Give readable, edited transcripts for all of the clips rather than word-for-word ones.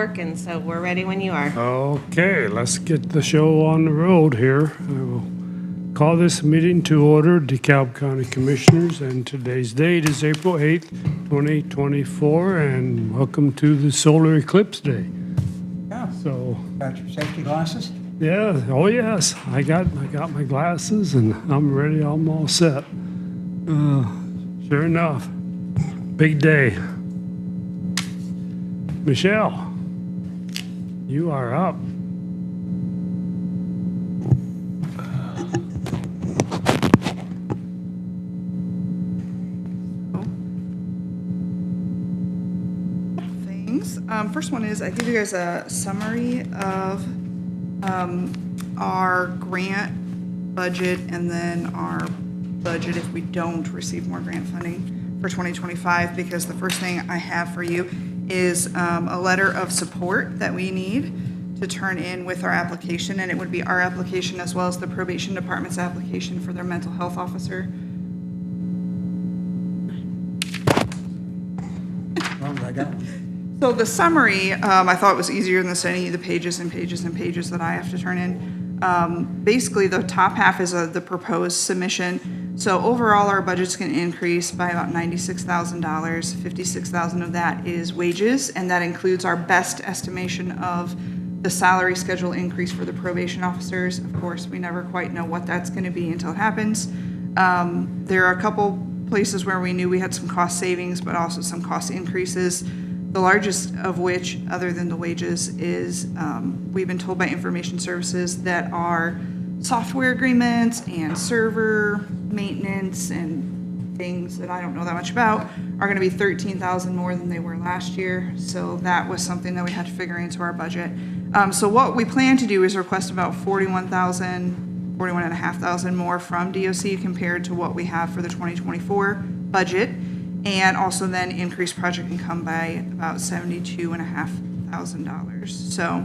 working, so we're ready when you are. Okay, let's get the show on the road here. I will call this meeting to order, DeKalb County Commissioners, and today's date is April 8th, 2024, and welcome to the Solar Eclipse Day. Yeah. So, Got your safety glasses? yeah, oh yes, I got my glasses and I'm ready, I'm all set. Sure enough, big day. Michelle, you are up. Things. First one is I give you guys a summary of our grant budget and then our budget if we don't receive more grant funding for 2025, because the first thing I have for you is a letter of support that we need to turn in with our application, and it would be our application as well as the probation department's application for their mental health officer. Well, I got So the summary, I thought was easier than any of the pages and pages and pages that I have to turn in. Basically, the top half is the proposed submission. So overall, our budget's going to increase by about $96,000. $56,000 of that is wages, and that includes our best estimation of the salary schedule increase for the probation officers. Of course, we never quite know what that's going to be until it happens. There are a couple places where we knew we had some cost savings, but also some cost increases. The largest of which, other than the wages, is we've been told by information services that our software agreements and server maintenance and things that I don't know that much about are going to be $13,000 more than they were last year. So that was something that we had to figure into our budget. So what we plan to do is request about $41,500 more from DOC compared to what we have for the 2024 budget, and also then increase project income by about $72,500. So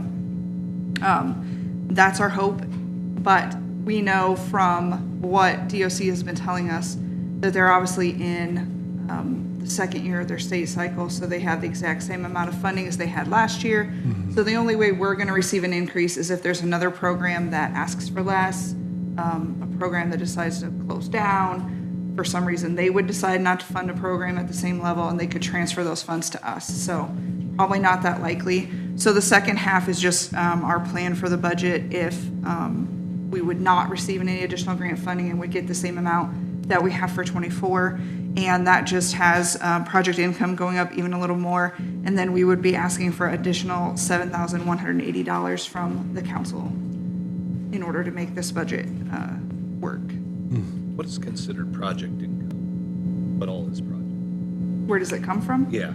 that's our hope, but we know from what DOC has been telling us that they're obviously in the second year of their state cycle, so they have the exact same amount of funding as they had last year. Mm-hmm. So the only way we're going to receive an increase is if there's another program that asks for less, a program that decides to close down. For some reason, they would decide not to fund a program at the same level, and they could transfer those funds to us. So probably not that likely. So the second half is just our plan for the budget if we would not receive any additional grant funding and would get the same amount that we have for 24. And that just has project income going up even a little more. And then we would be asking for additional $7,180 from the council in order to make this budget work. What is considered project income? What all is project? Where does it come from? Yeah.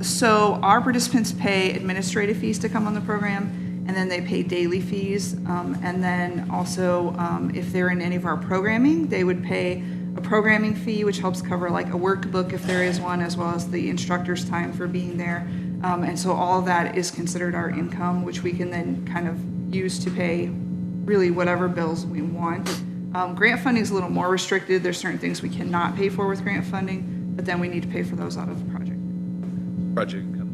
So our participants pay administrative fees to come on the program, and then they pay daily fees. And then also, if they're in any of our programming, they would pay a programming fee, which helps cover like a workbook if there is one, as well as the instructor's time for being there. And so all of that is considered our income, which we can then kind of use to pay really whatever bills we want. Grant funding is a little more restricted. There's certain things we cannot pay for with grant funding, but then we need to pay for those out of the project. Project income.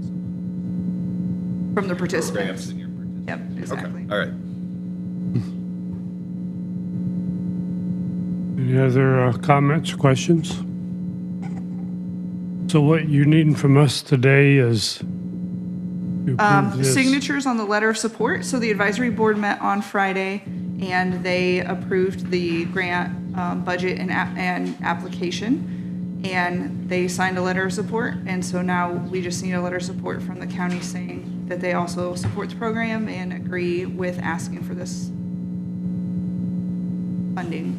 From the Programs participants. in your participants. Yep, exactly. Okay. All right. Any other comments, questions? So what you're needing from us today is to approve this. Signatures on the letter of support. So the advisory board met on Friday, and they approved the grant budget and application, and they signed a letter of support. And so now we just need a letter of support from the county saying that they also support the program and agree with asking for this funding.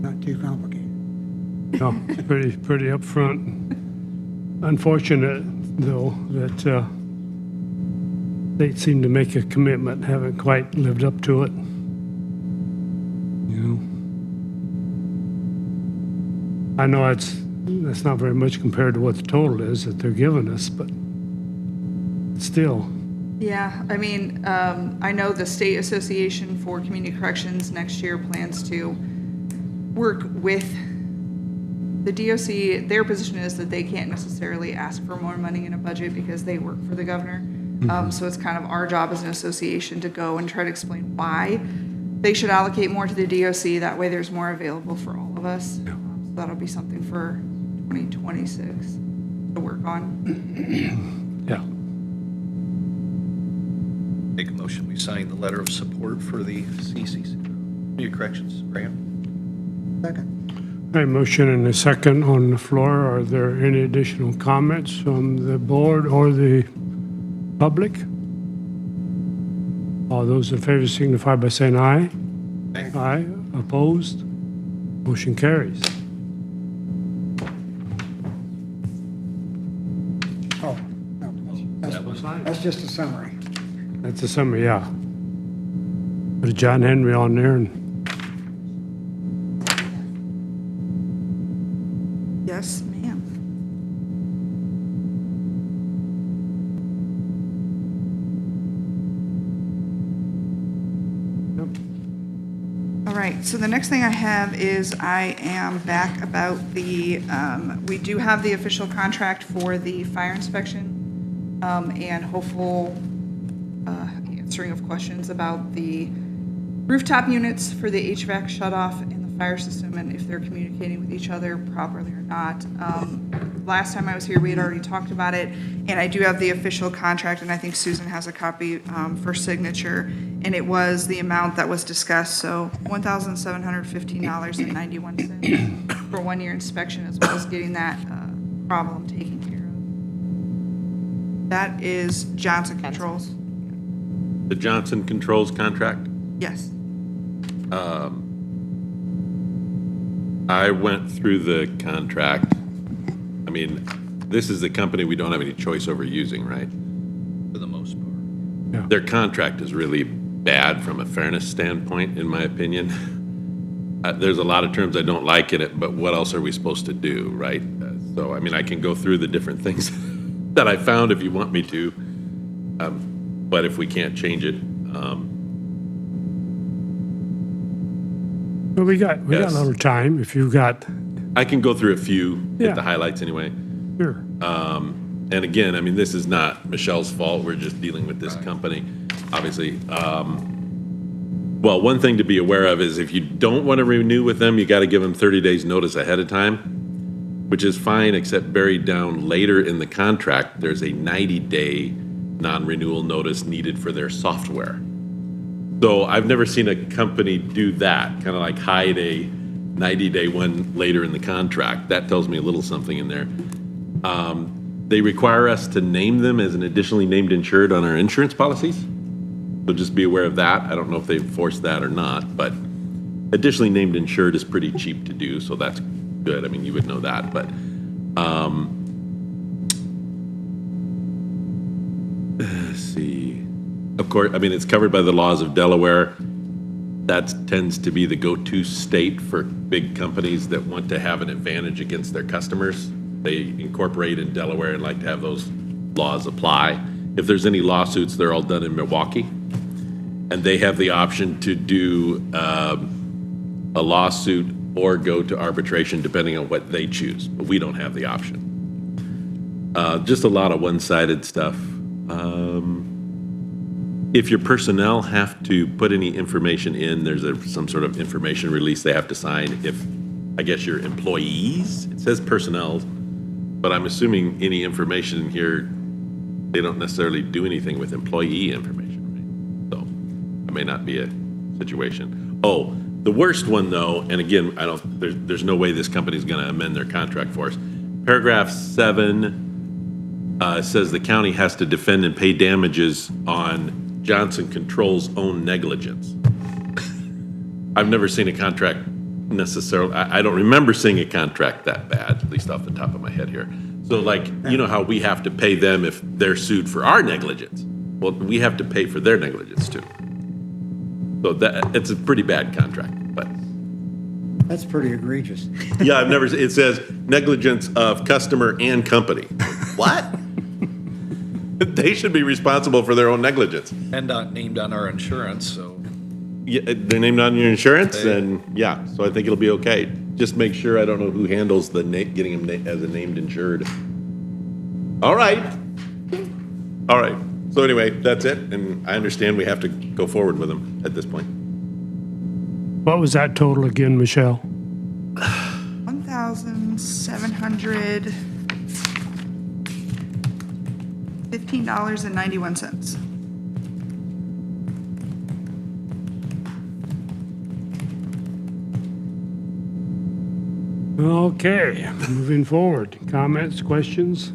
Not too complicated. No, pretty upfront. Unfortunate, though, that they seem to make a commitment, haven't quite lived up to it. You know, I know that's not very much compared to what the total is that they're giving us, but still, Yeah, I mean, I know the State Association for Community Corrections next year plans to work with the DOC. Their position is that they can't necessarily ask for more money in a budget because they work for the governor. So it's kind of our job as an association to go and try to explain why they should allocate more to the DOC. That way there's more available for all of us. So that'll be something for 2026 to work on. Yeah. Make a motion, we sign the letter of support for the CCC, Community Corrections Grant. Second. A motion and a second on the floor. Are there any additional comments from the board or the public? All those in favor signify by saying aye. Aye. Aye. Opposed? Motion carries. Oh, no, that's just a summary. That's a summary, yeah. Put John Henry on there and Yes, ma'am. All right, so the next thing I have is I am back about the, we do have the official contract for the fire inspection and hopeful answering of questions about the rooftop units for the HVAC shutoff in the fire system and if they're communicating with each other properly or not. Last time I was here, we had already talked about it, and I do have the official contract, and I think Susan has a copy for signature, and it was the amount that was discussed, so $1,715.91 for 1 year inspection, as well as getting that problem taken care of. That is Johnson Controls. The Johnson Controls contract? Yes. I went through the contract. I mean, this is the company we don't have any choice over using, right? For the most part. Their contract is really bad from a fairness standpoint, in my opinion. There's a lot of terms I don't like in it, but what else are we supposed to do, right? So, I mean, I can go through the different things that I found if you want me to, but if we can't change it, well, we got a Yes. little time if you got, I can go through a few, Yeah. hit the highlights anyway. sure. And again, I mean, this is not Michelle's fault. We're just dealing with this company, obviously. Well, one thing to be aware of is if you don't want to renew with them, you got to give them 30 days notice ahead of time, which is fine, except buried down later in the contract, there's a 90-day non-renewal notice needed for their software. So I've never seen a company do that, kind of like hide a 90-day one later in the contract. That tells me a little something in there. They require us to name them as an additionally named insured on our insurance policies. So just be aware of that. I don't know if they enforce that or not, but additionally named insured is pretty cheap to do, so that's good. I mean, you would know that, but let's see. Of course, I mean, it's covered by the laws of Delaware. That tends to be the go-to state for big companies that want to have an advantage against their customers. They incorporate in Delaware and like to have those laws apply. If there's any lawsuits, they're all done in Milwaukee. And they have the option to do a lawsuit or go to arbitration depending on what they choose. But we don't have the option. Just a lot of one-sided stuff. If your personnel have to put any information in, there's some sort of information release they have to sign. If, I guess, your employees, it says personnel, but I'm assuming any information in here, they don't necessarily do anything with employee information, right? So it may not be a situation. Oh, the worst one though, and again, there's no way this company's gonna amend their contract for us. Paragraph 7 says the county has to defend and pay damages on Johnson Controls' own negligence. I've never seen a contract necessarily, I don't remember seeing a contract that bad, at least off the top of my head here. So like, you know how we have to pay them if they're sued for our negligence? Well, we have to pay for their negligence too. So that, it's a pretty bad contract, but. That's pretty egregious. Yeah, I've never, it says negligence of customer and company. What? They should be responsible for their own negligence. And not named on our insurance, so. Yeah, they're named on your insurance, They- and yeah, so I think it'll be okay. Just make sure, I don't know who handles the getting them as a named insured. All right. All right. So anyway, that's it, and I understand we have to go forward with them at this point. What was that total again, Michelle? $1,715.91. Okay, moving forward. Comments, questions?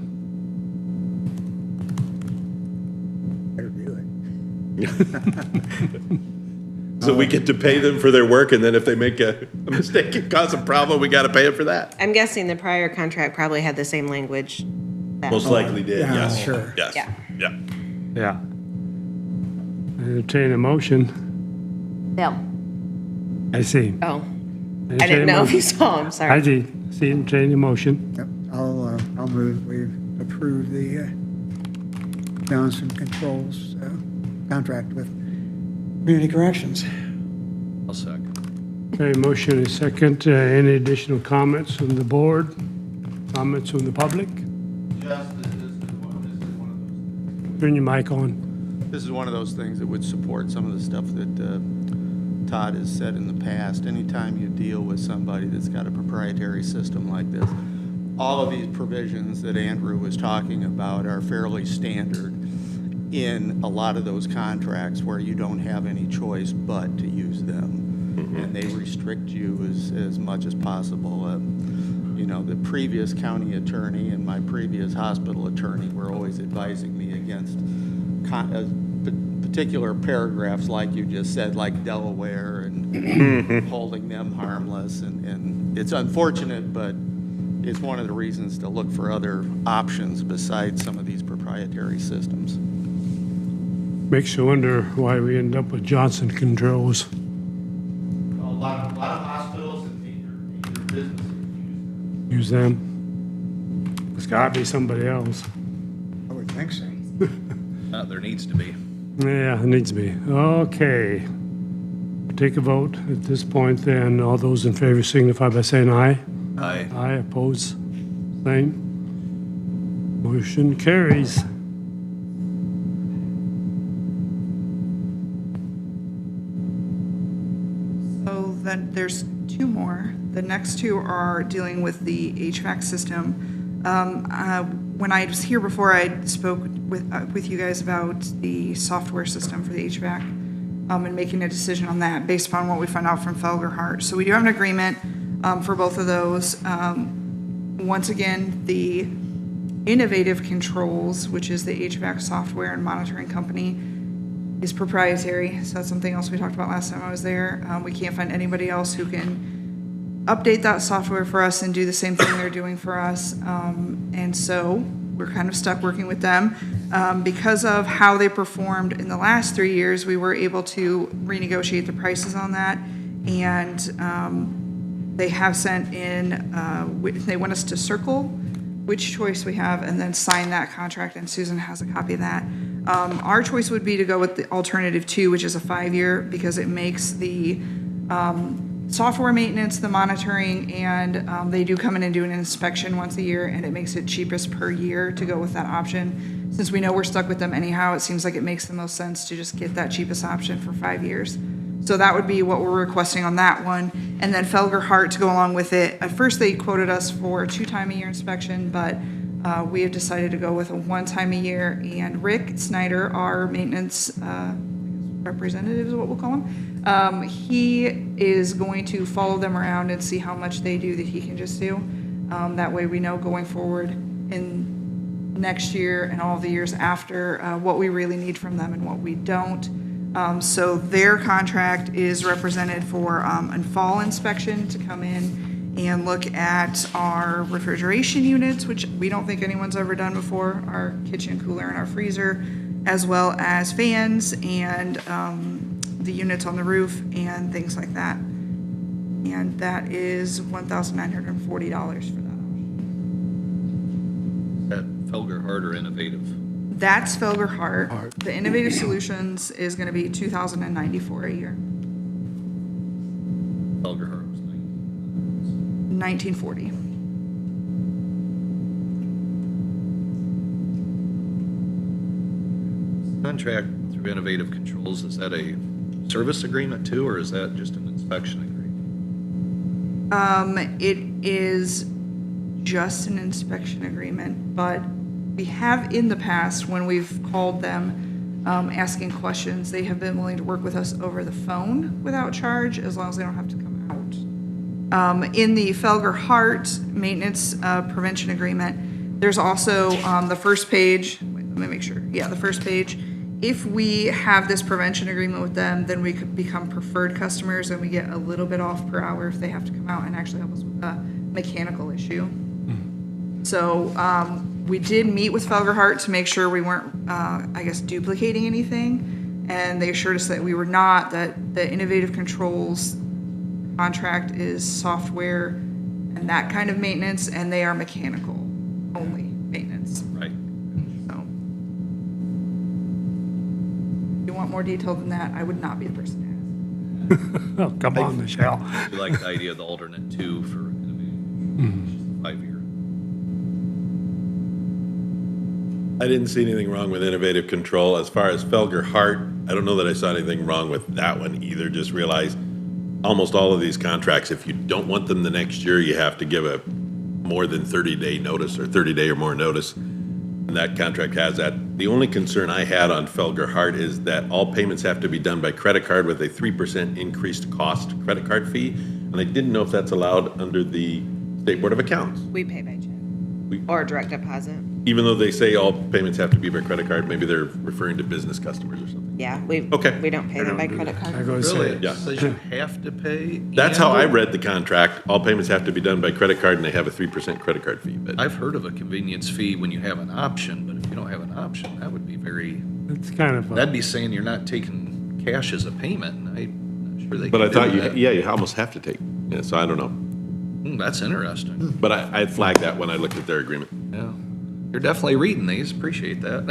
Better do it. So we get to pay them for their work, and then if they make a mistake and cause a problem, we got to pay them for that? I'm guessing the prior contract probably had the same language. Most likely did, Yeah, yes. sure. Yes, Yeah. yeah. Yeah. Entertain a motion. Bill. I see. Oh, I didn't know if you saw him, I sorry. see. See, entertain a motion. Yep, I'll move, we've approved the Johnson Controls contract with Community Corrections. I'll second. Okay, motion is second. Any additional comments from the board? Comments from the public? Turn your mic on. This is one of those things that would support some of the stuff that Todd has said in the past. Anytime you deal with somebody that's got a proprietary system like this, all of these provisions that Andrew was talking about are fairly standard in a lot of those contracts where you don't have any choice but to use them. And they restrict you as much as possible. You know, the previous county attorney and my previous hospital attorney were always advising me against particular paragraphs like you just said, like Delaware and holding them harmless. And it's unfortunate, but it's one of the reasons to look for other options besides some of these proprietary systems. Makes you wonder why we end up with Johnson Controls. A lot of hospitals and major businesses Use them. There's gotta be somebody else. I would think so. There needs to be. Yeah, it needs to be. Okay. Take a vote at this point then. All those in favor signify by saying aye. Aye. Aye, oppose, same. Motion carries. So then there's two more. The next two are dealing with the HVAC system. When I was here before, I spoke with you guys about the software system for the HVAC and making a decision on that based upon what we found out from Felgerhart. So we do have an agreement for both of those. Once again, the Innovative Controls, which is the HVAC software and monitoring company, is proprietary. So that's something else we talked about last time I was there. We can't find anybody else who can update that software for us and do the same thing they're doing for us. And so we're kind of stuck working with them. Because of how they performed in the last 3 years, we were able to renegotiate the prices on that. And they have sent in, they want us to circle which choice we have and then sign that contract, and Susan has a copy of that. Our choice would be to go with the alternative 2, which is a 5-year, because it makes the software maintenance, the monitoring, and they do come in and do an inspection once a year, and it makes it cheapest per year to go with that option. Since we know we're stuck with them anyhow, it seems like it makes the most sense to just get that cheapest option for 5 years. So that would be what we're requesting on that one. And then Felgerhart to go along with it. At first, they quoted us for a 2-time-a-year inspection, but we have decided to go with a 1-time-a-year. And Rick Snyder, our maintenance representative is what we'll call him, he is going to follow them around and see how much they do that he can just do. That way we know going forward in next year and all the years after what we really need from them and what we don't. So their contract is represented for a fall inspection to come in and look at our refrigeration units, which we don't think anyone's ever done before, our kitchen cooler and our freezer, as well as fans and the units on the roof and things like that. And that is $1,940 for that. That Felgerhart or Innovative? That's Felger Hart. The Innovative Solutions is gonna be $2,094 a year, Felger Hart was like, 1940. contract through Innovative Controls, is that a service agreement too, or is that just an inspection agreement? It is just an inspection agreement, but we have in the past, when we've called them, asking questions, they have been willing to work with us over the phone without charge, as long as they don't have to come out. In the Felger Hart Maintenance Prevention Agreement, there's also, the first page, wait, let me make sure, yeah, the first page. If we have this prevention agreement with them, then we could become preferred customers and we get a little bit off per hour if they have to come out and actually help us with a mechanical issue. So we did meet with Felger Hart to make sure we weren't, I guess, duplicating anything. And they assured us that we were not, that the Innovative Controls contract is software and that kind of maintenance, and they are mechanical only maintenance. Right. So if you want more detail than that, I would not be the person to ask. Oh, come on, Michelle. We like the idea of the alternate two for Innovative, 5-year. I didn't see anything wrong with Innovative Control. As far as Felger Hart, I don't know that I saw anything wrong with that one either. Just realize almost all of these contracts, if you don't want them the next year, you have to give a more than 30-day notice or 30-day or more notice. And that contract has that. The only concern I had on Felger Hart is that all payments have to be done by credit card with a 3% increased cost credit card fee. And I didn't know if that's allowed under the State Board of Accounts. We pay by check or direct deposit. Even though they say all payments have to be by credit card, maybe they're referring to business customers or something. Yeah, Okay. we don't pay them by credit I card. go say, Really? It Yeah. says you have to pay? That's how I and- read the contract. All payments have to be done by credit card and they have a 3% credit card fee. But I've heard of a convenience fee when you have an option, but if you don't have an option, that would be very, it's kind of, that'd be saying you're not taking cash as a payment. And I'm not sure they But can I thought do you, that. yeah, you almost have to take, yeah, so I don't know. That's interesting. But I flagged that when I looked at their agreement. Yeah. You're definitely reading these. Appreciate that.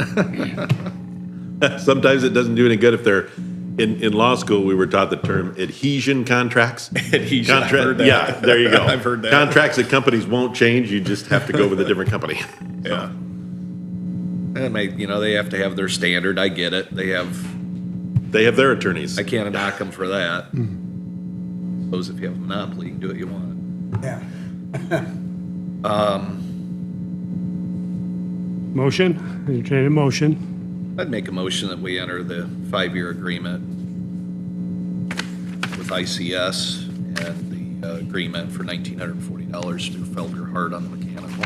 Sometimes it doesn't do any good if they're, in law school, we were taught the term adhesion contracts. Adhesion, I've heard that. Yeah, there you go. I've heard that. Contracts that companies won't change, you just have to go with a different company. Yeah. And they have to have their standard. I get it. They have, They have their attorneys. I can't knock them for that. Suppose if you have a monopoly, you can do what you want. Yeah. motion, entertain a motion. I'd make a motion that we enter the 5-year agreement with ICS and the agreement for $1,940 through Felger Hart on the mechanical.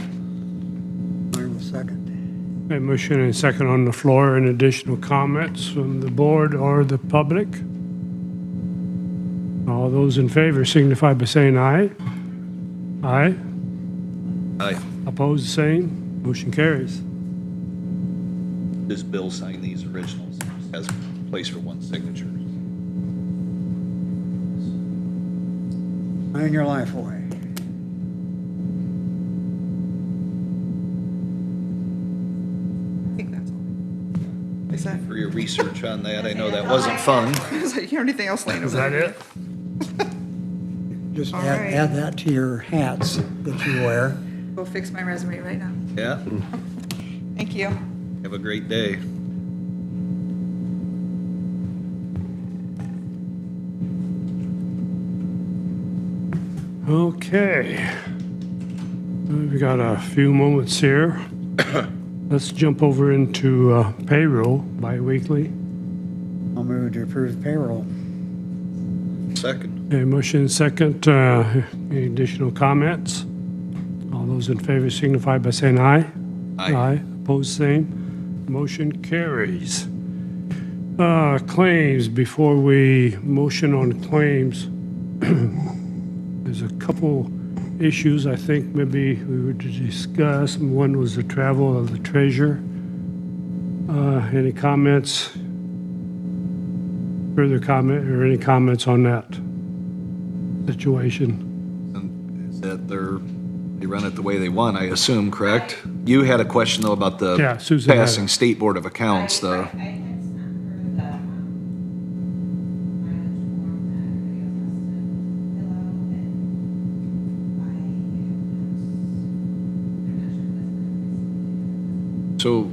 I will second. A motion and a second on the floor. Any additional comments from the board or the public? All those in favor signify by saying aye. Aye. Aye. Opposed, the same. Motion carries. Does Bill sign these originals? Has a place for one signature. Sign your life away. I think that's all. Is that, For your research on that, I know that wasn't fun. is that, you have anything else laying over Is there? that it? Just All add, right. add that to your hats that you wear. Go fix my resume right now. Yeah. Thank you. Have a great day. Okay. We've got a few moments here. Let's jump over into payroll bi-weekly. I'll move to approve payroll. Second. A motion second. Any additional comments? All those in favor signify by saying aye. Aye. Opposed, same. Motion carries. Claims, before we motion on claims, there's a couple issues I think maybe we were to discuss. One was the travel of the treasurer. Any comments? Further comment or any comments on that situation? And is that their They run it the way they want, I assume, correct? You had a question, though, about the Yeah, Susan had it. passing State Board of Accounts, though. I had sent her the mileage form that everybody else has to fill out, and I'm not sure if that's been received. So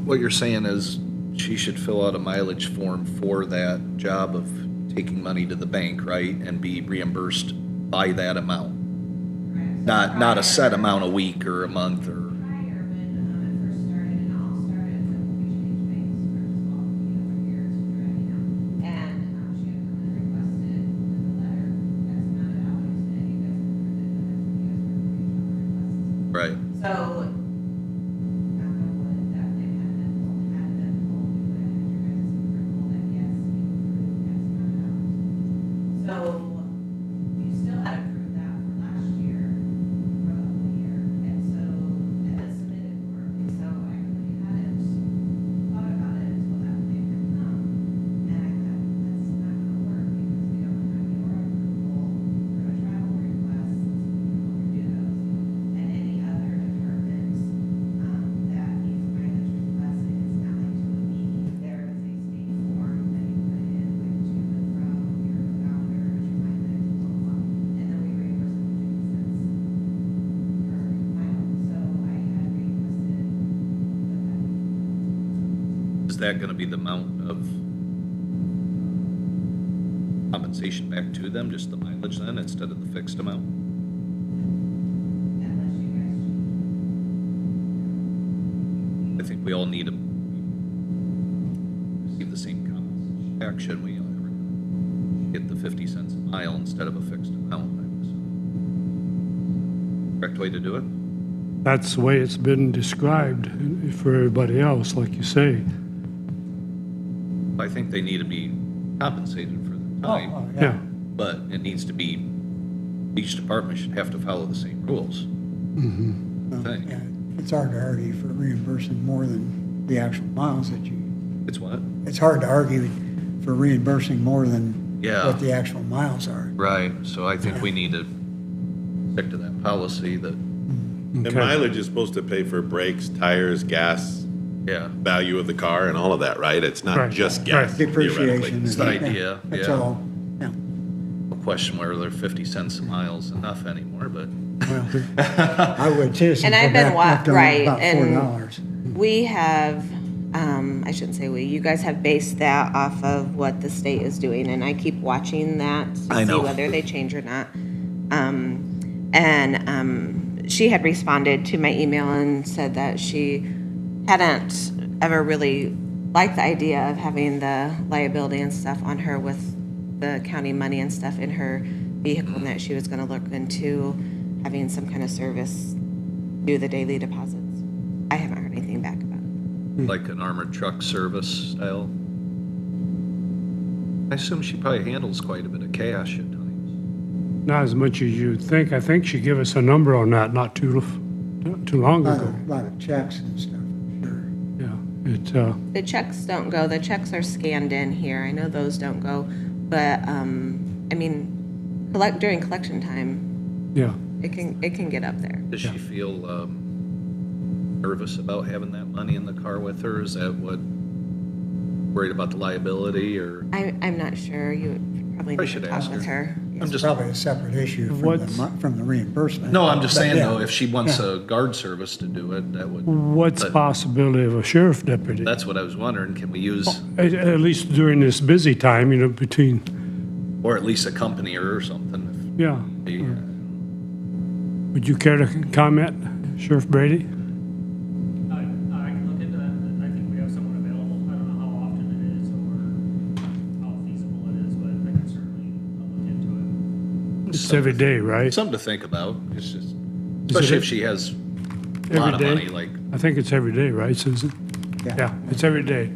what you're saying is she should fill out a mileage form for that job of taking money to the bank, right? And be reimbursed by that amount? Not a set amount a week or a month or? Prior, when it first started, and all started when we changed banks, first of all, over here to driving out. And she had come and requested the letter X amount of hours, and you guys approved it, and that's when you guys were for each other requests. Right. So, knock on wood, that plan hadn't been pulled, we would have had your guys' approval that yes, you approved X amount of hours. So, you still had approved that for last year, for the whole year, and so, and then submitted for me, so I really hadn't thought about it until that plan had come. And I thought, that's not gonna work, because we don't have your approval for a travel request, we can do those. And any other department, that needs mileage requested, it's not like to a meeting, there is a state form that you put in, like to and from your founder, your mileage, blah, blah, blah. And then we reimburse them 50 cents per mile, so I had requested that. Is that gonna be the amount of compensation back to them, just the mileage then, instead of the fixed amount? Unless you guys change. I think we all need to receive the same compensation back, shouldn't we? Get the 50 cents a mile instead of a fixed amount, I would assume. Correct way to do it? That's the way it's been described for everybody else, like you say. I think they need to be compensated for the time, Oh, Yeah, but it needs to be, each department should have to follow the same rules. I think. Yeah, it's hard to argue for reimbursing more than the actual miles that you, It's what? it's hard to argue for reimbursing more than Yeah. what the actual miles are. Right, so I think we need to stick to that policy that, And okay. mileage is supposed to pay for brakes, tires, gas, yeah, value of the car and all of that, right? It's not Right, just gas right. theoretically. Depreciation. It's the idea, That's yeah. all, yeah. we'll question whether they're 50 cents a mile is enough anymore, but Well, I would too. since And I've we're been back up to right, About and- $4. We have, I shouldn't say we, you guys have based that off of what the state is doing, and I keep watching that I to see know. whether they change or not. She had responded to my email and said that she hadn't ever really liked the idea of having the liability and stuff on her with the county money and stuff in her vehicle, and that she was gonna look into having some kind of service do the daily deposits. I haven't heard anything back about it. like an armored truck service style. I assume she probably handles quite a bit of cash at times. Not as much as you'd think. I think she gave us a number on that not too long A ago. lot of checks and stuff, I'm sure. Yeah, The checks don't go, the checks are scanned in here, I know those don't go, but, I mean, during collection time, yeah. it can get up there. Does she feel nervous about having that money in the car with her? Is that what, worried about the liability or? I'm not sure, you would probably I need should to talk ask with her. her. I'm just, Probably a separate issue What's- from the reimbursement. no, I'm just But saying yeah. though, if she wants a guard service to do it, that would, What's the But- possibility of a sheriff deputy? that's what I was wondering. Can we use, At least during this busy time, between, or at least accompany her or something? yeah. if the- Would you care to comment, Sheriff Brady? I can look into that. I think we have someone available. I don't know how often it is or how feasible it is, but I can certainly look into it. It's every day, right? Something to think about. It's just, especially if she has a lot of Every day? money, like, I think it's every day, right, Susan? Yeah, it's every day.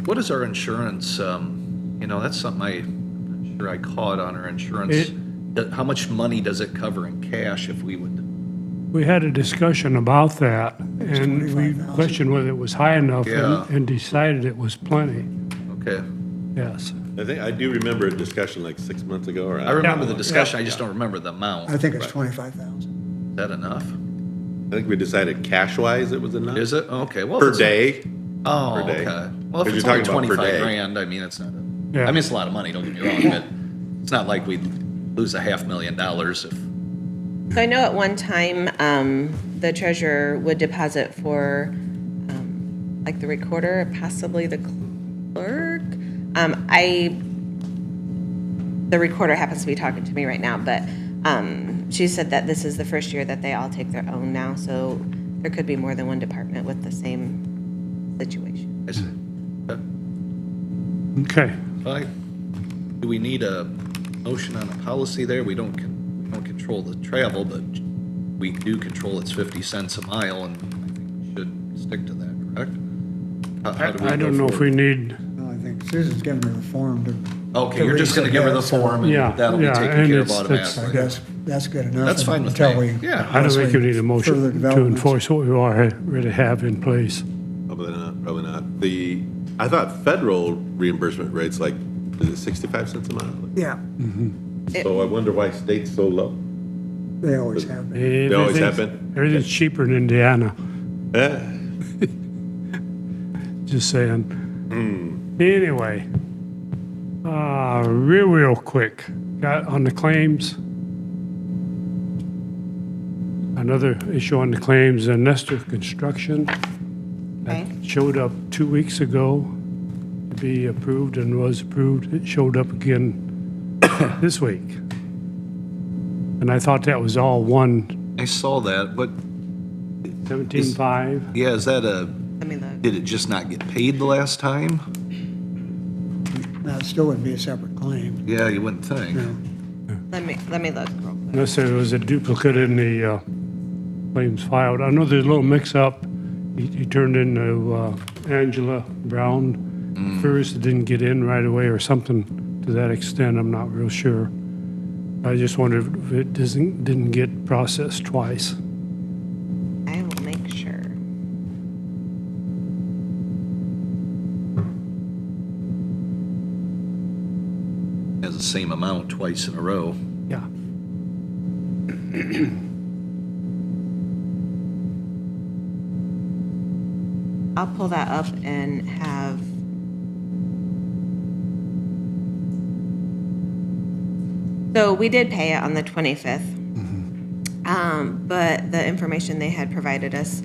what is our insurance, that's something I'm sure I caught on our insurance. How much money does it cover in cash if we would? We had a discussion about that, and we questioned whether it was high enough Yeah. and decided it was plenty, Okay, yes. I think, I do remember a discussion like 6 months ago, or. I remember the Yeah. discussion, I just don't remember the amount. I think it's Right. 25,000. Is that enough? I think we decided cash-wise it was enough. Is it? Okay, well. if Per it's- day. Oh, per day. okay. Well, if Because it's you're only talking about per 25 day. grand, I mean, it's not, Yeah. I mean, it's a lot of money, don't get me wrong, but it's not like we'd lose $500,000 if, So I know at one time, the treasurer would deposit for, like the recorder, possibly the clerk. The recorder happens to be talking to me right now, but, she said that this is the first year that they all take their own now, so there could be more than one department with the same situation. I see. Okay. Fine. Do we need a motion on a policy there? We don't control the travel, but we do control it's 50 cents a mile, and I think we should stick to that, correct? How do we I go don't know if forward? we need, Well, I think Susan's giving her the form to. Okay, you're just gonna give her the form, and Yeah, that'll be yeah, taken and care of it's- So I automatically. guess that's good enough. That's fine with until me. we- Yeah. I don't think you need a Further motion to developments. enforce what we already have in place. Probably not, probably not. I thought federal reimbursement rates, like, is it 65 cents a mile? Yeah, So I wonder why state's so low? they always have been. They always have Everything's- been? Everything's cheaper in Indiana, Eh, just saying. Anyway, real quick, got on the claims. Another issue on the claims, Nestor Construction. That Okay. showed up 2 weeks ago to be approved and was approved. It showed up again this week. And I thought that was all one I saw that, but, 17.5. yeah, is that Let me look. did it just not get paid the last time? That still would be a separate claim. Yeah, you wouldn't think. No. Let me look real quick. Unless there was a duplicate in the claims filed. I know there's a little mix-up. He turned into Angela Brown first, it didn't get in right away or something to that extent, I'm not real sure. I just wondered if it didn't get processed twice. I will make sure. Has the same amount twice in a row. Yeah. I'll pull that up and have. So we did pay it on the 25th. But the information they had provided us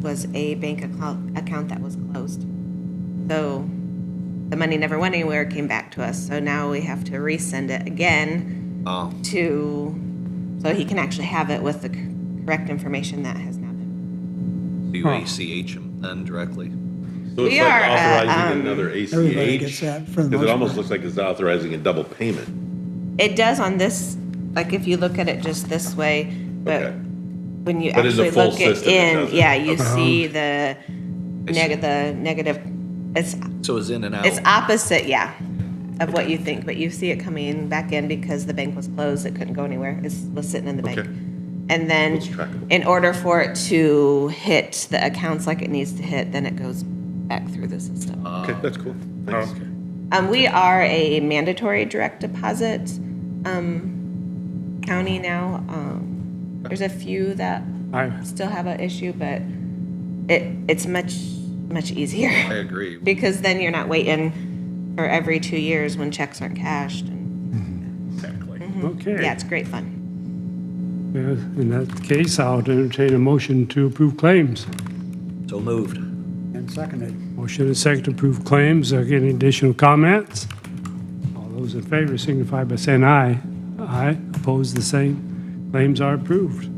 was a bank account that was closed. So the money never went anywhere, came back to us. So now we have to resend it again Oh, so he can actually have it with the correct information that has now been. so you ACH them then directly? So it's We like are, authorizing another Everybody gets ACH? that for the Because most it almost part. looks like it's authorizing a double payment. It does on this, like if you look at it just this way, but Okay. when you But in the actually full look it system, it in, doesn't. yeah, you Okay. see the negative, So it's in and out? it's opposite, yeah, of what you think, but you see it coming back in because the bank was closed, it couldn't go anywhere, it was sitting in the bank. Okay. And then, It's trackable. in order for it to hit the accounts like it needs to hit, then it goes back through the system. Okay, that's cool. Thanks. We are a mandatory direct deposit county now. There's a few that I, still have an issue, but it's much easier I agree. because then you're not waiting for every 2 years when checks aren't cashed. And, Exactly. okay. yeah, it's great fun. In that case, I'll entertain a motion to approve claims. So moved. And seconded. Motion and second to approve claims. Are there any additional comments? All those in favor signify by saying aye. Aye. Opposed, the same. Claims are approved.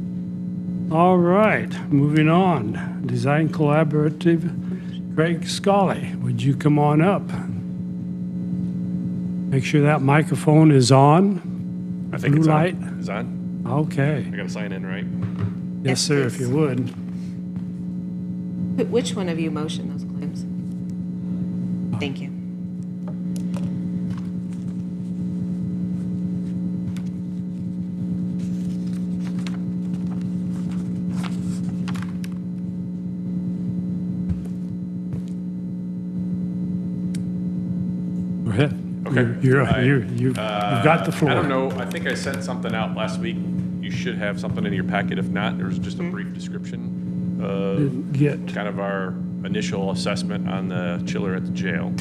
All right, moving on. Design Collaborative, Craig Scully, would you come on up? Make sure that microphone is on. I think Blue it's light. on. Is on? Okay. I gotta sign in, right? Yes, sir, if please. you would. Which one of you motioned those claims? Thank you. ahead. Okay. You've got the floor. I don't know, I think I sent something out last week. You should have something in your packet. If not, there was just a brief description of Didn't get. kind of our initial assessment on the chiller at the jail.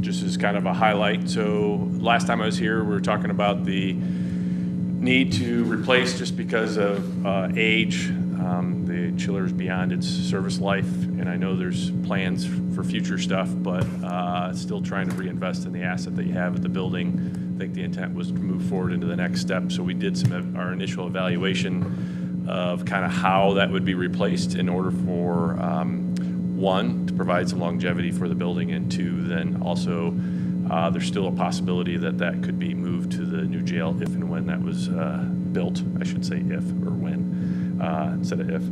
Just as kind of a highlight. So last time I was here, we were talking about the need to replace just because of age. The chiller is beyond its service life, and I know there's plans for future stuff, but still trying to reinvest in the asset that you have at the building. I think the intent was to move forward into the next step. So we did our initial evaluation of kind of how that would be replaced in order for, one, to provide some longevity for the building, and two, then also there's still a possibility that that could be moved to the new jail if and when that was built. I should say if or when instead of if.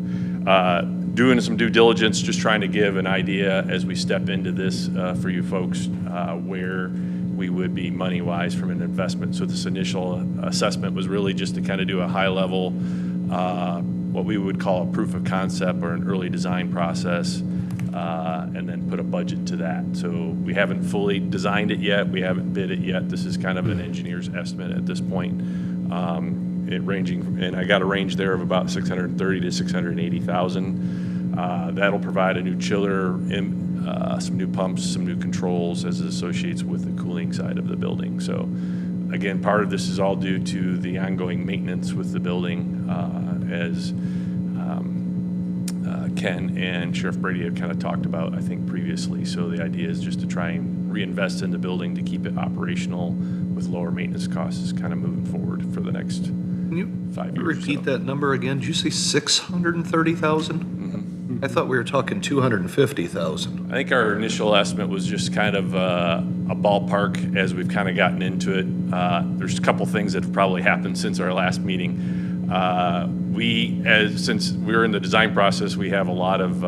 Doing some due diligence, just trying to give an idea as we step into this for you folks where we would be money-wise from an investment. So this initial assessment was really just to kind of do a high-level, what we would call a proof of concept or an early design process, and then put a budget to that. So we haven't fully designed it yet. We haven't bid it yet. This is kind of an engineer's estimate at this point. It ranging, and I got a range there of about 630 to 680,000. That'll provide a new chiller, some new pumps, some new controls as it associates with the cooling side of the building. So again, part of this is all due to the ongoing maintenance with the building, as Ken and Sheriff Brady have kind of talked about, I think, previously. So the idea is just to try and reinvest in the building to keep it operational with lower maintenance costs, kind of moving forward for the next Can you 5 years. repeat that number again? Did you say 630,000? I thought we were talking 250,000. I think our initial estimate was just kind of a ballpark as we've kind of gotten into it. There's a couple things that have probably happened since our last meeting. Since we're in the design process, we have a lot of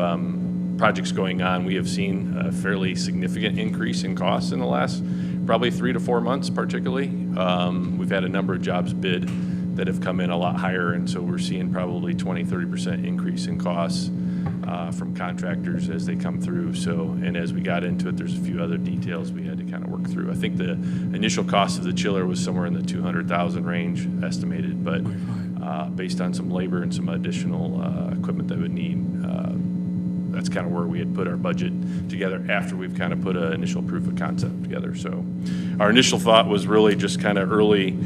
projects going on. We have seen a fairly significant increase in costs in the last probably 3 to 4 months, particularly. We've had a number of jobs bid that have come in a lot higher, and so we're seeing probably 20-30% increase in costs from contractors as they come through. So, and as we got into it, there's a few other details we had to kind of work through. I think the initial cost of the chiller was somewhere in the 200,000 range estimated, but based on some labor and some additional equipment that would need, that's kind of where we had put our budget together after we've kind of put an initial proof of concept together. So our initial thought was really just kind of early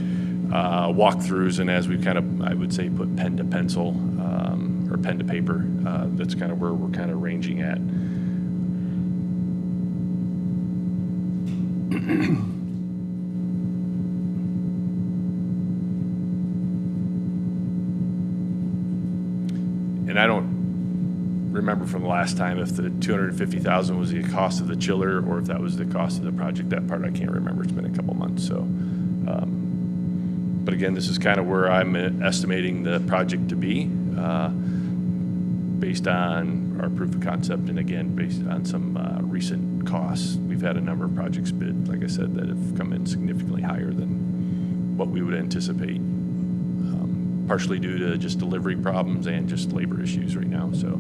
walkthroughs, and as we've kind of, I would say, put pen to pencil or pen to paper, that's kind of where we're kind of ranging at. And I don't remember from the last time if the 250,000 was the cost of the chiller or if that was the cost of the project. That part I can't remember. It's been a couple months. So, but again, this is kind of where I'm estimating the project to be, based on our proof of concept, and again based on some recent costs. We've had a number of projects bid, like I said, that have come in significantly higher than what we would anticipate. Partially due to just delivery problems and just labor issues right now. So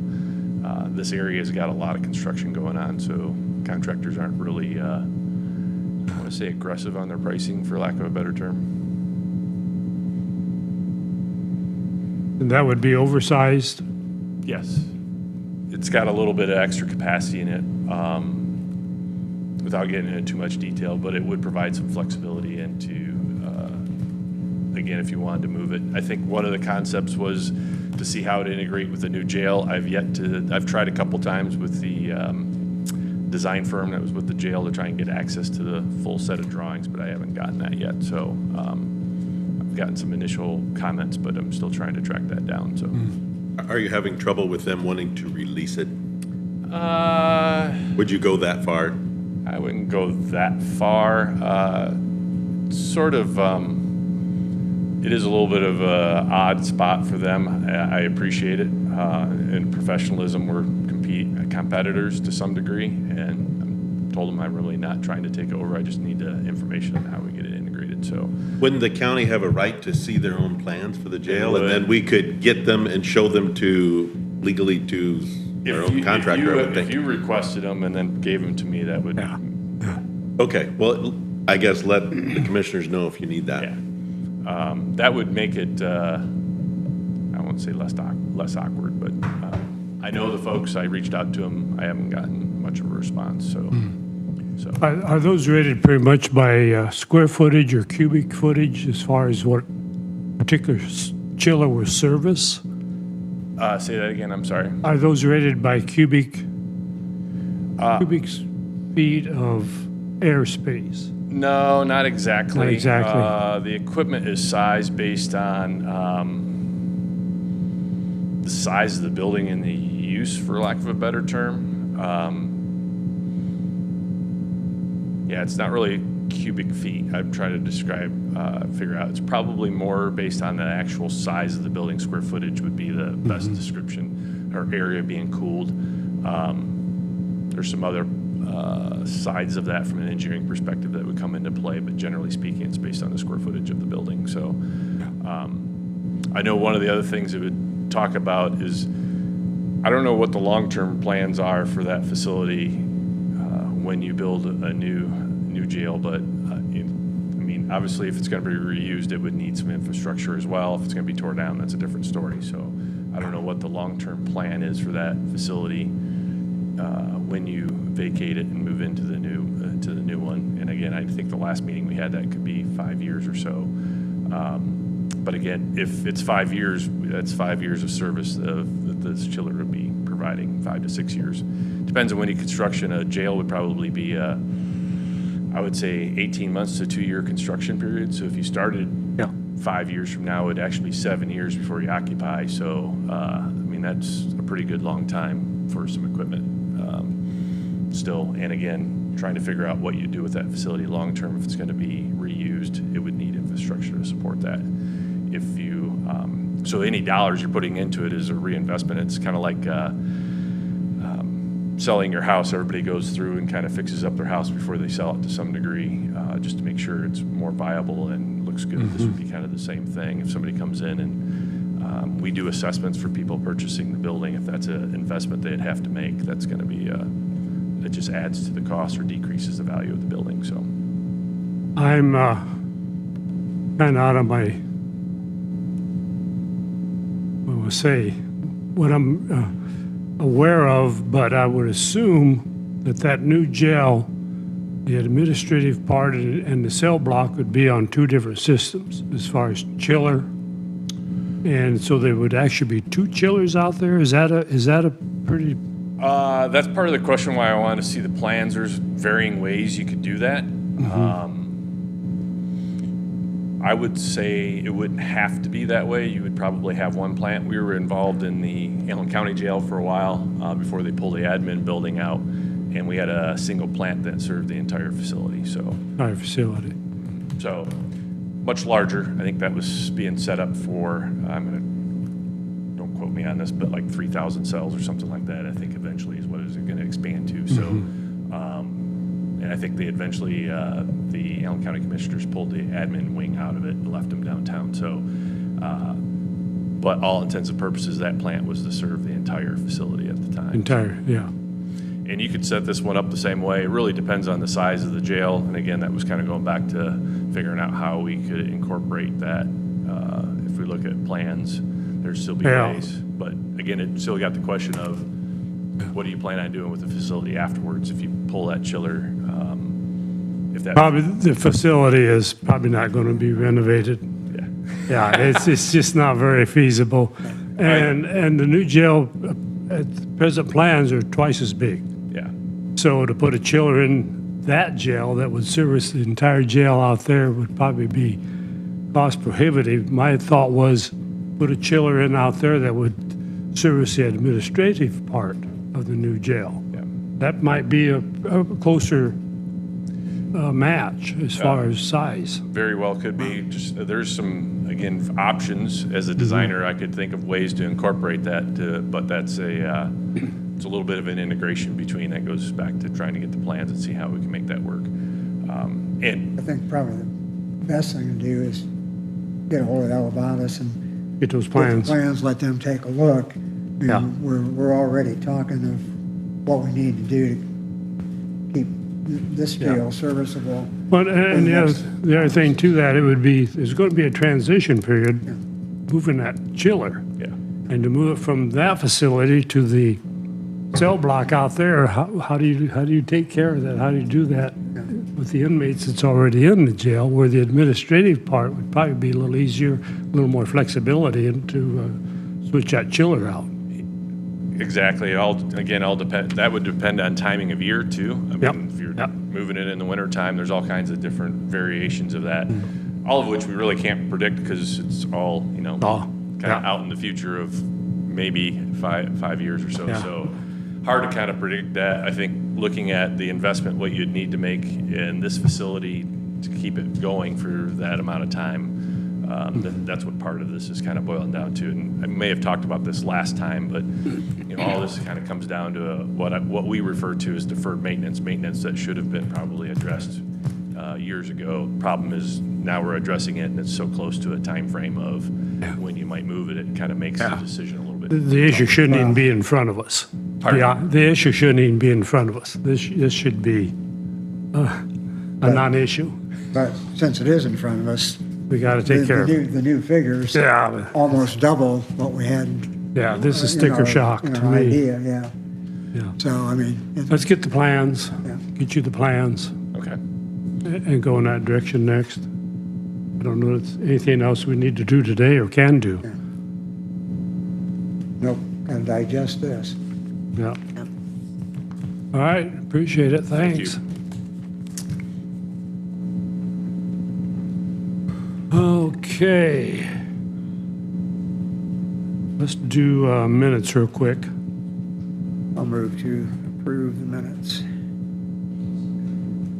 this area has got a lot of construction going on, so contractors aren't really, I want to say, aggressive on their pricing, for lack of a better term. And that would be oversized. Yes. It's got a little bit of extra capacity in it, without getting into too much detail, but it would provide some flexibility into, again, if you wanted to move it. I think one of the concepts was to see how it integrate with the new jail. I've tried a couple times with the design firm that was with the jail to try and get access to the full set of drawings, but I haven't gotten that yet. So I've gotten some initial comments, but I'm still trying to track that down. So, Are you having trouble with them wanting to release it? Would you go that far? I wouldn't go that far. Sort of, it is a little bit of a odd spot for them. I appreciate it. In professionalism, we're competitors to some degree, and I told them I'm really not trying to take over. I just need the information on how we get it integrated. So, Wouldn't the county have a right to see their own plans for the jail, It and then would. we could get them and show them legally to their own contractor? I would If think. you requested them and then gave them to me, that would Okay, well, I guess let the commissioners know if you need that. Yeah. That would make it, I won't say less awkward, but I know the folks, I reached out to them, I haven't gotten much of a response, so. Are those rated pretty much by square footage or cubic footage as far as what particular chiller will service? Say that again, I'm sorry. Are those rated by cubic feet of airspace? No, not exactly. Not exactly. The equipment is sized based on the size of the building and the use, for lack of a better term. Yeah, it's not really cubic feet. I'm trying to figure out. It's probably more based on the actual size of the building. Square footage would be the best description, or area being cooled. There's some other sides of that from an engineering perspective that would come into play, but generally speaking, it's based on the square footage of the building. So I know one of the other things it would talk about is, I don't know what the long-term plans are for that facility when you build a new jail, but I mean, obviously, if it's going to be reused, it would need some infrastructure as well. If it's going to be torn down, that's a different story. So I don't know what the long-term plan is for that facility when you vacate it and move into the new one. And again, I think the last meeting we had, that could be 5 years or so. But again, if it's 5 years, that's 5 years of service that this chiller would be providing, 5 to 6 years. Depends on when you construction. A jail would probably be, I would say, 18 months to 2-year construction period. So if you started 5 years from now, it'd actually be 7 years before you occupy. So, I mean, that's a pretty good long time for some equipment still. And again, trying to figure out what you do with that facility long term. If it's going to be reused, it would need infrastructure to support that. If you, so any dollars you're putting into it is a reinvestment. It's kind of like selling your house. Everybody goes through and kind of fixes up their house before they sell it to some degree, just to make sure it's more viable and looks good. This would be kind of the same thing. If somebody comes in and we do assessments for people purchasing the building, if that's an investment they'd have to make, that's going to be, it just adds to the cost or decreases the value of the building, so. I'm kind of out of my, what I'm aware of, but I would assume that new jail, the administrative part and the cell block would be on 2 different systems as far as chiller. And so there would actually be 2 chillers out there. Is that a pretty? That's part of the question why I wanted to see the plans. There's varying ways you could do that. I would say it wouldn't have to be that way. You would probably have one plant. We were involved in the Allen County Jail for a while before they pulled the admin building out, and we had a single plant that served the entire facility. So much larger. I think that was being set up for, don't quote me on this, but like 3,000 cells or something like that, I think eventually is what it's going to expand to. So, and I think they eventually, the Allen County Commissioners pulled the admin wing out of it and left them downtown. So, but all intents and purposes, that plant was to serve the entire facility at the time. And you could set this one up the same way. It really depends on the size of the jail. And again, that was kind of going back to figuring out how we could incorporate that. If we look at plans, there'd still be ways. But again, it still got the question of, what do you plan on doing with the facility afterwards if you pull that chiller? If that probably the facility is probably not going to be renovated. It's just not very feasible. And the new jail, at the present plans, are twice as big. So to put a chiller in that jail that would service the entire jail out there would probably be cost prohibitive. My thought was put a chiller in out there that would service the administrative part of the new jail. That might be a closer match as far as size. Very well could be. Just there's some, again, options. As a designer, I could think of ways to incorporate that, but that's it's a little bit of an integration between that goes back to trying to get the plans and see how we can make that work. And I think probably the best thing to do is get a hold of Elevatus and get those plans. Let them take a look. We're already talking of what we need to do to keep this jail serviceable. But, and the the other thing to that, there's going to be a transition period, moving that chiller. Yeah. And to move it from that facility to the cell block out there, how do you take care of that? How do you do that with the inmates that's already in the jail, where the administrative part would probably be a little easier, a little more flexibility, and to switch that chiller out? Exactly. All depend. That would depend on timing of year too. I mean, Yep. if you're Yep. moving it in the wintertime, there's all kinds of different variations of that. All of which we really can't predict because it's all kind of yeah. out in the future of maybe five years or so. Yeah. So hard to kind of predict that. I think looking at the investment, what you'd need to make in this facility to keep it going for that amount of time. That's what part of this is kind of boiling down to. And I may have talked about this last time, but all this kind of comes down to what we refer to as deferred maintenance that should have been probably addressed years ago. Problem is now we're addressing it, and it's so close to a time frame of when you might move it. It kind of makes the decision a little bit. The issue shouldn't even be in front of us. Pardon? The issue shouldn't even be in front of us. This should be a non-issue. But since it is in front of us, We got to take care of it. the new figures Yeah. almost double what we had. Yeah, this is in sticker our- shock in to our me. idea, yeah. Yeah. So, I mean, Let's get the plans, Yeah. get you the plans, Okay. and go in that direction next. I don't know if there's anything else we need to do today or can do. nope, gotta digest this. Yeah. All right, appreciate it, thanks. you. Okay. Let's do minutes real quick. I'll move to approve the minutes.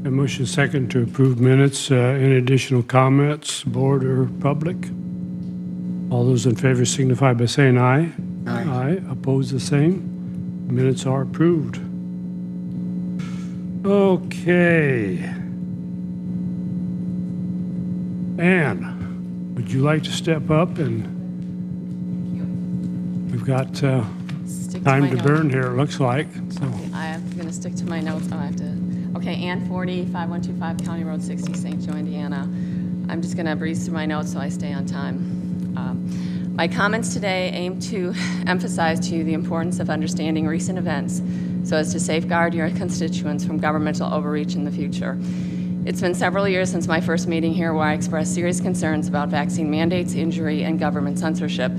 A motion second to approve minutes. Any additional comments, board or public? All those in favor signify by saying aye. Aye. Aye, oppose the same. Minutes are approved. Okay. Ann, would you like to step up and we've got Stick time my to notes. burn here, it looks like. So, I'm going to stick to my notes. Oh, I have to. Okay, Ann 40, 5125 County Road 60, St. Joe, Indiana. I'm just going to breeze through my notes so I stay on time. My comments today aim to emphasize to you the importance of understanding recent events so as to safeguard your constituents from governmental overreach in the future. It's been several years since my first meeting here where I expressed serious concerns about vaccine mandates, injury, and government censorship.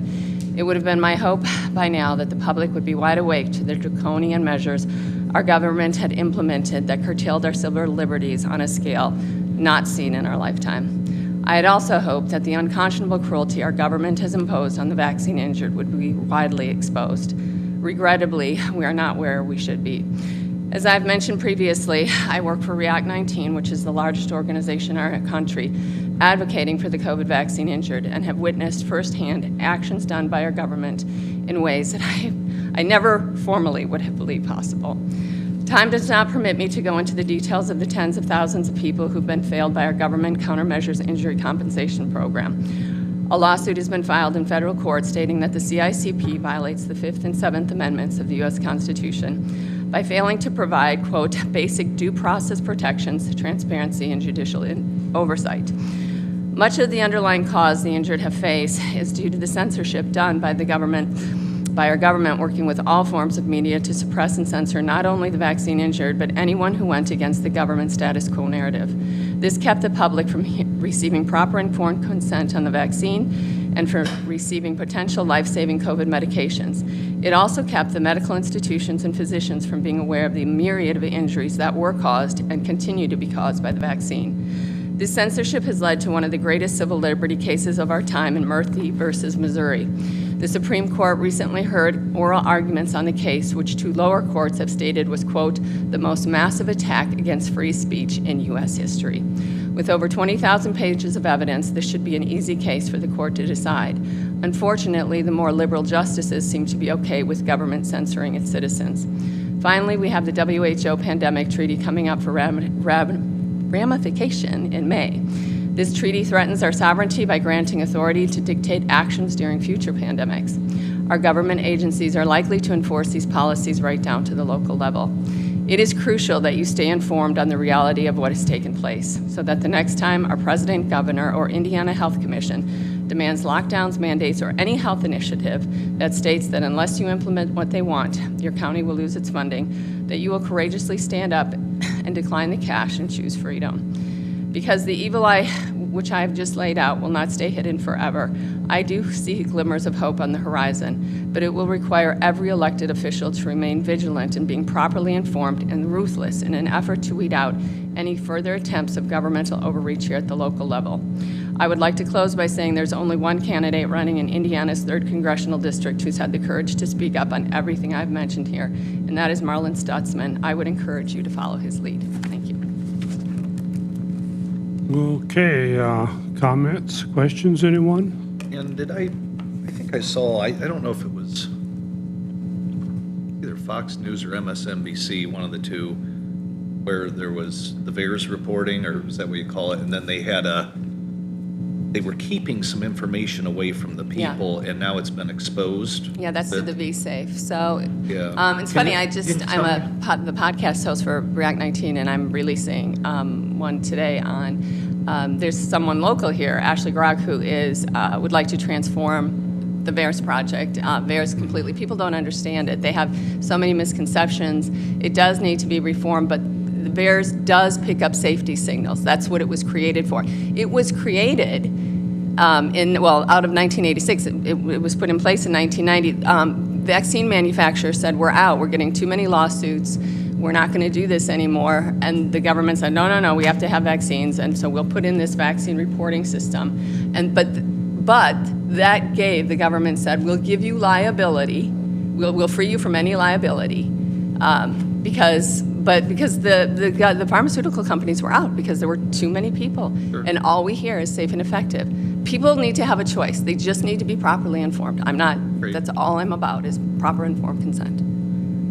It would have been my hope by now that the public would be wide awake to the draconian measures our government had implemented that curtailed our civil liberties on a scale not seen in our lifetime. I had also hoped that the unconscionable cruelty our government has imposed on the vaccine injured would be widely exposed. Regrettably, we are not where we should be. As I've mentioned previously, I work for React 19, which is the largest organization in our country, advocating for the COVID vaccine injured, and have witnessed firsthand actions done by our government in ways that I never formally would have believed possible. Time does not permit me to go into the details of the tens of thousands of people who've been failed by our government countermeasures injury compensation program. A lawsuit has been filed in federal court stating that the CICP violates the 5th and 7th Amendments of the U.S. Constitution by failing to provide, quote, basic due process protections, transparency, and judicial oversight. Much of the underlying cause the injured have faced is due to the censorship done by our government working with all forms of media to suppress and censor not only the vaccine injured, but anyone who went against the government status quo narrative. This kept the public from receiving proper informed consent on the vaccine and from receiving potential life-saving COVID medications. It also kept the medical institutions and physicians from being aware of the myriad of injuries that were caused and continue to be caused by the vaccine. This censorship has led to one of the greatest civil liberty cases of our time in Murphy versus Missouri. The Supreme Court recently heard oral arguments on the case, which 2 lower courts have stated was, quote, the most massive attack against free speech in U.S. history. With over 20,000 pages of evidence, this should be an easy case for the court to decide. Unfortunately, the more liberal justices seem to be okay with government censoring its citizens. Finally, we have the WHO pandemic treaty coming up for ramification in May. This treaty threatens our sovereignty by granting authority to dictate actions during future pandemics. Our government agencies are likely to enforce these policies right down to the local level. It is crucial that you stay informed on the reality of what has taken place, so that the next time our president, governor, or Indiana Health Commission demands lockdowns, mandates, or any health initiative that states that unless you implement what they want, your county will lose its funding, that you will courageously stand up and decline the cash and choose freedom. Because the evil eye which I have just laid out will not stay hidden forever. I do see glimmers of hope on the horizon, but it will require every elected official to remain vigilant in being properly informed and ruthless in an effort to weed out any further attempts of governmental overreach here at the local level. I would like to close by saying there's only one candidate running in Indiana's 3rd Congressional District who's had the courage to speak up on everything I've mentioned here, and that is Marlin Stutzman. I would encourage you to follow his lead. Thank you. Okay, comments, questions, anyone? And I think I saw, I don't know if it was either Fox News or MSNBC, one of the two, where there was the VAERS reporting, or is that what you call it? And then they were keeping some information away from the people, and now it's been exposed. Yeah, that's the V-Safe. So it's Can funny, you- I'm tell the podcast host for React 19, and I'm releasing one today on, there's someone local here, Ashley Grog, who would like to transform the VAERS project. VAERS completely, people don't understand it. They have so many misconceptions. It does need to be reformed, but the VAERS does pick up safety signals. That's what it was created for. It was created out of 1986. It was put in place in 1990. Vaccine manufacturers said, we're out. We're getting too many lawsuits. We're not going to do this anymore. And the government said, no, we have to have vaccines. And so we'll put in this vaccine reporting system. But that gave, the government said, we'll give you liability. We'll free you from any liability. Because the pharmaceutical companies were out because there were too many people. Sure. And all we hear is safe and effective. People need to have a choice. They just need to be properly informed. That's all I'm about, is proper informed consent.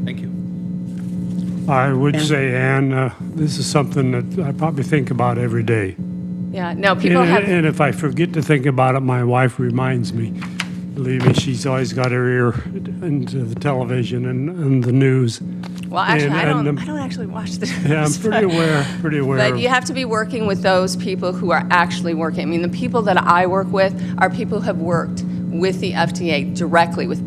Thank you. I would say, Ann, this is something that I probably think about every day. Yeah, no, people have... And if I forget to think about it, my wife reminds me. Believe me, she's always got her ear into the television and the news. Well, actually, I don't actually watch the news. Yeah, I'm pretty aware. But you have to be working with those people who are actually working. I mean, the people that I work with are people who have worked with the FDA directly, with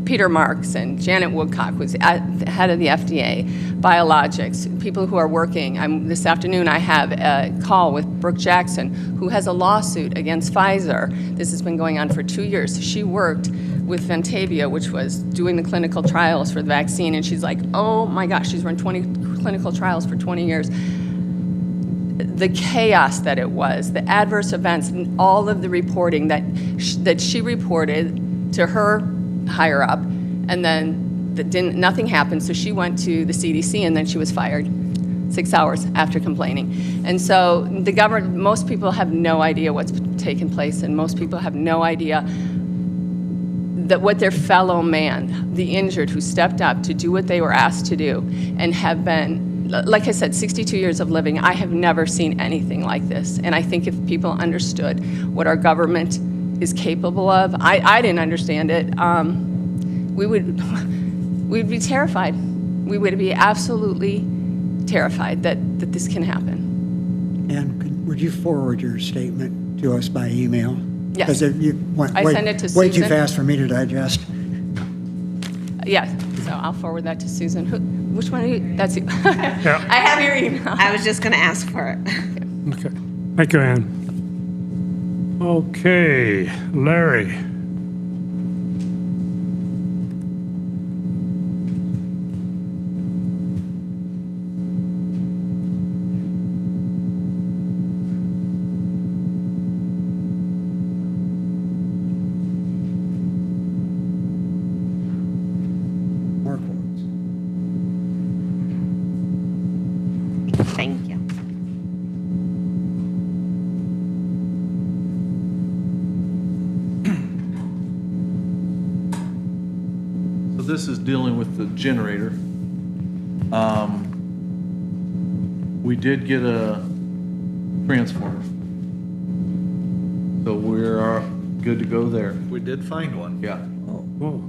Peter Marks and Janet Woodcock, who's head of the FDA, biologics, people who are working. This afternoon I have a call with Brooke Jackson, who has a lawsuit against Pfizer. This has been going on for 2 years. She worked with Ventavia, which was doing the clinical trials for the vaccine, and she's like, oh my gosh, she's run 20 clinical trials for 20 years. The chaos that it was, the adverse events, and all of the reporting that she reported to her higher up, and then nothing happened, so she went to the CDC, and then she was fired 6 hours after complaining. And so most people have no idea what's taken place, and most people have no idea that what their fellow man, the injured who stepped up to do what they were asked to do, and have been, like I said, 62 years of living, I have never seen anything like this. And I think if people understood what our government is capable of, I didn't understand it, we'd be terrified. We would be absolutely terrified that this can happen. And would you forward your statement to us by email? Yes. Because you went I send it to way too Susan. fast for me to digest. Yeah, so I'll forward that to Susan. Which one are you? That's you. I have your email. I was just going to ask for it. Okay. Thank you, Ann. Okay, Larry. More quotes. Thank you. So this is dealing with the generator. We did get a transformer. So we're good to go there. We did find one. Yeah. Oh,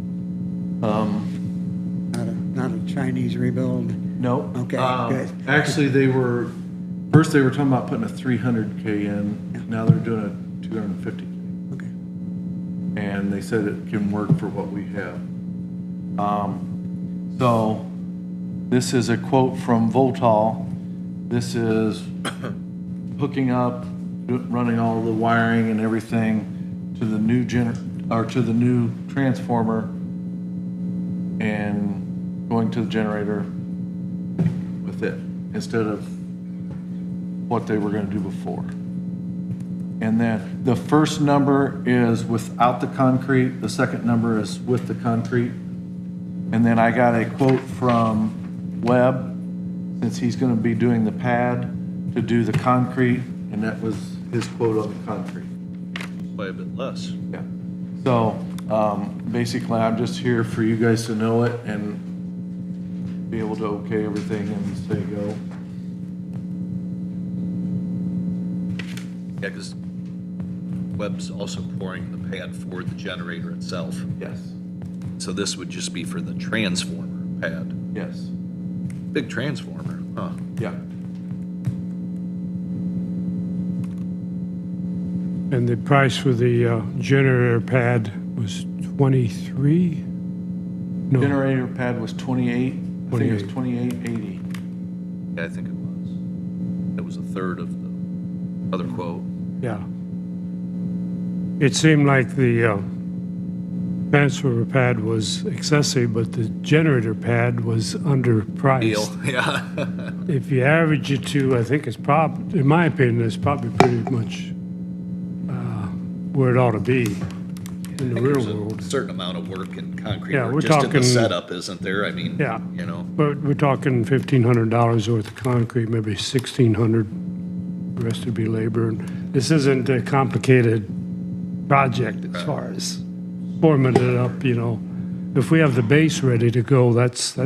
Not not a Chinese rebuild? No. Okay, good. Actually, first they were talking about putting a 300K in, now they're doing a 250K. Okay. And they said it can work for what we have. So this is a quote from Voltal. This is hooking up, running all the wiring and everything to the new to the new transformer and going to the generator with it instead of what they were going to do before. And then the first number is without the concrete, the second number is with the concrete. And then I got a quote from Webb, since he's going to be doing the pad, to do the concrete, and that was his quote on the concrete. By a bit less. Yeah. So, basically, I'm just here for you guys to know it and be able to okay everything and say go. Yeah, because Webb's also pouring the pad for the generator itself. Yes. So this would just be for the transformer pad. Yes. Big transformer, huh? Yeah. And the price for the generator pad was 23? No, Generator pad was 28. I think it was 28.80. Yeah, I think it was. It was a third of the other quote. yeah. It seemed like the transfer pad was excessive, but the generator pad was underpriced. Deal, yeah. If you average it to, I think it's in my opinion, it's probably pretty much where it ought to be in the real There's world. a certain amount of work in concrete Yeah, work we're just in talking- the setup, isn't there? I mean, Yeah. you know. But we're talking $1,500 worth of concrete, maybe $1,600. The rest would be labor. And this isn't a complicated project as far as forming it up, you know. If we have the base ready to go, that's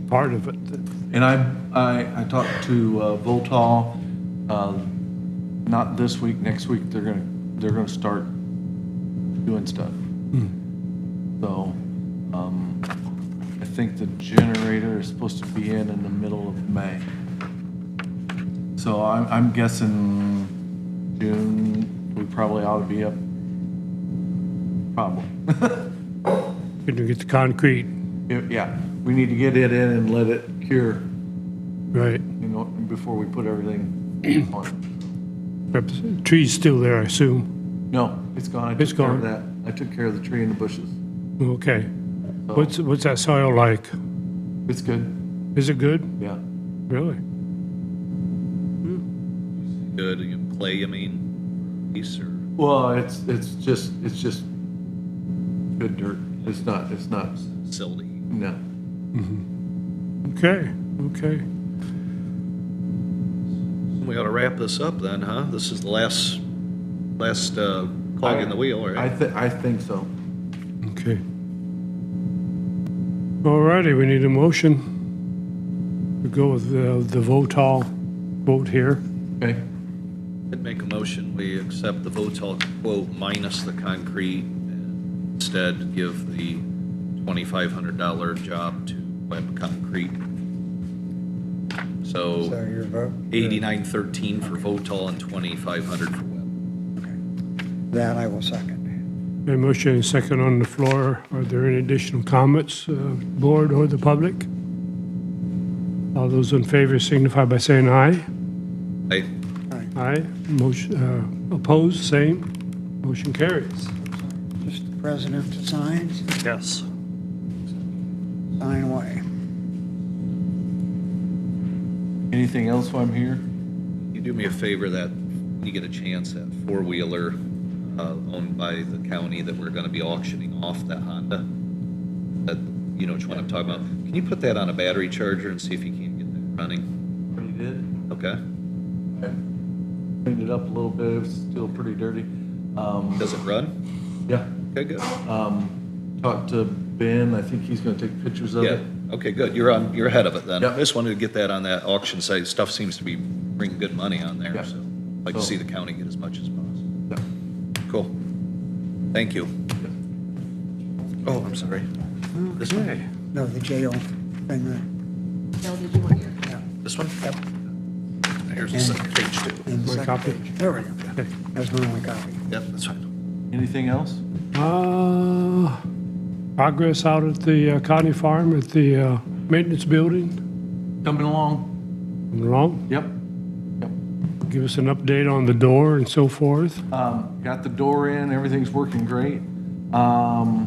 part of it. And I talked to Voltal, not this week, next week, they're gonna start doing stuff. So, I think the generator is supposed to be in the middle of May. So I'm guessing June, we probably ought to be up, probably. Can you get the concrete, Yeah, we need to get it in and let it cure, right? you know, before we put everything on. But the tree's still there, I assume. No, it's gone. I It's took care of gone. that. I took care of the tree and the bushes. Okay. So What's that soil like? It's good, Is it good? yeah. Really? Good, you play, you mean, piece or? Well, it's just good dirt. It's not, Silty. no. Okay, okay. We ought to wrap this up then, huh? This is the last clog in the wheel, I right? think so. Okay. All righty, we need a motion to go with the Votal vote here. Okay, I'd make a motion, we accept the Votal quote minus the concrete, and instead give the $2,500 job to Webb Concrete. So So your vote? $89.13 for Votal and $2,500 for Webb. That I will second. A motion and second on the floor. Are there any additional comments, board or the public? All those in favor signify by saying aye. Hey, Aye. Motion, opposed, same. Motion carries. Just the president to sign, Yes. sign away. anything else while I'm here? you do me a favor that when you get a chance, that four-wheeler owned by the county that we're gonna be auctioning off, that Honda, that, you know which one I'm talking about. Can you put that on a battery charger and see if you can get that running? Already did. Okay? I cleaned it up a little bit. It's still pretty dirty. Does it run? Yeah. Okay, good. Talked to Ben. I think he's gonna take pictures of Yeah, it. okay, good. You're ahead of it then. Yep. I just wanted to get that on that auction site. Stuff seems to be bringing good money on there, Yeah. so I'd like to So- see the county get as much as possible. Yeah. Cool. Thank you. Oh, I'm sorry. This one? Okay. No, the jail. thing that, Bill, did you want your? This one? Yep. Here's the second page too. in the My second copy? page. There we go. That's my only copy. Yep, that's fine. Anything else? Progress out at the county farm at the maintenance building. Coming along? Wrong? Yep. Yep. Give us an update on the door and so forth. Got the door in, everything's working great. Got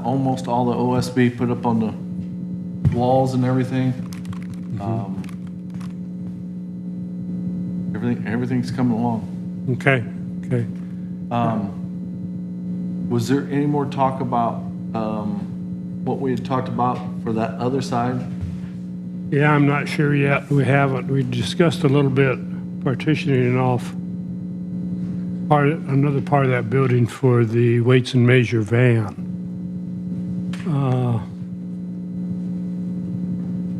almost all the OSB put up on the walls and everything. Everything's coming along. Okay, okay. Was there any more talk about what we had talked about for that other side? Yeah, I'm not sure yet. We haven't. We discussed a little bit partitioning off another part of that building for the weights and measure van.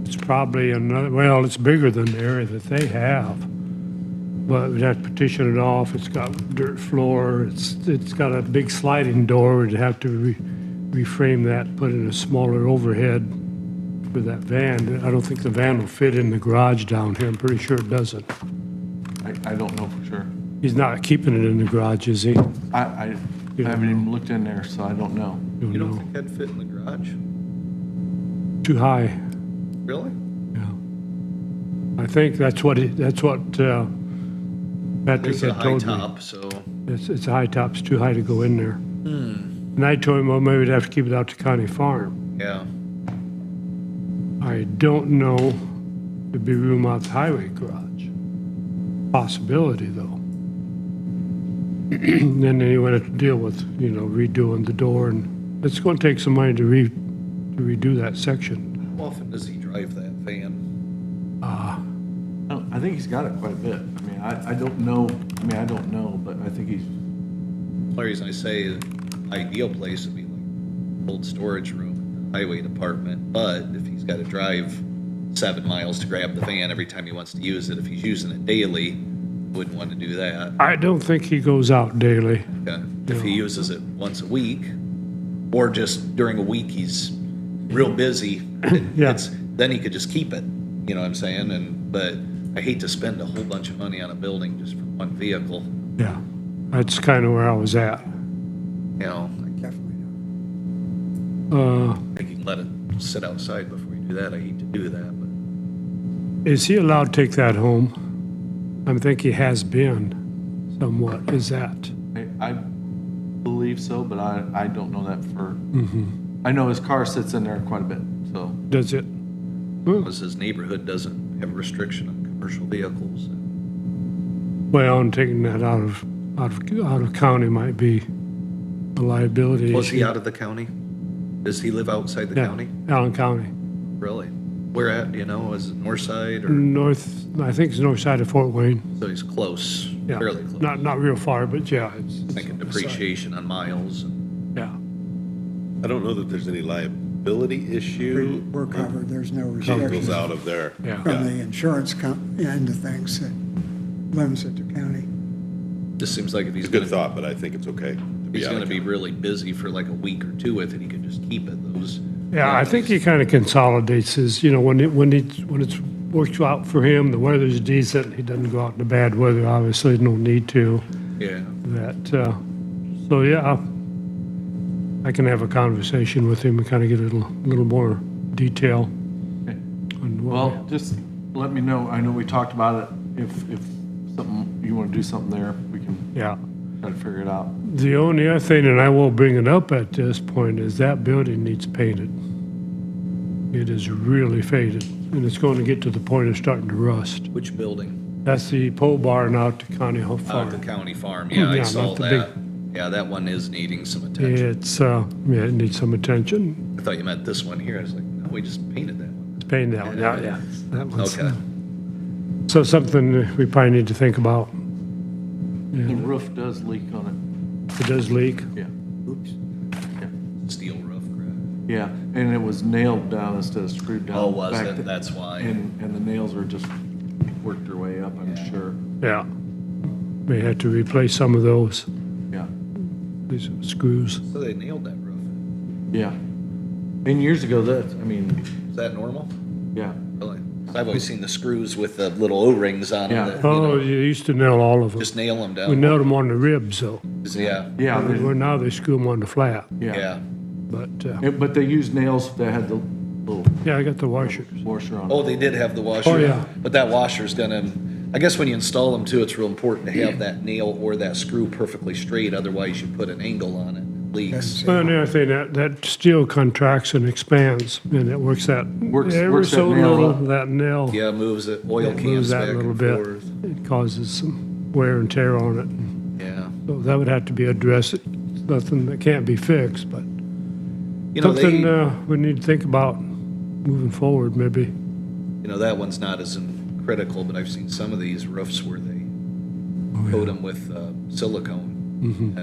It's probably another, well, it's bigger than the area that they have. But we'd have to partition it off. It's got dirt floor. It's got a big sliding door. We'd have to reframe that, put in a smaller overhead for that van. I don't think the van will fit in the garage down here. I'm pretty sure it doesn't. I don't know for sure. He's not keeping it in the garage, is he? I haven't even looked in there, so I don't know. You don't think that'd fit in the garage? Too high. Really? Yeah. I think that's what Patrick It's a had high told me. top, so. It's a high top. It's too high to go in there. And I told him, well, maybe we'd have to keep it out to county farm. Yeah. I don't know if there'd be room out the highway garage. Possibility, though. And then he would have to deal with, redoing the door, and it's going to take some money to redo that section. How often does he drive that van? I think he's got it quite a bit. I mean, I don't know. I don't know, but I think he's. The reason I say ideal place would be like old storage room in the highway department, but if he's got to drive 7 miles to grab the van every time he wants to use it, if he's using it daily, wouldn't want to do that. I don't think he goes out daily. Okay. If he uses it once a week, or just during a week he's real busy, Yeah. then he could just keep it. You know what I'm saying? But I hate to spend a whole bunch of money on a building just for one vehicle. Yeah, that's kind of where I was at. You know, Definitely not. I think you can let it sit outside before you do that. I hate to do that, but Is he allowed to take that home? I think he has been somewhat. Is that? I believe so, but I don't know that for. I know his car sits in there quite a bit. So Does it? because his neighborhood doesn't have a restriction on commercial vehicles. Well, and taking that out of county might be a liability Was issue. he out of the county? Does he live outside the Yeah, county? Allen County. Really? Where at? Do you know? Is it north side or? North, I think it's north side of Fort Wayne. So he's close, Yeah. fairly close. Not real far, but yeah. It's Thinking on the side. depreciation on miles. Yeah. I don't know that there's any liability issue. We're covered, there's no Goes restrictions out of there. Yeah. from the insurance end of things that limits it to county. Just seems like if he's It's a good gonna, thought, but I think it's okay. to he's out of gonna be county. really busy for like a week or two with it, he could just keep it, those. Yeah, I think he kind of consolidates his, when it's works out for him, the weather's decent, he doesn't go out in the bad weather, obviously, no need to. Yeah. So yeah, I can have a conversation with him and kind of get a little more detail. On what well, just let me know. I know we talked about it. If something you want to do something there, we can Yeah. try to figure it out. The only other thing, and I will bring it up at this point, is that building needs painted. It is really faded, and it's going to get to the point of starting to rust. Which building? That's the pole barn out to County Hall Out Farm. at the county farm, yeah, I Yeah, saw not the that. Yeah, that one is needing some attention. It needs some attention. I thought you meant this one here, I was like, no, we just painted that one. It's painted out, yeah. That one's, Okay. So something we probably need to think about. The Yeah, roof does leak on it does leak. it. Yeah. Oops. Steel roof, correct? Yeah, and it was nailed down instead of screwed down. Oh, was back it? then. That's why. And the nails are just worked their way up, I'm sure. Yeah. May have to replace some of those, Yeah. these screws. So they nailed that roof. Yeah. And years ago, that, I mean, Is that normal? yeah. Really? I've always seen the screws with the little O-rings on Yeah. them. Oh, you used to nail all of them. Just nail them down. We nailed them on the ribs, though. Yeah, Yeah, Where now they screw them on the flat. yeah. But, But they used nails that had the little yeah, I got the washers. washer on Oh, it. they did have the washer. Oh, yeah. But that washer's gonna, I guess when you install them too, it's real important to have that nail or that screw perfectly straight, otherwise you put an angle on it, it leaks. Well, and the other thing, that steel contracts and expands, and it works that, Works ever that so nail little, up. that nail. Yeah, moves it, oil it cans moves back that little and bit. forth. It causes some wear and tear on it. Yeah. So that would have to be addressed. It's nothing that can't be fixed, but You know, something they, we need to think about moving forward, maybe. you know, that one's not as critical, but I've seen some of these roofs where they coat them with silicone and Mm-hmm.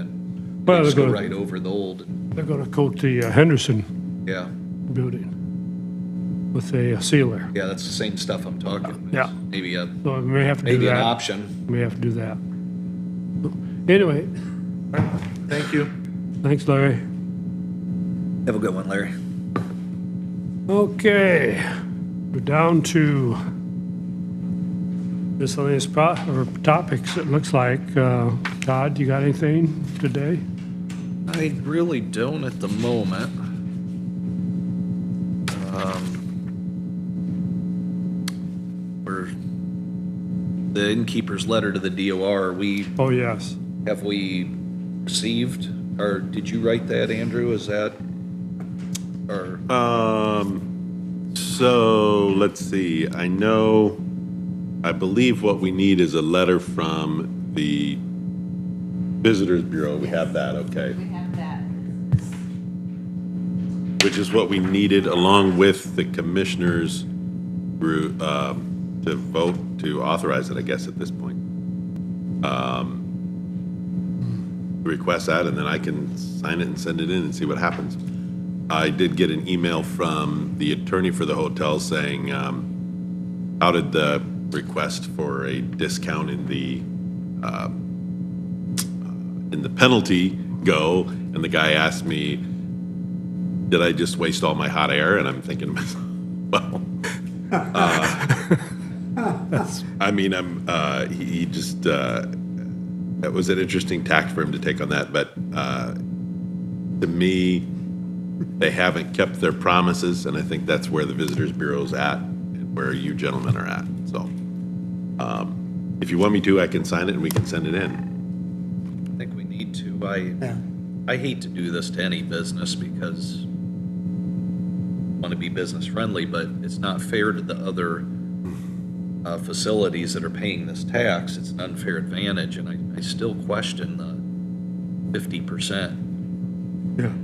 Well, they they're just go gonna- right over the old. They're going to coat the Henderson Yeah, building with a sealer. yeah, that's the same stuff I'm talking. Yeah. Maybe a, So we may have to do maybe an that. option. We have to do that. Anyway, Thank you. thanks, Larry. Have a good one, Larry. Okay, we're down to miscellaneous topics, it looks like. Todd, you got anything today? I really don't at the moment. We're, the innkeeper's letter to the DOR, Oh, yes. have we received, or did you write that, Andrew? Is that, or, So, let's see, I believe what we need is a letter from the Visitors Bureau. We have that, okay? We have that. Which is what we needed along with the commissioners to vote to authorize it, I guess, at this point. Request that, and then I can sign it and send it in and see what happens. I did get an email from the attorney for the hotel saying, how did the request for a discount in the penalty go? And the guy asked me, did I just waste all my hot air? And I'm thinking, well, I mean, he just, that was an interesting tact for him to take on that. But to me, they haven't kept their promises, and I think that's where the Visitors Bureau's at, and where you gentlemen are at. So, if you want me to, I can sign it and we can send it in. I think we need to. Yeah. I hate to do this to any business because I want to be business friendly, but it's not fair to the other facilities that are paying this tax. It's an unfair advantage, and I still question the 50%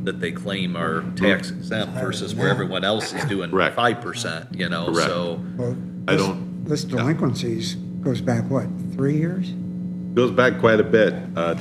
that they claim are tax exempt versus where everyone else is doing Correct. 5%, you know, Correct. so. Well, I don't- This delinquencies goes back, what, 3 years? Goes back quite a bit.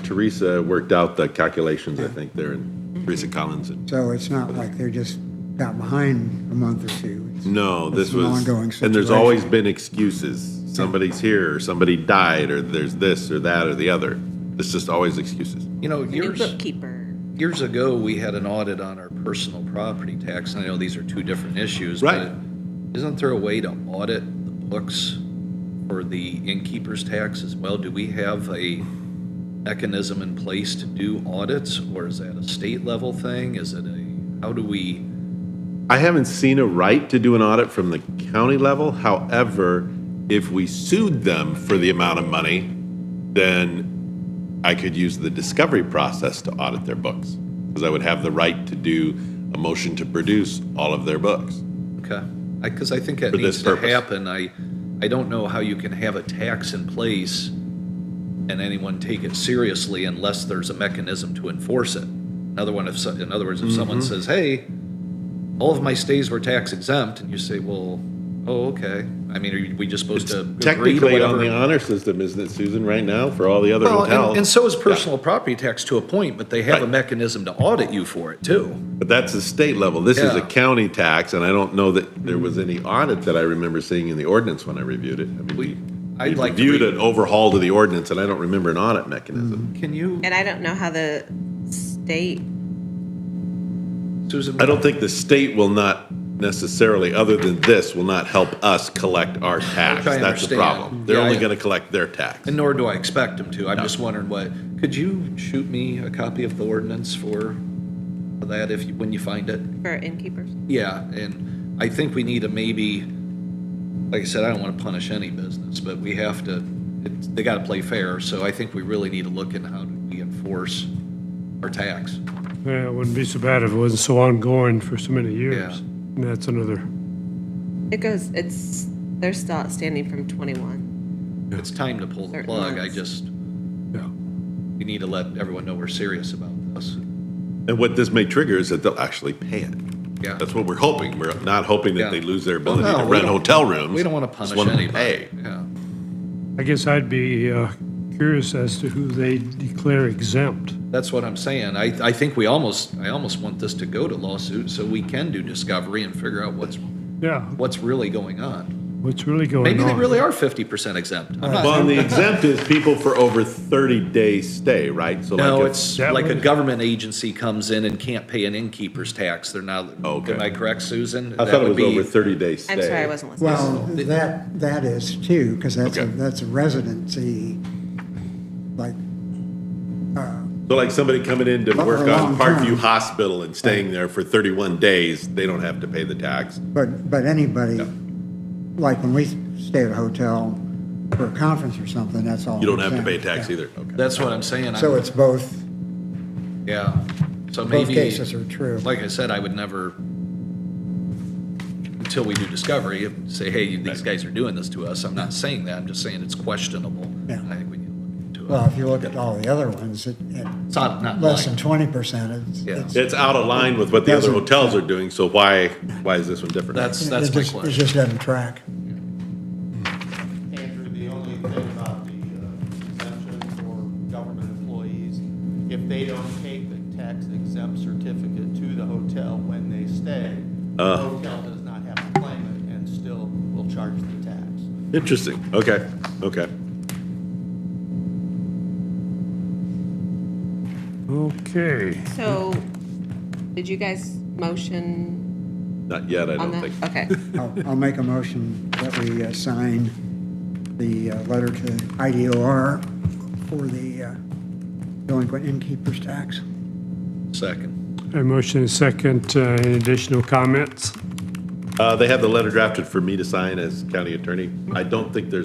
Teresa worked out the calculations, I think, there, and Teresa Collins. And So it's not like they're just got behind a month or two. It's- no, it's this an was, ongoing and there's situation. always been excuses. Somebody's here, or somebody died, or there's this or that or the other. It's just always excuses. You know, The new bookkeeper. years ago, we had an audit on our personal property tax, and I know these are two different issues. Right. But isn't there a way to audit the books for the innkeeper's tax as well? Do we have a mechanism in place to do audits, or is that a state level thing? Is it how do we? I haven't seen a right to do an audit from the county level. However, if we sued them for the amount of money, then I could use the discovery process to audit their books, because I would have the right to do a motion to produce all of their books. Okay, because I think that For needs this to purpose. happen. I don't know how you can have a tax in place and anyone take it seriously unless there's a mechanism to enforce it. In other words, if someone says, hey, all of my stays were tax exempt, and you say, well, oh, okay. I mean, are we just supposed to agree to Technically on whatever? the honor system, isn't it, Susan, right now, for all the other Well, hotels? and so is personal property tax to a point, but they have a Right. mechanism to audit you for it too. But that's the state level. This is a Yeah. county tax, and I don't know that there was any audit that I remember seeing in the ordinance when I reviewed it. I mean, we I'd like to reviewed read- an overhaul to the ordinance, and I don't remember an audit mechanism. Can you, And I don't know how the state Susan? I don't think the state will not necessarily, other than this, will not help us collect our tax. I That's the understand. problem. They're Yeah, only I- going to collect their tax. And nor do I expect them to. I'm just wondering could you shoot me a copy of the ordinance for that when you find it? For innkeepers? Yeah, and I think we need to maybe, like I said, I don't want to punish any business, but we have to, they got to play fair. So I think we really need to look into how do we enforce our tax. Yeah, it wouldn't be so bad if it wasn't so ongoing for so many years. Yeah. And that's another, They're still outstanding from 21. It's time to pull the Certain plug. months. yeah. We need to let everyone know we're serious about this. And what this may trigger is that they'll actually pay it. Yeah. That's what we're hoping. We're not hoping that Yeah. they lose their Well, ability no, to we rent don't- hotel rooms. We don't want to Just punish want them to anybody. pay. Yeah. I guess I'd be curious as to who they declare exempt. That's what I'm saying. I think I almost want this to go to lawsuit so we can do discovery and figure out Yeah, what's really going on. what's really going Maybe on? they really are 50% exempt. I'm not. Well, and the exempt is people for over 30-day stay, right? So No, like it's That like a was- government agency comes in and can't pay an innkeeper's tax. They're not, Okay. am I correct, Susan? I That thought it would was be- over 30-day stay. I'm sorry, I wasn't listening. Well, that is too, because Okay. that's a residency, like, So like somebody coming in to Not work for a on long term. Parkview Hospital and staying there for 31 days, they don't have to pay the tax. but anybody, like when we stay at a hotel for a conference or something, that's all. You don't I'm have to pay saying. tax Yeah. either. Okay. That's what I'm saying. So it's both, Yeah. So both maybe, cases are true. like I said, I would never, until we do discovery, say, hey, these guys are doing this to us. I'm not saying that. I'm just saying it's questionable. Yeah. I think we need to look into it. Well, if you look at all the other ones, It's not less than mine. 20%, Yeah. It's out of line with what the other Doesn't- hotels are doing, so why is this one different? That's it my just, it question. just doesn't track. Andrew, the only thing about the exemption for government employees, if they don't take the tax exempt certificate to the hotel when they stay, the hotel does not have to claim it and still will charge the tax. Interesting. Okay. Okay. So, did you guys motion Not yet, I on don't that? think. Okay. I'll make a motion that we sign the letter to IDOR for the delinquent innkeeper's tax. Second. A motion and second. Any additional comments? They have the letter drafted for me to sign as county attorney. I don't think there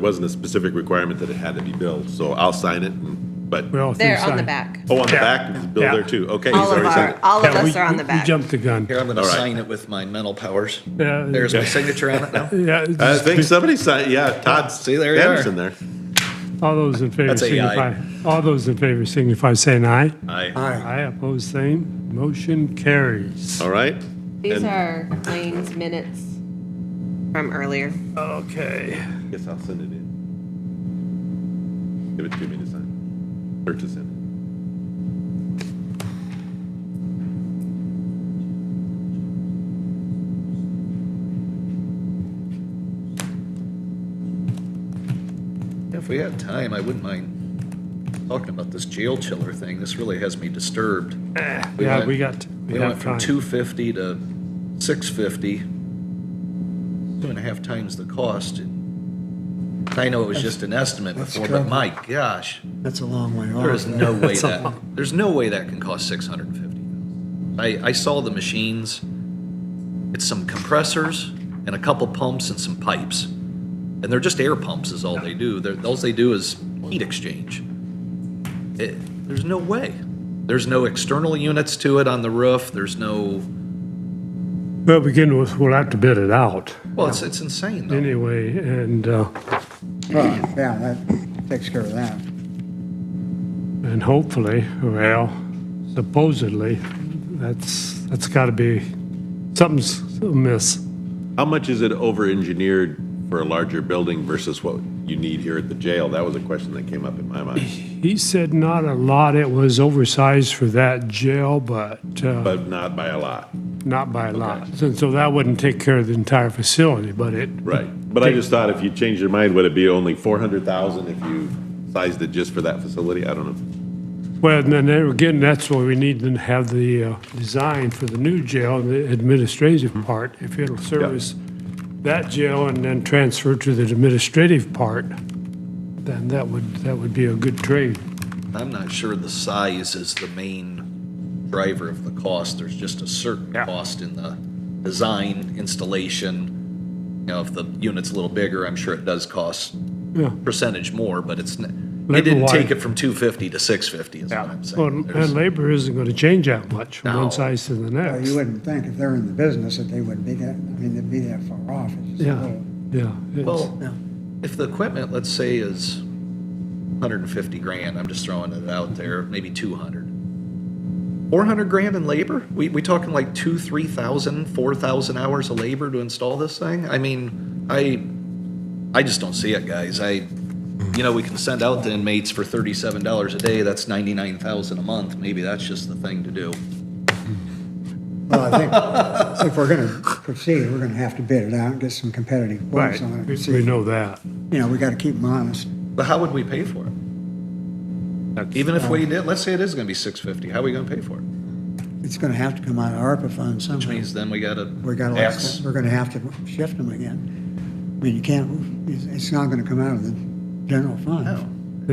wasn't a specific requirement that it had to be billed, so I'll sign it, but, Well, They're on the back. oh, on the Yeah. back, it's billed Yeah. there too. Okay, he's All of already signed it. all of us are on the We back. jumped the gun. Here, I'm going to All right. sign it with my mental powers. Yeah. There's my signature on it now. Yeah. I think somebody signed, yeah, Todd See, there you are. Anderson there. All those in favor That's AI. signify. All those in favor signify saying aye. Aye. Aye, opposed, same. Motion carries. All right. These And- are Lane's minutes from earlier. Okay. Guess I'll send it in. Give it to me to sign, or to send. If we had time, I wouldn't mind talking about this jail chiller thing. This really has me disturbed. Yeah, went- we We have went from time. 250 to 650, 2.5 times the cost. I know it was just an estimate That's before, but trouble. my gosh, That's a long way off. there is no way That's a that, lot. there's no way that can cost 650. I saw the machines. It's some compressors and a couple pumps and some pipes. And they're just air pumps is all they do. All they do is heat exchange. There's no way. There's no external units to it on the roof. There's no, Well, begin with, we'll have to bid it out well, it's insane though. anyway, and Yeah, that takes care of that. hopefully, well, supposedly, that's got to be, something's amiss. How much is it over-engineered for a larger building versus what you need here at the jail? That was a question that came up in my mind. He said not a lot. It was oversized for that jail, but But not by a lot. not by a lot. So that wouldn't take care of the entire facility, but it. Right. But I just thought if you changed your mind, would it be only 400,000 if you sized it just for that facility? I don't know. Well, and then there again, that's why we need to have the design for the new jail, the administrative part. If it'll service that jail and then transfer to the administrative part, then that would be a good trade. I'm not sure the size is the main driver of the cost. There's just a certain cost in the design, installation. You know, if the unit's a little bigger, I'm sure it does cost Yeah. percentage more, but it didn't Labor-wise- take it from 250 to 650 is what I'm Well, saying. There's- and labor isn't going to change that much from No. one size to the Well, next. you wouldn't think if they're in the business that they would be that, I mean, they'd be that far off. It's just a Yeah, little- yeah. it's- Well, Yeah. if the equipment, let's say, is 150 grand, I'm just throwing it out there, maybe 200. 400 grand in labor? We talking like 3,000, 4,000 hours of labor to install this thing? I mean, I just don't see it, guys. We can send out the inmates for $37 a day. That's 99,000 a month. Maybe that's just the thing to do. Well, I think if we're going to proceed, we're going to have to bid it out and get some competitive quotes Right, on it. we and see. know that. You know, we got to keep them honest. But how would we pay for it? Even if we did, let's say it is going to be 650, how are we going to pay for it? It's going to have to come out of ARPA funds somehow. Which means then we got to We're going to have to shift them again. I mean, you can't, it's not going to come out of the general fund. No,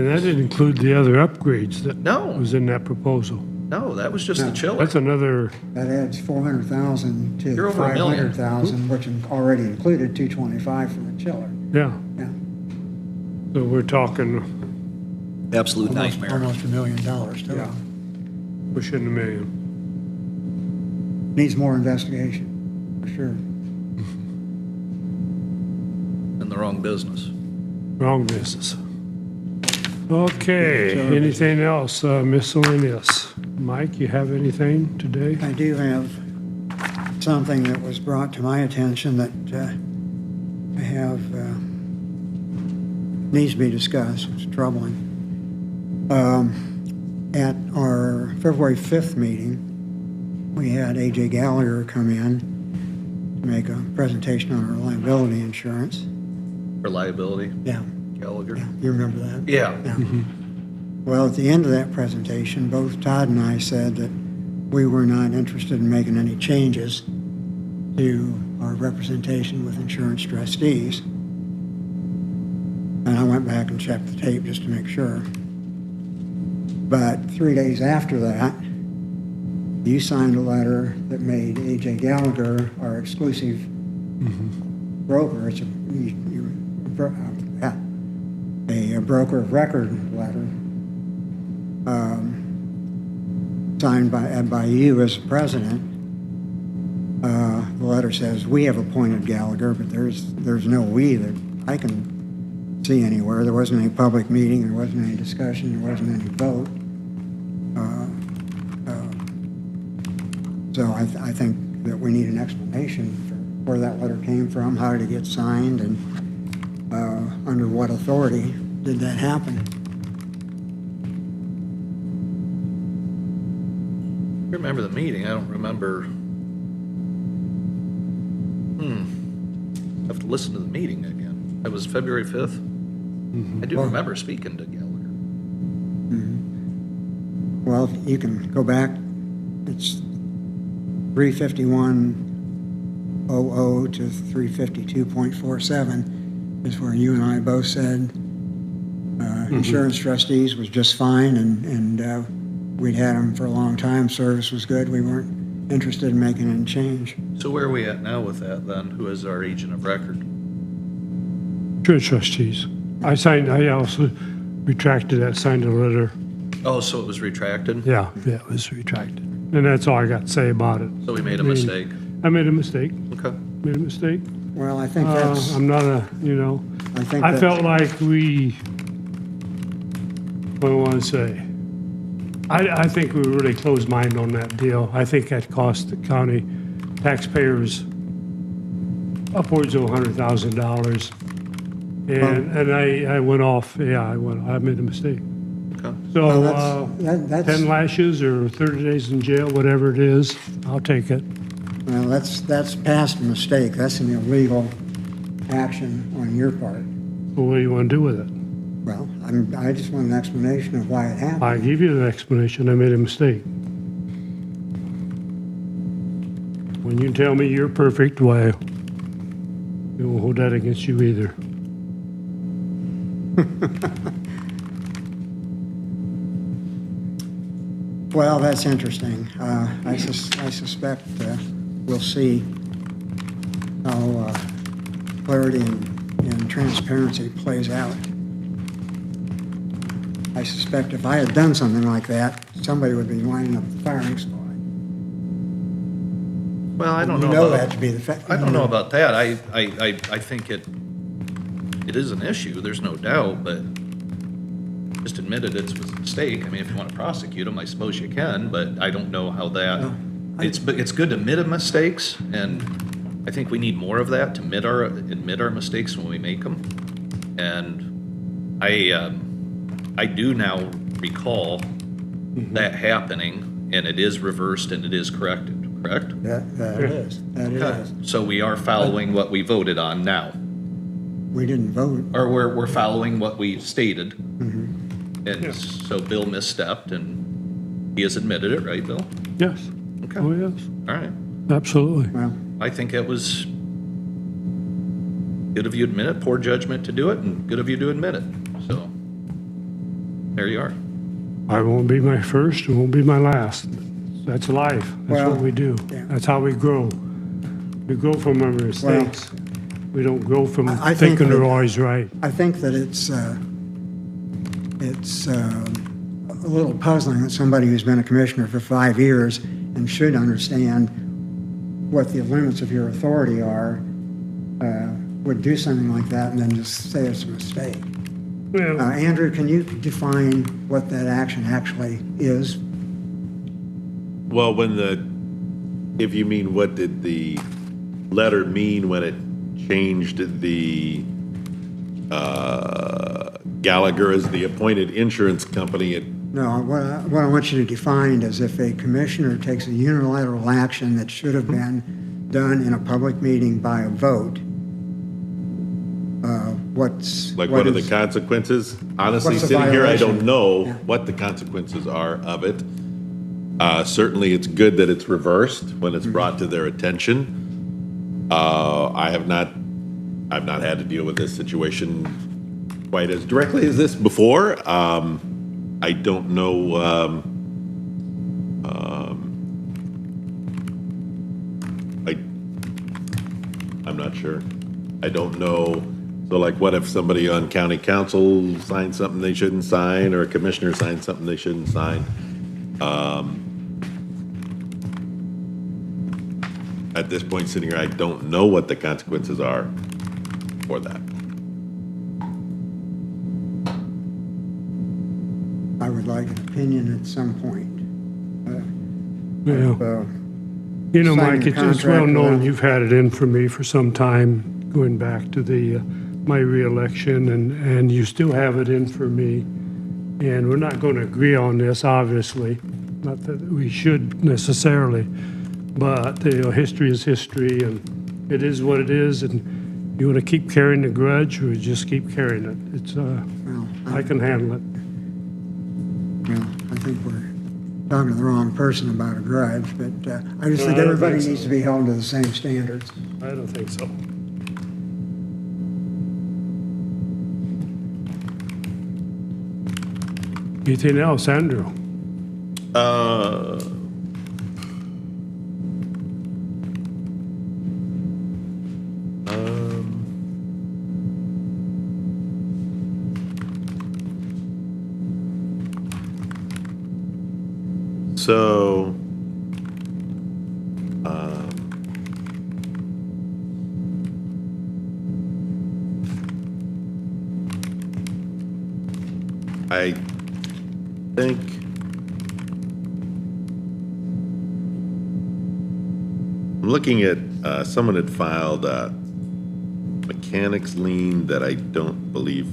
And that didn't include the other upgrades that No. was in that proposal. no, that was just the No. chiller. That's another, That adds 400,000 to You're over $1 million. 500,000, which already included 225 for the chiller. yeah. Yeah, So we're talking Absolute nightmare. almost $1 million total. Yeah. pushing $1 million. Needs more investigation, for sure. In the wrong business. Wrong business. Okay, anything else miscellaneous? Mike, you have anything today? I do have something that was brought to my attention that I have, needs to be discussed. It's troubling. At our February 5th meeting, we had A.J. Gallagher come in to make a presentation on our liability insurance. Reliability, Yeah, Gallagher. yeah, you remember that? Yeah. Yeah. Well, at the end of that presentation, both Todd and I said that we were not interested in making any changes to our representation with insurance trustees. And I went back and checked the tape just to make sure. But 3 days after that, you signed a letter that made A.J. Gallagher our exclusive broker. It's a broker of record letter signed by you as president. The letter says, we have appointed Gallagher, but there's no we that I can see anywhere. There wasn't any public meeting, there wasn't any discussion, there wasn't any vote. So I think that we need an explanation for where that letter came from, how did it get signed, and under what authority did that happen? I remember the meeting. I don't remember. I have to listen to the meeting again. It was February 5th. I do remember speaking to Gallagher. Well, you can go back, it's 351.00 to 352.47 is where you and I both said insurance trustees was just fine, and we'd had them for a long time, service was good, we weren't interested in making any change. So where are we at now with that then? Who is our agent of record? Insurance trustees. I also retracted that, signed a letter. Oh, so it was retracted? Yeah, it was retracted. And that's all I got to say about it. So we made a I mean, mistake. I made a mistake, Okay. made a mistake. Well, I think that's, I'm not I think I that- felt like what do I want to say? I think we were really closed-minded on that deal. I think that cost the county taxpayers upwards of $100,000. And I went off, I made a mistake. Okay. So, well, that's 10 lashes or 30 days in jail, whatever it is, I'll take it. well, that's past a mistake, that's an illegal action on your part. Well, what do you want to do with it? Well, I just want an explanation of why it happened. I give you the explanation. I made a mistake. When you tell me you're perfect, why, I won't hold that against you either. Well, that's interesting. I suspect we'll see how clarity and transparency plays out. I suspect if I had done something like that, somebody would be lining up the firing squad. Well, I don't You know know about, that to be the fact. I don't know about that. I think it is an issue, there's no doubt, but just admit it, it's a mistake. I mean, if you want to prosecute them, I suppose you can, but I don't know how that, it's good to admit mistakes, and I think we need more of that, to admit our mistakes when we make them. And I do now recall that happening, and it is reversed and it is corrected, correct? That is. Okay. So we are following what we voted on now, We didn't vote. or we're following what we stated. And so Bill misstepped, and he has admitted it, right, Bill? Yes. Okay. Oh, yes. All right. Absolutely. Well, I think it was good of you to admit it, poor judgment to do it, and good of you to admit it. So there you are. I won't be my first, it won't be my last. That's life. That's Well, what we do. yeah. That's how we grow. We grow from our mistakes. We don't grow from I think thinking they're that- always right. I think that it's a little puzzling that somebody who's been a commissioner for 5 years and should understand what the limits of your authority are, would do something like that and then just say it's a mistake. Well, Andrew, can you define what that action actually is? Well, if you mean what did the letter mean when it changed the Gallagher as the appointed insurance company, No, what I want you to define is if a commissioner takes a unilateral action that should have been done in a public meeting by a vote, what what are the consequences? Honestly, What's the sitting here, I don't violation? know Yeah. what the consequences are of it. Certainly, it's good that it's reversed when it's brought to their attention. I've not had to deal with this situation quite as directly as this before. I don't know. I'm not sure. I don't know. So, like, what if somebody on county council signed something they shouldn't sign, or a commissioner signed something they shouldn't sign? At this point, sitting here, I don't know what the consequences are for that. I would like an opinion at some point. yeah. You know, signing Mike, a it's contract well known, without- you've had it in for me for some time, going back to my reelection, and you still have it in for me. And we're not going to agree on this, obviously, not that we should necessarily, but, history is history, and it is what it is, and you want to keep carrying the grudge, or just keep carrying it. It's, Well, I can handle it. Well, I think we're talking to the wrong person about a grudge, but I just No, think I don't everybody think so. needs to be held to the same standards. I don't think so. Anything else, Andrew? So, I think I'm looking at someone had filed a mechanics lien that I don't believe.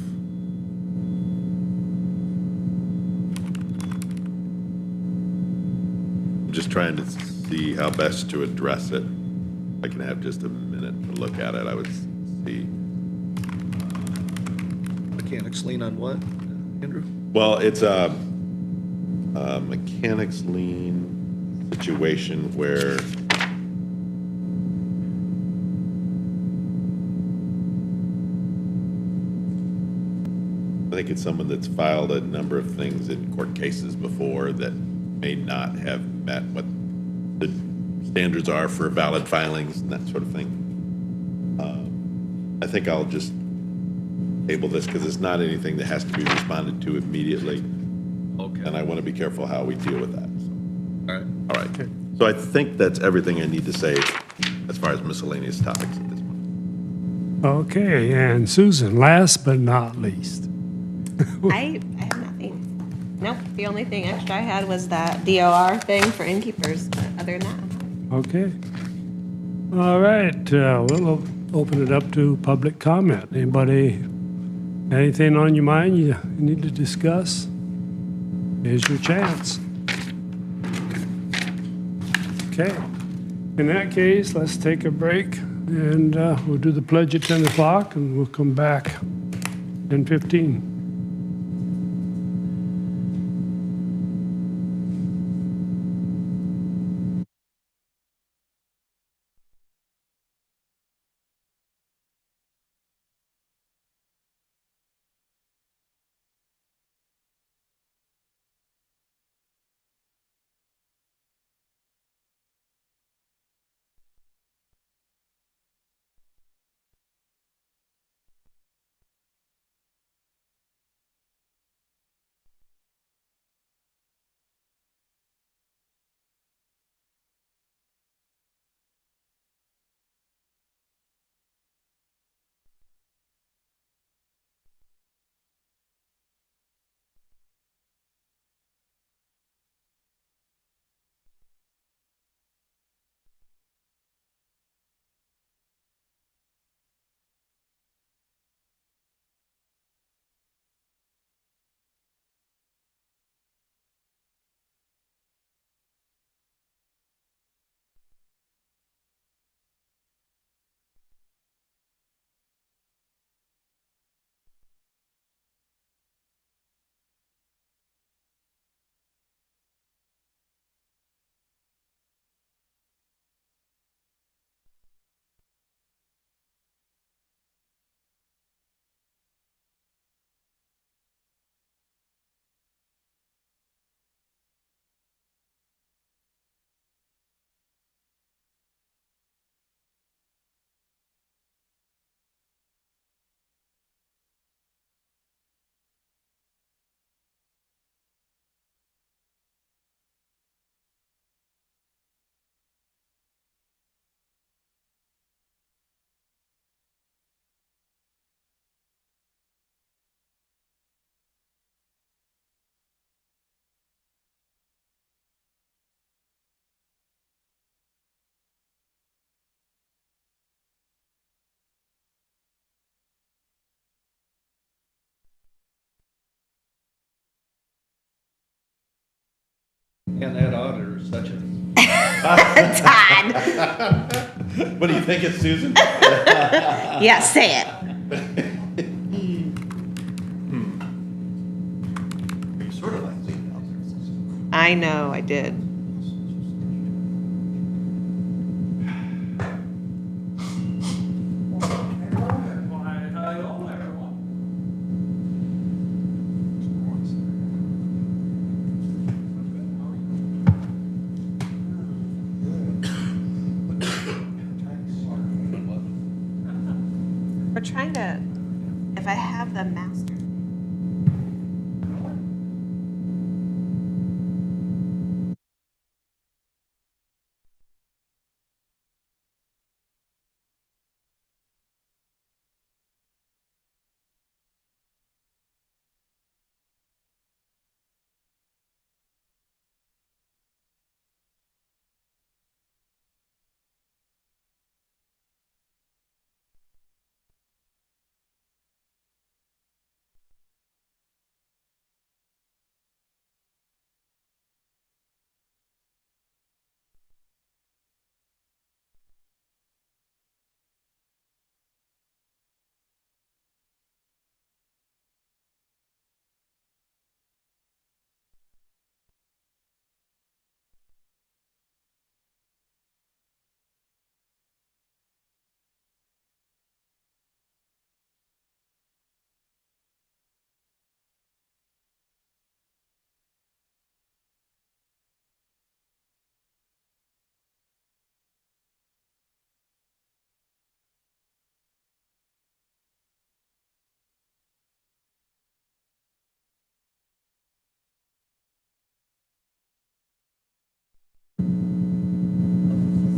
I'm just trying to see how best to address it. If I can have just a minute to look at it, I would see. Mechanics lien on what, Andrew? Well, it's a mechanics lien situation where I think it's someone that's filed a number of things in court cases before that may not have met what the standards are for valid filings and that sort of thing. I think I'll just table this because it's not anything that has to be responded to immediately. Okay. And I want to be careful how we deal with that. All right. All right. So I think that's everything I need to say as far as miscellaneous topics at this point. Okay, and Susan, last but not least. I have nothing. Nope, the only thing extra I had was that DOR thing for innkeepers, but other than that. Okay. All right, we'll open it up to public comment. Anybody, anything on your mind you need to discuss? Here's your chance. Okay. In that case, let's take a break and we'll do the pledge at 10 o'clock and we'll come back 10:15. And that auditor is such a. What do you think it's, Susan? Yeah, say it. You sort of like lean out there. I know, I did. We're trying to, if I have the master.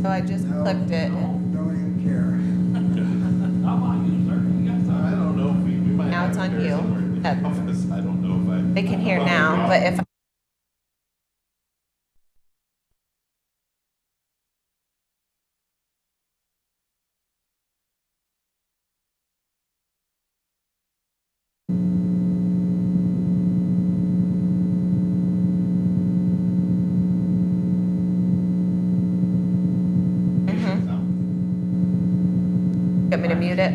So I just clicked it. Don't even care. I don't know if we might. Now have it's on it there you. somewhere in the That- office. I don't know if I. They can hear now, but if you want me to mute it?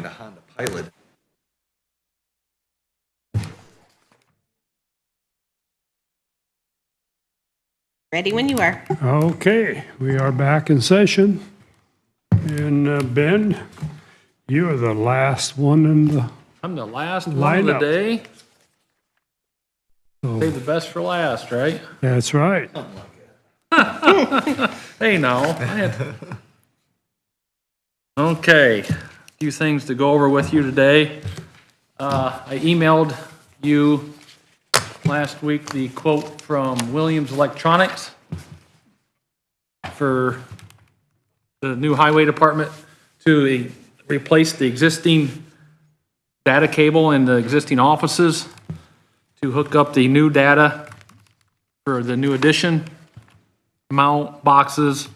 a Honda Pilot. Ready when you are. Okay, we are back in session. And Ben, you are the last one in the, I'm the last one of Line the up. day. oh, Save the best for last, right? that's right. Hey, now. Okay, a few things to go over with you today. I emailed you last week the quote from Williams Electronics for the new highway department to replace the existing data cable in the existing offices, to hook up the new data for the new addition, mount boxes,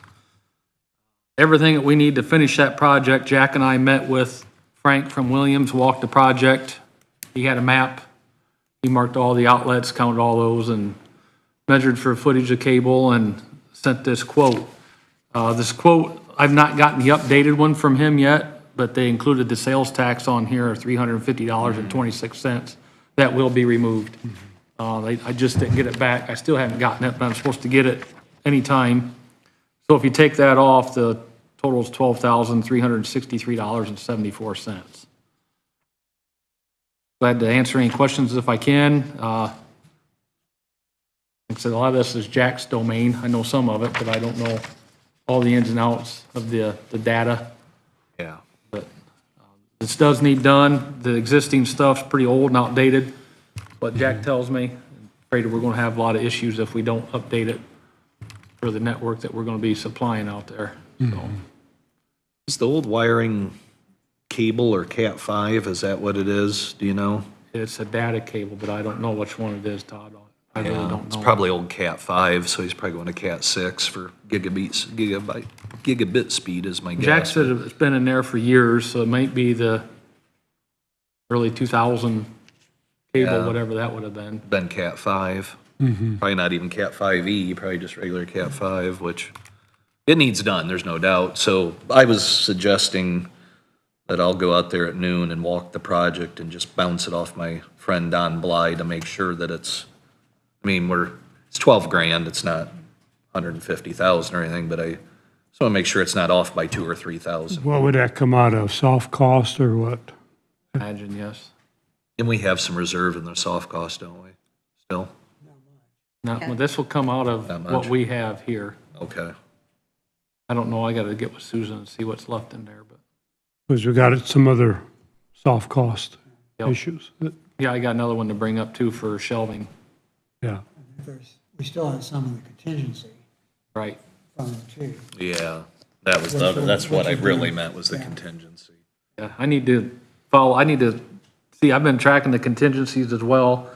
everything that we need to finish that project. Jack and I met with Frank from Williams, walked the project. He had a map. He marked all the outlets, counted all those, and measured for footage of cable and sent this quote. This quote, I've not gotten the updated one from him yet, but they included the sales tax on here of $350.26. That will be removed. I just didn't get it back. I still haven't gotten it, but I'm supposed to get it anytime. So if you take that off, the total is $12,363.74. Glad to answer any questions if I can. Like I said, a lot of this is Jack's domain. I know some of it, but I don't know all the ins and outs of the data. Yeah. But this does need done. The existing stuff's pretty old and outdated, what Jack tells me. Afraid we're gonna have a lot of issues if we don't update it for the network that we're gonna be supplying out there. So, Is the old wiring cable or Cat 5, is that what it is? Do you know? it's a data cable, but I don't know which one it is, Todd. I really Yeah, don't it's know. probably old Cat 5, so he's probably going to Cat 6 for gigabit speed is my guess. Jack said it's been in there for years, so it might be the early 2000 cable, Yeah. whatever that would have been. Been Cat 5. Probably not even Cat 5e, probably just regular Cat 5, which it needs done, there's no doubt. So I was suggesting that I'll go out there at noon and walk the project and just bounce it off my friend Don Bly to make sure that it's, I mean, it's 12 grand, it's not 150,000 or anything, but I just want to make sure it's not off by 2,000 or 3,000. What would that come out of, soft cost or what? Imagine, yes. And we have some reserve in the soft cost, don't we? Still? Now, well, this will come out of Not what much. we have here. Okay. I don't know, I gotta get with Susan and see what's left in there, but, Because we got some other soft cost Yep. issues. yeah, I got another one to bring up too for shelving, Yeah, We still have some of the contingency right? from it too. Yeah, that's what I really meant was the contingency. Yeah, I need to see, I've been tracking the contingencies as well.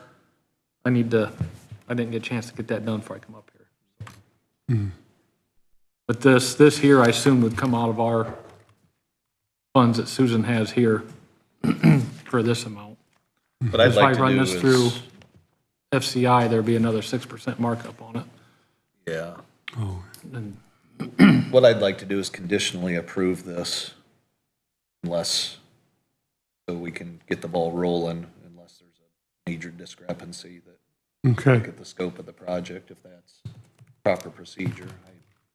I didn't get a chance to get that done before I come up here. But this here, I assume would come out of our funds that Susan has here for this amount. But I'd If I like to run do this through is, FCI, there'd be another 6% markup on it. yeah, And what I'd like to do is conditionally approve this unless, so we can get the ball rolling, unless there's a major discrepancy that okay. look at the scope of the project, if that's proper procedure.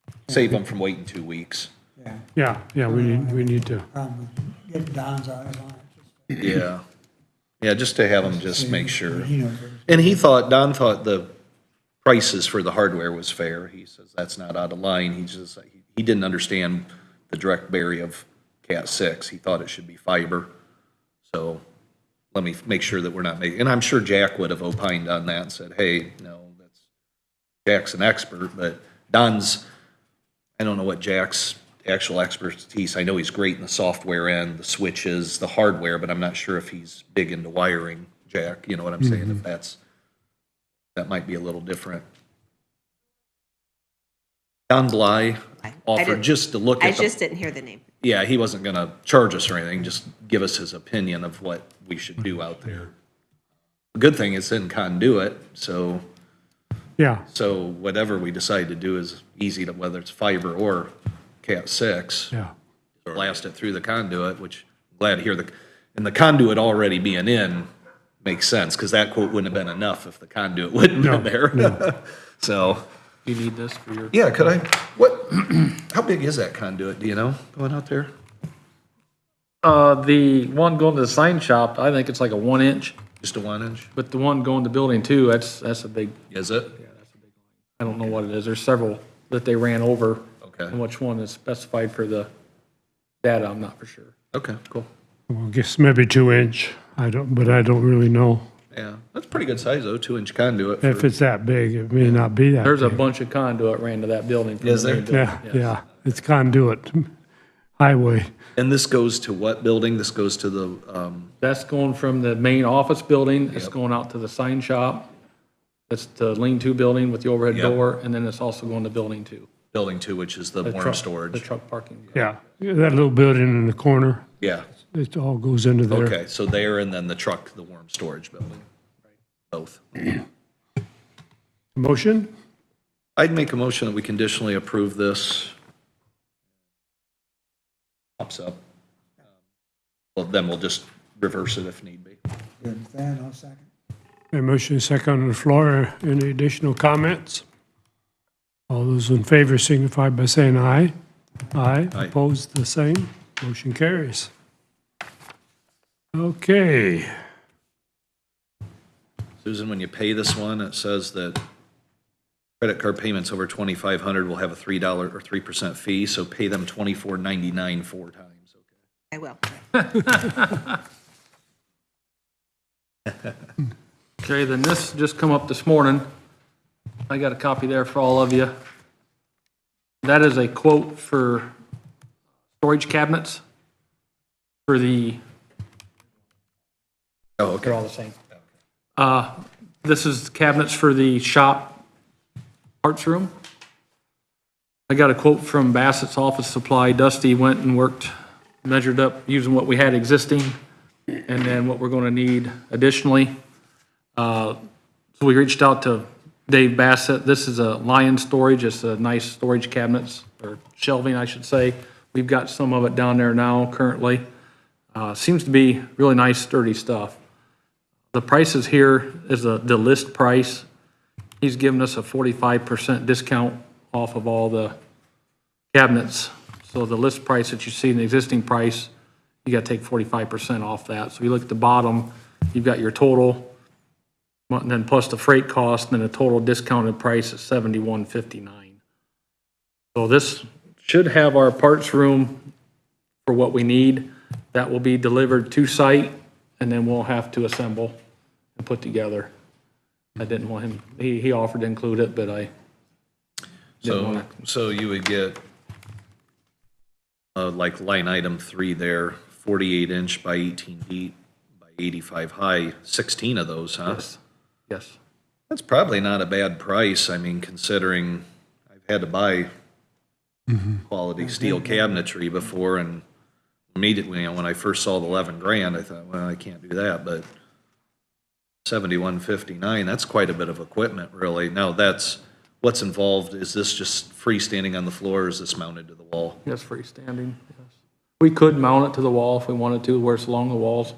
I save them from waiting 2 weeks. Yeah, Yeah, we need to, probably get Don's eyes on it. Yeah. Yeah, just to have them just make sure. He knows it. And Don thought the prices for the hardware was fair. He says that's not out of line. He didn't understand the direct bury of Cat 6. He thought it should be fiber. So let me make sure that we're not making, and I'm sure Jack would have opined on that and said, hey, no, Jack's an expert, but Don's, I don't know what Jack's actual expertise. I know he's great in the software end, the switches, the hardware, but I'm not sure if he's big into wiring, Jack, you know what I'm saying? If that might be a little different. Don Bly offered didn't- just to look I at just didn't hear the name. yeah, he wasn't gonna charge us or anything, just give us his opinion of what we should do out there. The good thing is in conduit, so yeah, whatever we decide to do is easy to, whether it's fiber or Cat 6. yeah. Blast it through the conduit, which glad to hear and the conduit already being in makes sense, because that quote wouldn't have been enough if the conduit wouldn't have been there. So, You need this for your. yeah, how big is that conduit, do you know, going out there? The one going to the sign shop, I think it's like a 1 inch, Just a 1 inch? but the one going to building 2, that's a big, Is it? I don't know what it is. There's several that they ran over. Okay. And which one is specified for the data, I'm not for sure. Okay, cool. Well, I guess maybe 2 inch. I don't really know. Yeah, that's pretty good size though, 2 inch conduit. If for- it's that big, it may not be that There's a big. bunch of conduit ran to that building. from Is the main there? building, Yeah, yes. yeah, it's conduit, highway. And this goes to what building? This goes to the, That's going from the main office building, it's Yep. going out to the sign shop. That's the lean-to building with the overhead Yep. door, and then it's also going to building 2. building 2, which is the The warm truck- The storage. truck parking. Yeah, that little building in the corner, Yeah, it all goes into there. okay, so there and then the truck, the warm storage building. Both. Motion? I'd make a motion that we conditionally approve this. Pops up. Well, then we'll just reverse it if need be. Good with that, I'll second. A motion second on the floor. Any additional comments? All those in favor signify by saying aye. Aye. Aye. Opposed, the same. Motion carries. Okay. Susan, when you pay this one, it says that credit card payments over 2,500 will have a $3 or 3% fee, so pay them $24.99 4 times, okay? I will. Okay, then this just come up this morning. I got a copy there for all of you. That is a quote for storage cabinets for the, Oh, they're all okay. the same. This is cabinets for the shop parts room. I got a quote from Bassett's Office Supply. Dusty went and worked, measured up using what we had existing and then what we're going to need additionally. So we reached out to Dave Bassett. This is a Lion storage. It's a nice storage cabinets or shelving, I should say. We've got some of it down there now currently. Seems to be really nice, sturdy stuff. The prices here is the list price. He's given us a 45% discount off of all the cabinets. So the list price that you see in the existing price, you got to take 45% off that. So you look at the bottom, you've got your total, and then plus the freight cost, and then the total discounted price is $71.59. So this should have our parts room for what we need. That will be delivered to site, and then we'll have to assemble and put together. I didn't want him, he offered to include it, but I didn't want to. So you would get, like line item 3 there, 48 inch by 18 feet by 85 high, 16 of those, huh? Yes, yes. That's probably not a bad price, I mean, considering I've had to buy quality steel cabinetry before, and immediately, you know, when I first saw the 11 grand, I thought, well, I can't do that, but 71.59, that's quite a bit of equipment, really. Now, that's, what's involved, is this just freestanding on the floor, or is this mounted to the wall? Yes, freestanding, yes. We could mount it to the wall if we wanted to, where it's along the walls.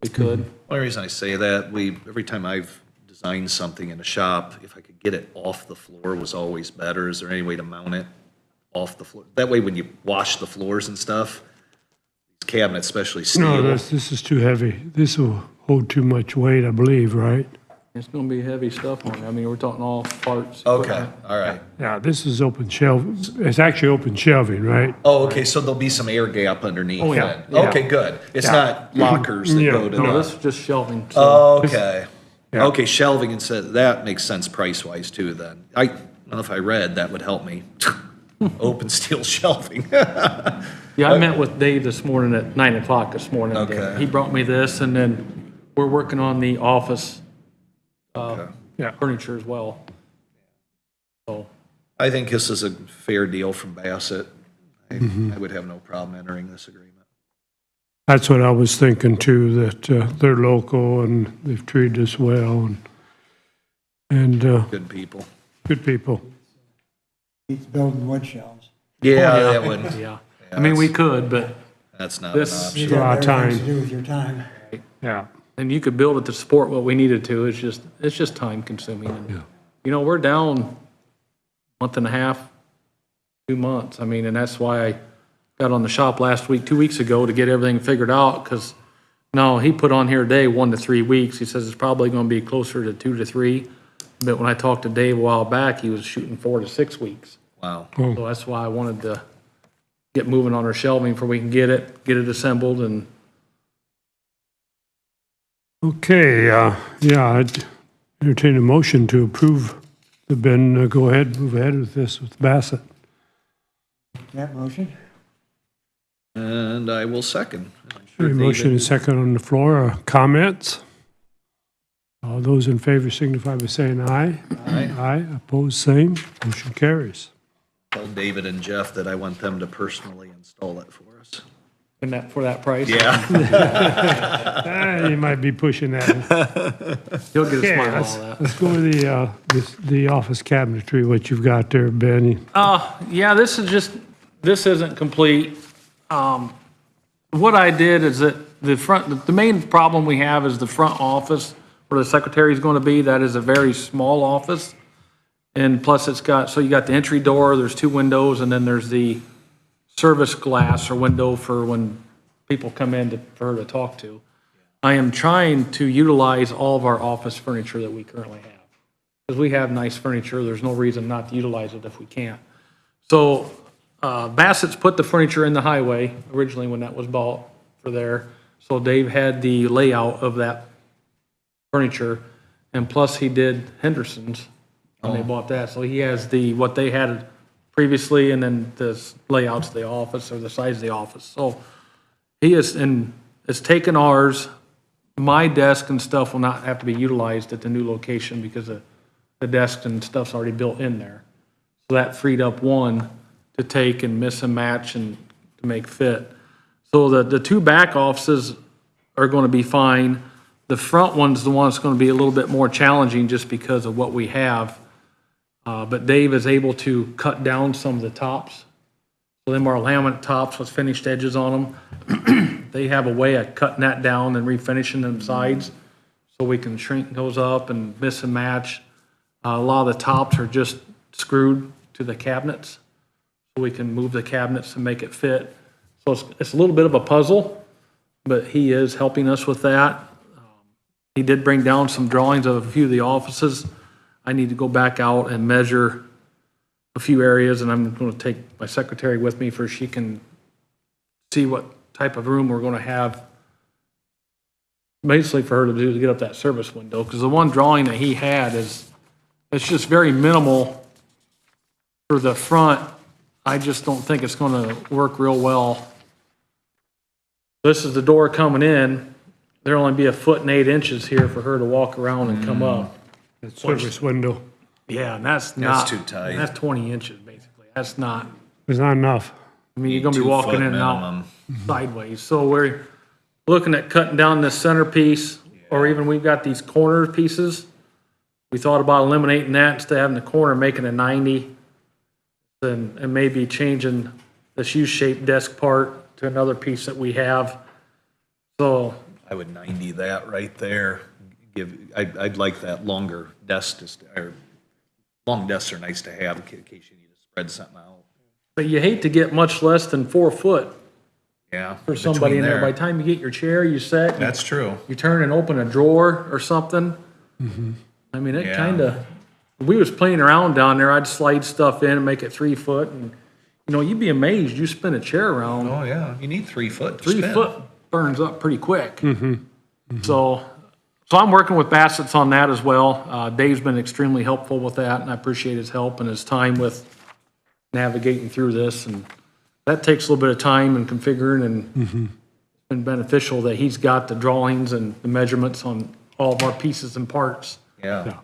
We could. Only reason I say that, every time I've designed something in a shop, if I could get it off the floor was always better. Is there any way to mount it off the floor? That way, when you wash the floors and stuff, these cabinets, especially No, steel. this is too heavy. This will hold too much weight, I believe, right? It's gonna be heavy stuff on it. I mean, we're talking all parts. Okay, equipment. all right. Yeah, this is open shelf, it's actually open shelving, right? Oh, okay, so there'll be some air gap underneath Oh, yeah, then? yeah. Okay, good. It's Yeah. not lockers that Yeah, go to No, the, this is just shelving. so- okay. Yeah. Okay, shelving instead, that makes sense price-wise too then. I don't know if I read, that would help me. Open steel shelving. Yeah, I met with Dave this morning at 9 o'clock this morning. Okay. He brought me this, and then we're working on the office Yeah. furniture as well. So, I think this is a fair deal from Bassett. I would have no problem entering this agreement. That's what I was thinking too, that they're local and they've treated us well and Good people. good people. He's building wood shelves. Yeah, that would. yeah. I mean, we could, but That's not an This- option. You a lot got of better things time. to do with your time. Yeah. And you could build it to support what we needed to. It's just time consuming. And, you know, we're down month and a half, 2 months. I mean, and that's why I got on the shop last week, 2 weeks ago to get everything figured out. Cause no, he put on here today 1 to 3 weeks. He says it's probably going to be closer to 2 to 3. But when I talked to Dave a while back, he was shooting 4 to 6 weeks. Wow. So that's why I wanted to get moving on our shelving before we can get it assembled and Okay, yeah, I'd entertain a motion to approve the bin, move ahead with this with Bassett. That motion? And I will second. I'm sure A motion David- and second on the floor. Comments? All those in favor signify by saying aye. Aye. Aye, opposed, same. Motion carries. Tell David and Jeff that I want them to personally install it for us. and that, for that price. Yeah. You might be pushing that. You'll get a Okay, smile out let's, of that. let's go to the office cabinetry, what you've got there, Benny. Yeah, this isn't complete. What I did is that the main problem we have is the front office where the secretary is going to be. That is a very small office. And plus so you got the entry door, there's 2 windows, and then there's the service glass or window for when people come in for her to talk to. I am trying to utilize all of our office furniture that we currently have. Because we have nice furniture, there's no reason not to utilize it if we can't. So Bassett's put the furniture in the highway originally when that was bought for there. So Dave had the layout of that furniture, and plus he did Henderson's when they bought that. So he has what they had previously, and then the layouts of the office or the size of the office. So he is, and it's taken ours. My desk and stuff will not have to be utilized at the new location because the desk and stuff's already built in there. So that freed up one to take and miss and match and to make fit. So the 2 back offices are going to be fine. The front one's the one that's going to be a little bit more challenging just because of what we have. But Dave is able to cut down some of the tops. So them are laminate tops with finished edges on them. They have a way of cutting that down and refinishing them sides so we can shrink those up and miss and match. A lot of the tops are just screwed to the cabinets, so we can move the cabinets and make it fit. So it's a little bit of a puzzle, but he is helping us with that. He did bring down some drawings of a few of the offices. I need to go back out and measure a few areas, and I'm going to take my secretary with me she can see what type of room we're going to have, basically for her to do to get up that service window. Because the one drawing that he had it's just very minimal for the front. I just don't think it's going to work real well. This is the door coming in. There'll only be 1 foot and 8 inches here for her to walk around and come up. That service window. Yeah, and that's not. too tight. That's 20 inches, basically. That's not, It's not enough. I mean, you're gonna be 2 walking foot in and out minimum. sideways. So we're looking at cutting down this centerpiece, or even we've got these corner pieces. We thought about eliminating that instead of having the corner, making a 90. And maybe changing this U-shaped desk part to another piece that we have. So, I would 90 that right there. I'd like that longer desk, or long desks are nice to have in case you need to spread something out. but you hate to get much less than 4 foot Yeah. for somebody in there. By the time you get your chair, you set. That's true. You turn and open a drawer or something. I mean, it Yeah. kinda, we was playing around down there, I'd slide stuff in and make it 3 foot, and, you know, you'd be amazed, you spin a chair around, Oh, yeah, you need 3 foot to 3 spin. foot burns up pretty quick. So I'm working with Bassett's on that as well. Dave's been extremely helpful with that, and I appreciate his help and his time with navigating through this, and that takes a little bit of time and configuring, and it's been beneficial that he's got the drawings and the measurements on all of our pieces and parts. Yeah.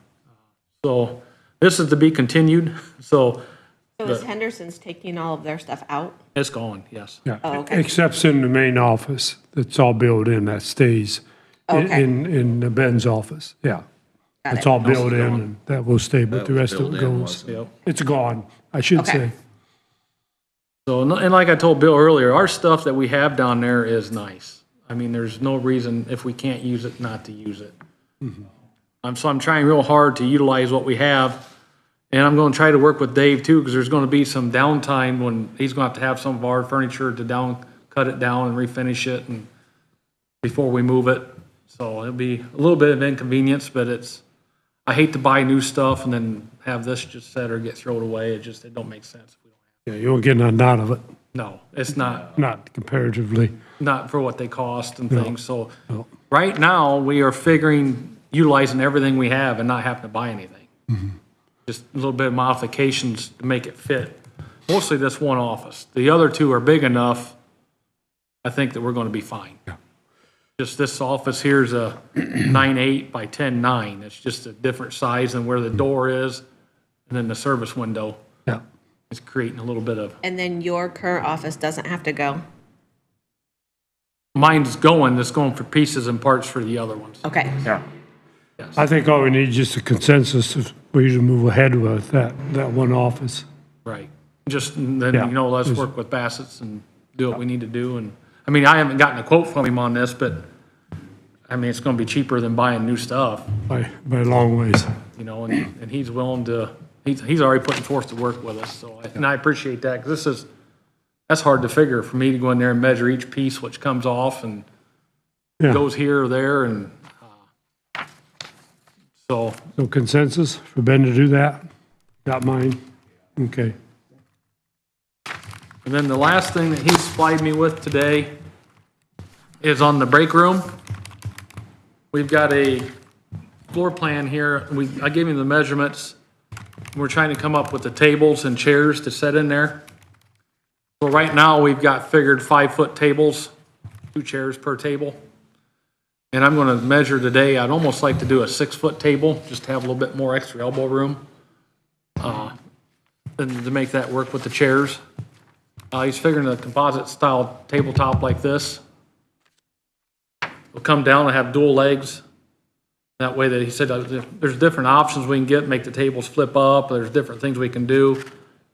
So this is to be continued, so So is Henderson's taking all of their stuff out? it's gone, yes. Yeah, Oh, okay. except in the main office, that's all built in, that stays Okay. in the Ben's office, yeah. Got It's it. all built in, and that will stay, but That the was rest of built it in, goes. wasn't it? Yep. It's gone, I should Okay. say. So, and like I told Bill earlier, our stuff that we have down there is nice. I mean, there's no reason if we can't use it, not to use it. So I'm trying real hard to utilize what we have. And I'm going to try to work with Dave too, because there's going to be some downtime when he's going to have some of our furniture to cut it down and refinish it and before we move it. So it'll be a little bit of inconvenience, but I hate to buy new stuff and then have this just set or get thrown away. It don't make sense if we don't have Yeah, you won't get nothing out of it, it. No, it's not comparatively. for what they cost and No, things. So no. right now, we are utilizing everything we have and not having to buy anything. Just a little bit of modifications to make it fit. Mostly this one office. The other two are big enough, I think that we're going to be fine. Yeah. Just this office here is a 9.8 by 10.9. It's just a different size than where the door is, and then the service window Yeah. is creating a little bit of. And then your current office doesn't have to go? Mine's going, it's going for pieces and parts for the other ones. Okay. Yeah. Yes. I think all we need is just a consensus if we to move ahead with that one office. Right. Just, and then, Yeah. let's work with Bassett's and do what we need to do. And, I mean, I haven't gotten a quote from him on this, but, I mean, it's gonna be cheaper than buying new stuff, By a long ways. and he's willing to, he's already putting forth to work with us, so, and I appreciate that, because that's hard to figure, for me to go in there and measure each piece which comes off and Yeah. goes here or there, and, so, So consensus for Ben to do that? Got mine? Okay. and then the last thing that he supplied me with today is on the break room. We've got a floor plan here. I gave him the measurements. We're trying to come up with the tables and chairs to set in there. So right now, we've got figured 5-foot tables, 2 chairs per table. And I'm gonna measure today, I'd almost like to do a 6-foot table, just to have a little bit more extra elbow room. And to make that work with the chairs. He's figuring a composite style tabletop like this. Will come down and have dual legs. That way that he said, there's different options we can get, make the tables flip up, there's different things we can do.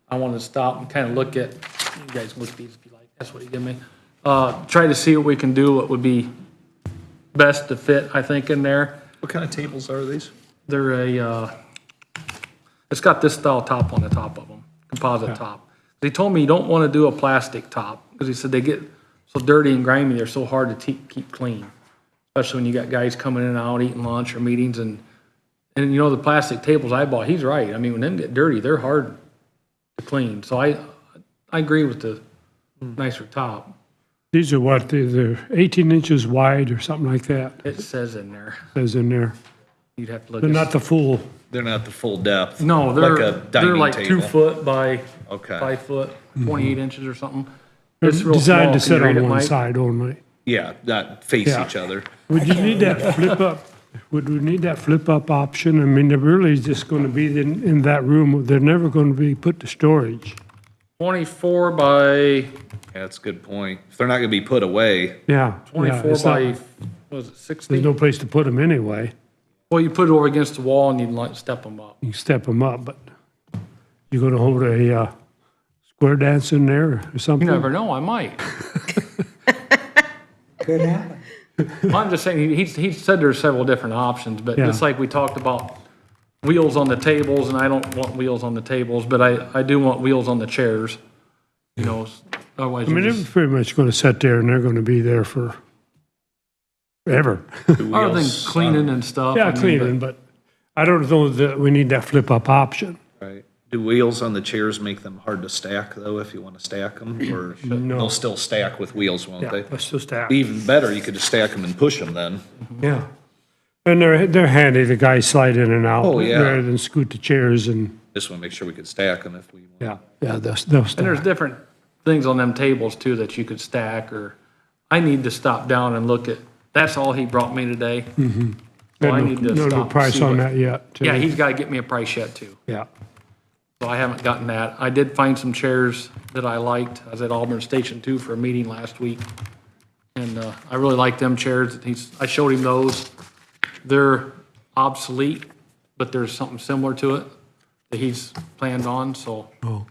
I wanted to stop and kind of look at, you guys can look at these if you like, that's what he gave me. Try to see what we can do, what would be best to fit, I think, in there. What kind of tables are these? They're it's got this style top on the top of them, composite top. He told me you don't want to do a plastic top, because he said they get so dirty and grimy, they're so hard to keep clean. Especially when you got guys coming in and out, eating lunch or meetings, and the plastic tables I bought, he's right. I mean, when them get dirty, they're hard to clean. So I agree with the nicer top. These are what, they're 18 inches wide or something like that, It says in there. says in there. You'd have to look. They're not the full, They're not the full depth. No, Like a they're dining like table. 2 foot by Okay. 5 foot, 28 inches or something. they're It's real designed small. to Can sit you read on it, one Mike? side only. Yeah, not face Yeah. each other. Would you need that flip up, would we need that flip up option? I mean, they're really just going to be in that room, they're never going to be put to storage. 24 by, Yeah, that's a good point. If they're not gonna be put away, Yeah. 24 it's not- by, what was it, 60? There's no place to put them anyway. Well, you put it over against the wall and you'd like step them up. You can step them up, but you're going to hold a square dance in there or You something? never know, I might. Could happen. Well, I'm just saying, he said there's several different options, but Yeah. just like we talked about wheels on the tables, and I don't want wheels on the tables, but I do want wheels on the chairs. Otherwise I you mean, they're just, pretty much going to sit there and they're going to be there for ever. other than cleaning and stuff. Yeah, I mean, cleaning, but I don't know that we need that flip up option. right? Do wheels on the chairs make them hard to stack though, if you wanna stack them? Or No. they'll still stack with wheels, won't Yeah, they? let's just have. Even better, you could just stack them and push them then. Yeah. And they're handy, the guys slide in and out. Oh, yeah. Rather than scoot the chairs and, Just wanna make sure we could stack them if we want. they'll And there's stack. different things on them tables too that you could stack, or I need to stop down and look at, that's all he brought me today. So I need to No stop and price see on what- that yet. too. Yeah, he's gotta get me a price yet too. Yeah. So I haven't gotten that. I did find some chairs that I liked. I was at Auburn Station 2 for a meeting last week. And I really like them chairs. I showed him those. They're obsolete, but there's something similar to it that he's planned on, so Oh.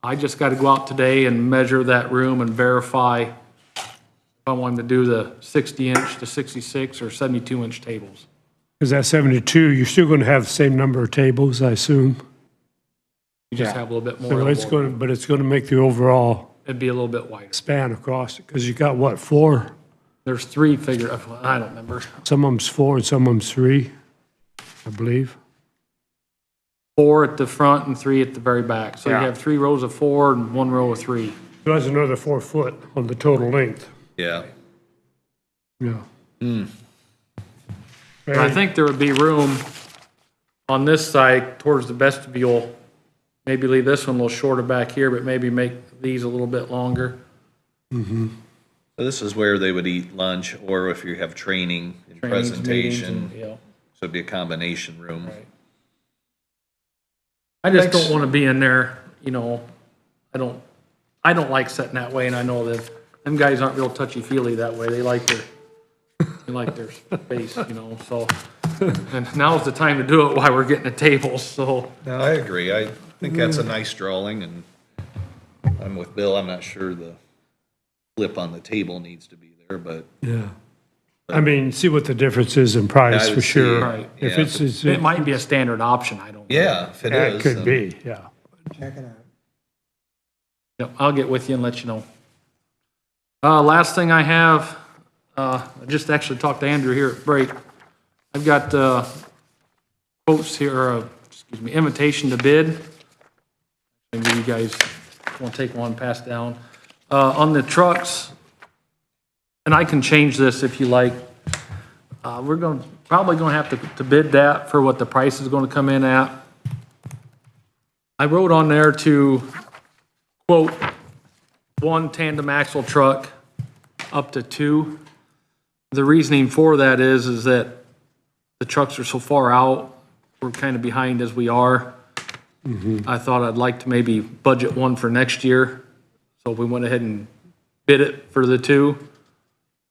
I just got to go out today and measure that room and verify if I want them to do the 60-inch to 66 or 72-inch tables. Because at 72, you're still going to have the same number of tables, I assume. You just have a little bit more. So it's going to, but it's going to make the overall It'd be a little bit wider. span across it, because you got what, 4? There's 3 figure, I don't remember. Some of them's 4 and some of them's 3, I believe. 4 at the front and 3 at the very back. So you Yeah. have 3 rows of 4 and 1 row of 3. So that's another 4 foot on the total length. Yeah. Yeah. And I think there would be room on this side towards the vestibule. Maybe leave this one a little shorter back here, but maybe make these a little bit longer. So this is where they would eat lunch, or if you have training and Trainings, meetings, presentation, and, yeah. so it'd be a combination room. Right. I just don't want to be in there, you know, I don't like sitting that way, and I know that them guys aren't real touchy-feely that way. They like their space, you know, so. And now's the time to do it while we're getting the tables, so. No, I agree. I think that's a nice drawing, and I'm with Bill. I'm not sure the flip on the table needs to be there, but Yeah. I mean, see what the difference is in price I for would sure. see, Right. If yeah. it's, It might be a standard option, I don't know. yeah, if it yeah, is. it could then- be, yeah. Check it out. Yep, I'll get with you and let you know. Last thing I have, I just actually talked to Andrew here at break. I've got quotes here, or, excuse me, invitation to bid. Maybe you guys want to take one, pass down. On the trucks, and I can change this if you like. We're probably going to have to bid that for what the price is going to come in at. I wrote on there to quote 1 tandem axle truck up to 2. The reasoning for that is that the trucks are so far out, we're kind of behind as we are. I thought I'd like to maybe budget one for next year. So we went ahead and bid it for the 2.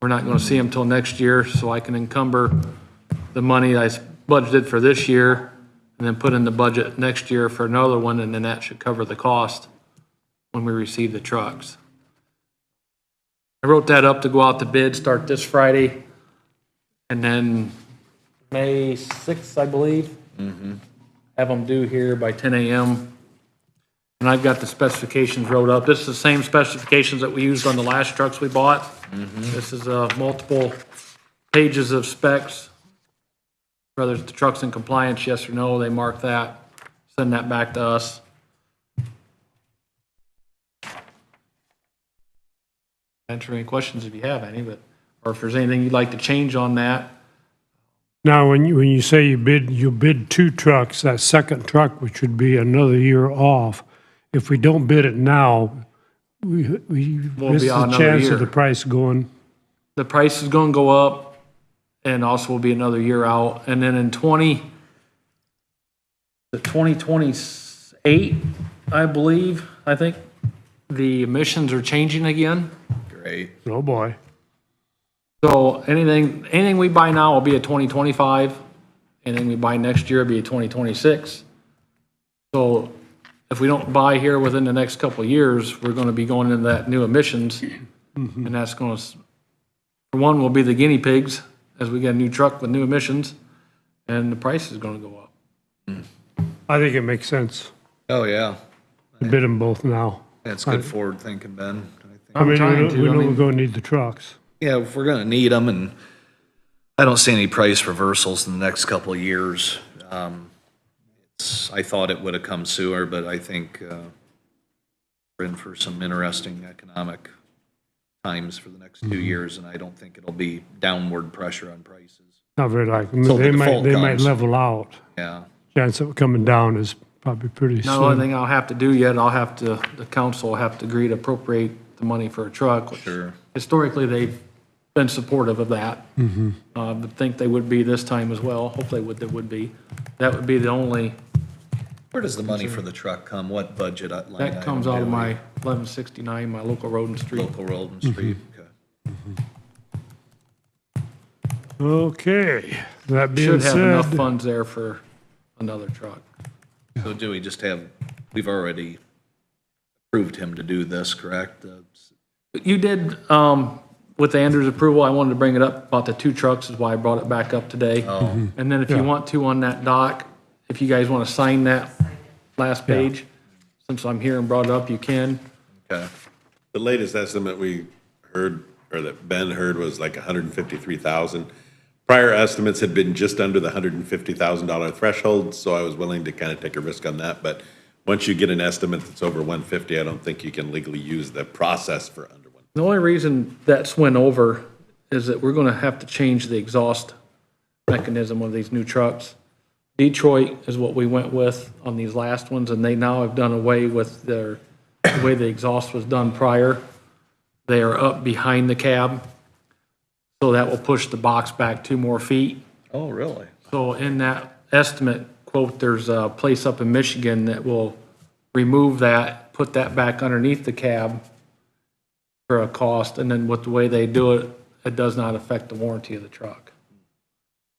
We're not going to see them till next year, so I can encumber the money I budgeted for this year and then put in the budget next year for another one, and then that should cover the cost when we receive the trucks. I wrote that up to go out to bid, start this Friday, and then May 6th, I believe. Have them due here by 10 a.m. And I've got the specifications wrote up. This is the same specifications that we used on the last trucks we bought. This is multiple pages of specs. Whether the truck's in compliance, yes or no, they mark that, send that back to us. Answer any questions if you have any, but, or if there's anything you'd like to change on that. Now, when you say you bid 2 trucks, that second truck, which would be another year off, if we don't bid it now, we miss be the on another chance year. of the price going. The price is gonna go up, and also will be another year out, and then in 2028, I think, the emissions are changing again. Great. Oh, boy. So anything we buy now will be a 2025, anything we buy next year will be a 2026. So if we don't buy here within the next couple of years, we're gonna be going into that new emissions. And that's gonna, for one, we'll be the guinea pigs as we get a new truck with new emissions, and the price is gonna go up. I think it makes sense Oh, yeah. to bid them both now. That's good forward thinking, Ben. I think. I mean, trying to, we I know mean- we're going to need the trucks. Yeah, if we're gonna need them, and I don't see any price reversals in the next couple of years. I thought it would have come sooner, but I think we're in for some interesting economic times for the next 2 years, and I don't think it'll be downward pressure on prices. Not very likely. Till the They default might comes. level out. Yeah, Chance of it coming down is probably pretty Now, the only slim. thing I'll have to do yet, the council will have to agree to appropriate the money for a truck, which sure. historically, they've been supportive of that. I would think they would be this time as well. Hopefully they would be. That would be the only, Where does the money for the truck come? What budget line item? that comes out do of we- my 1169, my local road and street. Local road and street, okay. Okay, that being Should have enough said, funds there for another truck. So do we just have, we've already approved him to do this, correct? You did, with Andrew's approval, I wanted to bring it up about the 2 trucks, is why I brought it back up today. Oh. And then if you want to on that doc, if you guys want to sign that last page, since I'm here and brought it up, you can. Okay. The latest estimate we heard, or that Ben heard, was like 153,000. Prior estimates had been just under the $150,000 threshold, so I was willing to kind of take a risk on that. But once you get an estimate that's over 150, I don't think you can legally use the process for under 150. The only reason that's went over is that we're going to have to change the exhaust mechanism of these new trucks. Detroit is what we went with on these last ones, and they now have done away with the way the exhaust was done prior. They are up behind the cab, so that will push the box back 2 more feet. Oh, really? So in that estimate quote, there's a place up in Michigan that will remove that, put that back underneath the cab for a cost, and then with the way they do it, it does not affect the warranty of the truck.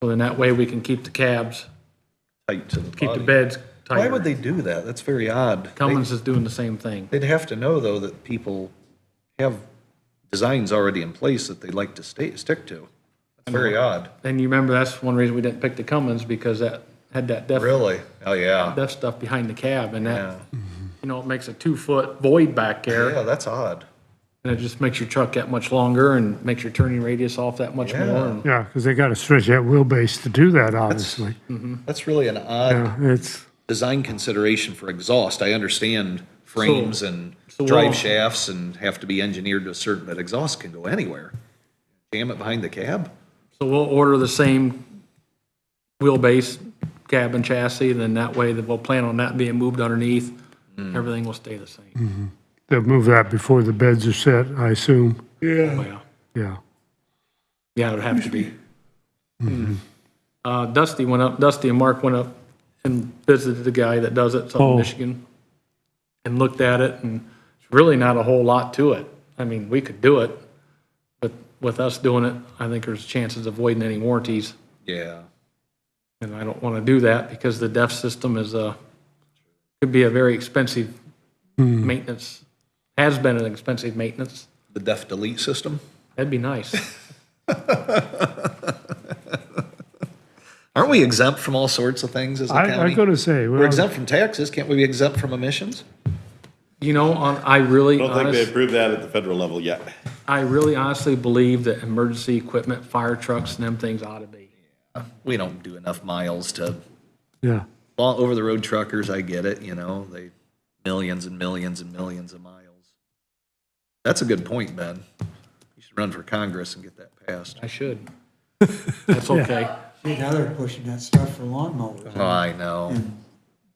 So then that way we can keep the cabs, Tight to the keep the body. beds tighter. Why would they do that? That's very odd. Cummins is doing the same thing. They'd have to know, though, that people have designs already in place that they like to stick to. That's very odd. And you remember, that's one reason we didn't pick the Cummins, because that had that Really? Oh, yeah. def stuff behind the cab, and Yeah. that, you know, it makes a 2-foot void back there. Yeah, that's odd. And it just makes your truck that much longer and makes your turning radius off that much Yeah. more. And Yeah, because they got to stretch that wheelbase to do that, obviously. That's really an odd Yeah, it's, design consideration for exhaust. I understand frames and so drive we'll- shafts and have to be engineered to a certain, but exhaust can go anywhere. Jam it behind the cab? So we'll order the same wheelbase, cab and chassis, and then that way that we'll plan on that being moved underneath. Everything will stay the same. they'll move that before the beds are set, I assume. Oh, yeah. Yeah. Yeah, it would have to be. Dusty and Mark went up and visited the guy that does it, up in Michigan, and looked at it, and it's really not a whole lot to it. I mean, we could do it, but with us doing it, I think there's chances of avoiding any warranties. Yeah. And I don't want to do that because the DEF system is could be a very expensive maintenance, has been an expensive maintenance. The def delete system? That'd be nice. Aren't we exempt from all sorts of things as a county? I'm going to say, We're well, exempt from taxes. Can't we be exempt from emissions? You know, I really, I don't think they approved that at the federal level yet. I really honestly believe that emergency equipment, fire trucks, and them things ought to be. We don't do enough miles to, yeah. all over the road truckers, I get it, you know, they, millions and millions and millions of miles. That's a good point, Ben. You should run for Congress and get that passed. I should. That's okay. See, now they're pushing that stuff for lawnmowers Oh, I know. and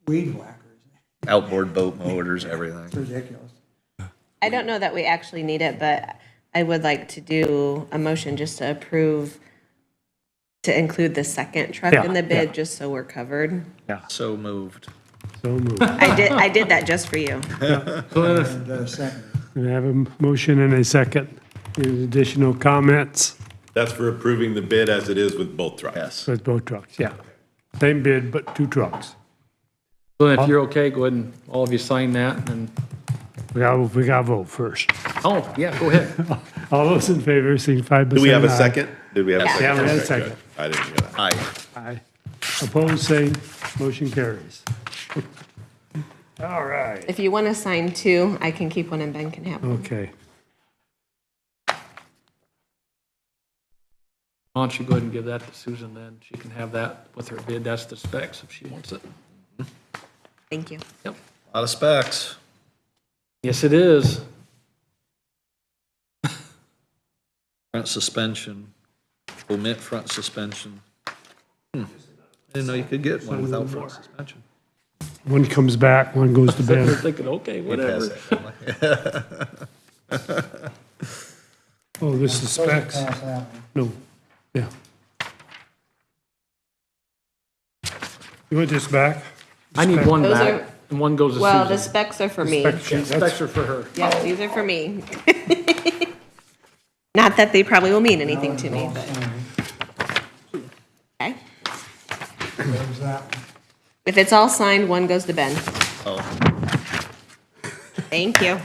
weed whackers. Outboard boat motors, everything. It's ridiculous. I don't know that we actually need it, but I would like to do a motion just to approve to include the second truck Yeah, in the bid, yeah. just so we're covered. So moved. So moved. I did that just for you. And second, We have a motion and a second. Any additional comments That's for approving the bid as it is with both trucks. Yes. with both trucks? Yeah. Same bid, but 2 trucks. So if you're okay, go ahead and all of you sign that, and, We got to vote first. oh, yeah, go ahead. All those in favor, signify by Do we have a saying aye. second? Did we have a second? Yeah, we had a Okay, second. good. I didn't hear that. Aye. Aye. Opposed, same. Motion carries. All right. If you want to sign 2, I can keep one and Ben can have one. Okay. Why don't you go ahead and give that to Susan then? She can have that with her bid. That's the specs if she wants it. Thank you. Yep. A lot of specs. Yes, it is. Front suspension, omit front suspension. I didn't know you could get one without front suspension. One comes back, one goes to They're bed. thinking, okay, We passed whatever. that, didn't we? Oh, this is specs? pass that one. No. Yeah. You want this back? I need one Those back, are- and one goes to Well, the Susan. specs are for me. Spec sheet, that's- Specs are for her. Yes, these are for me. Not that they probably will mean anything to me, but, okay. There's that one. If it's all signed, one goes to Ben. Oh, Thank you.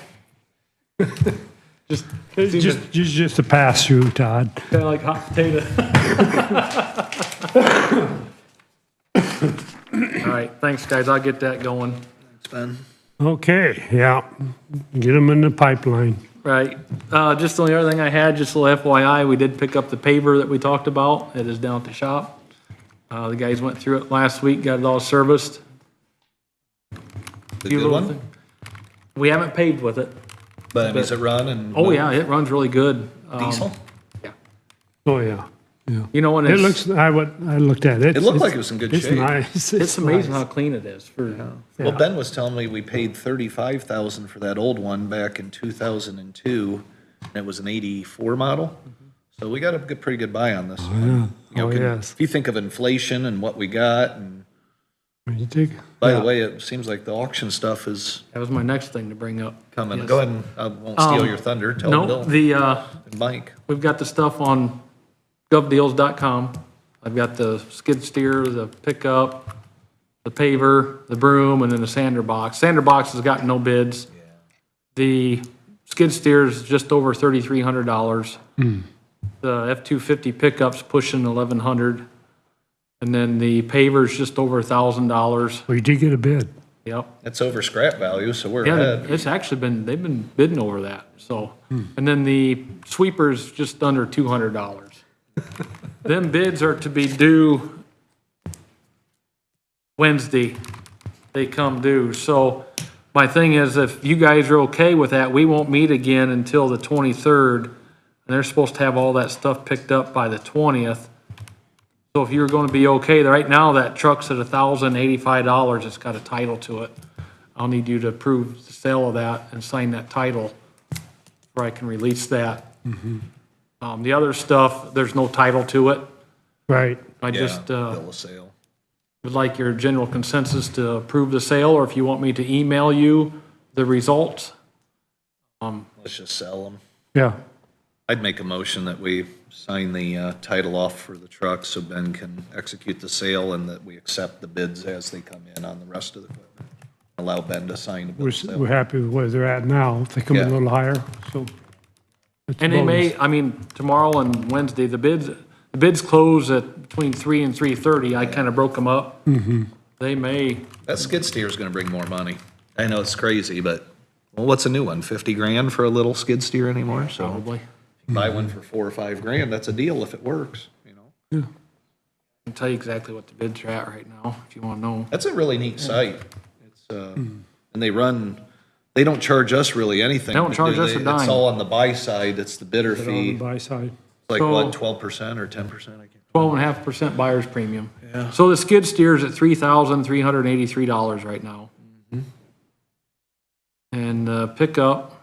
Just, It's just a pass-through, Todd. kind of like hot potato. All right, thanks, guys. I'll get that going. Thanks, Ben. Okay, yeah. Get them in the pipeline. Right. Just the only other thing I had, just a little FYI, we did pick up the paver that we talked about. It is down at the shop. The guys went through it last week, got it all serviced. The Few good little one? thing- We haven't paved with it. But does it run and? Oh, yeah, it runs really good. Diesel? Oh, yeah, yeah. You know, when It it's, looks, I looked at it. It looked like it was in good It's shape. nice. it's amazing nice. how clean it is for, Well, Ben was telling me we paid 35,000 for that old one back in 2002, and it was an 84 model. So we got a pretty good buy on this one. You know, Oh, yes. If you think of inflation and what we got, and You take, by yeah. the way, it seems like the auction stuff is that was my next thing to bring up. coming. Yes. Go ahead and I won't steal your thunder. Tell No, Bill the, and Mike. we've got the stuff on govdeals.com. I've got the skid steer, the pickup, the paver, the broom, and then the sander box. Sander box has gotten no bids. The skid steer is just over $3,300. The F-250 pickup's pushing 1,100. And then the paver's just over $1,000. Well, you did get a bid. Yep. That's over scrap value, so we're Yeah, ahead. it's actually been, they've been bidding over that, so. And then the sweeper's just under $200. Them bids are to be due Wednesday. They come due. So my thing is, if you guys are okay with that, we won't meet again until the 23rd. And they're supposed to have all that stuff picked up by the 20th. So if you're gonna be okay, right now that truck's at $1,085. It's got a title to it. I'll need you to approve the sale of that and sign that title where I can release that. The other stuff, there's no title to it. Right. I Yeah, just, bill of sale. would like your general consensus to approve the sale, or if you want me to email you the results. Let's just sell them. Yeah. I'd make a motion that we sign the title off for the truck so Ben can execute the sale and that we accept the bids as they come in on the rest of the equipment. Allow Ben to sign the bill We're, of sale. we're happy with where they're at now. If they come in a Yeah. little higher, so. it's a And they may, bonus. I mean, tomorrow and Wednesday, the bids close at between 3 and 3:30. I kind of broke them up. They may, That skid steer's gonna bring more money. I know it's crazy, but, well, what's a new one? 50 grand for a little skid steer anymore? So probably. buy one for 4 or 5 grand, that's a deal if it works, you know? I can tell you exactly what the bids are at right now, if you want to know. That's a really neat site. It's, and they they don't charge us really anything. They don't do charge us they? a dime. It's all on the buy side, it's the bidder Put it on the fee, buy side. like So- what, 12% or 10%? I can't. 12.5% buyer's premium. So the skid steer's at $3,383 right now. And pickup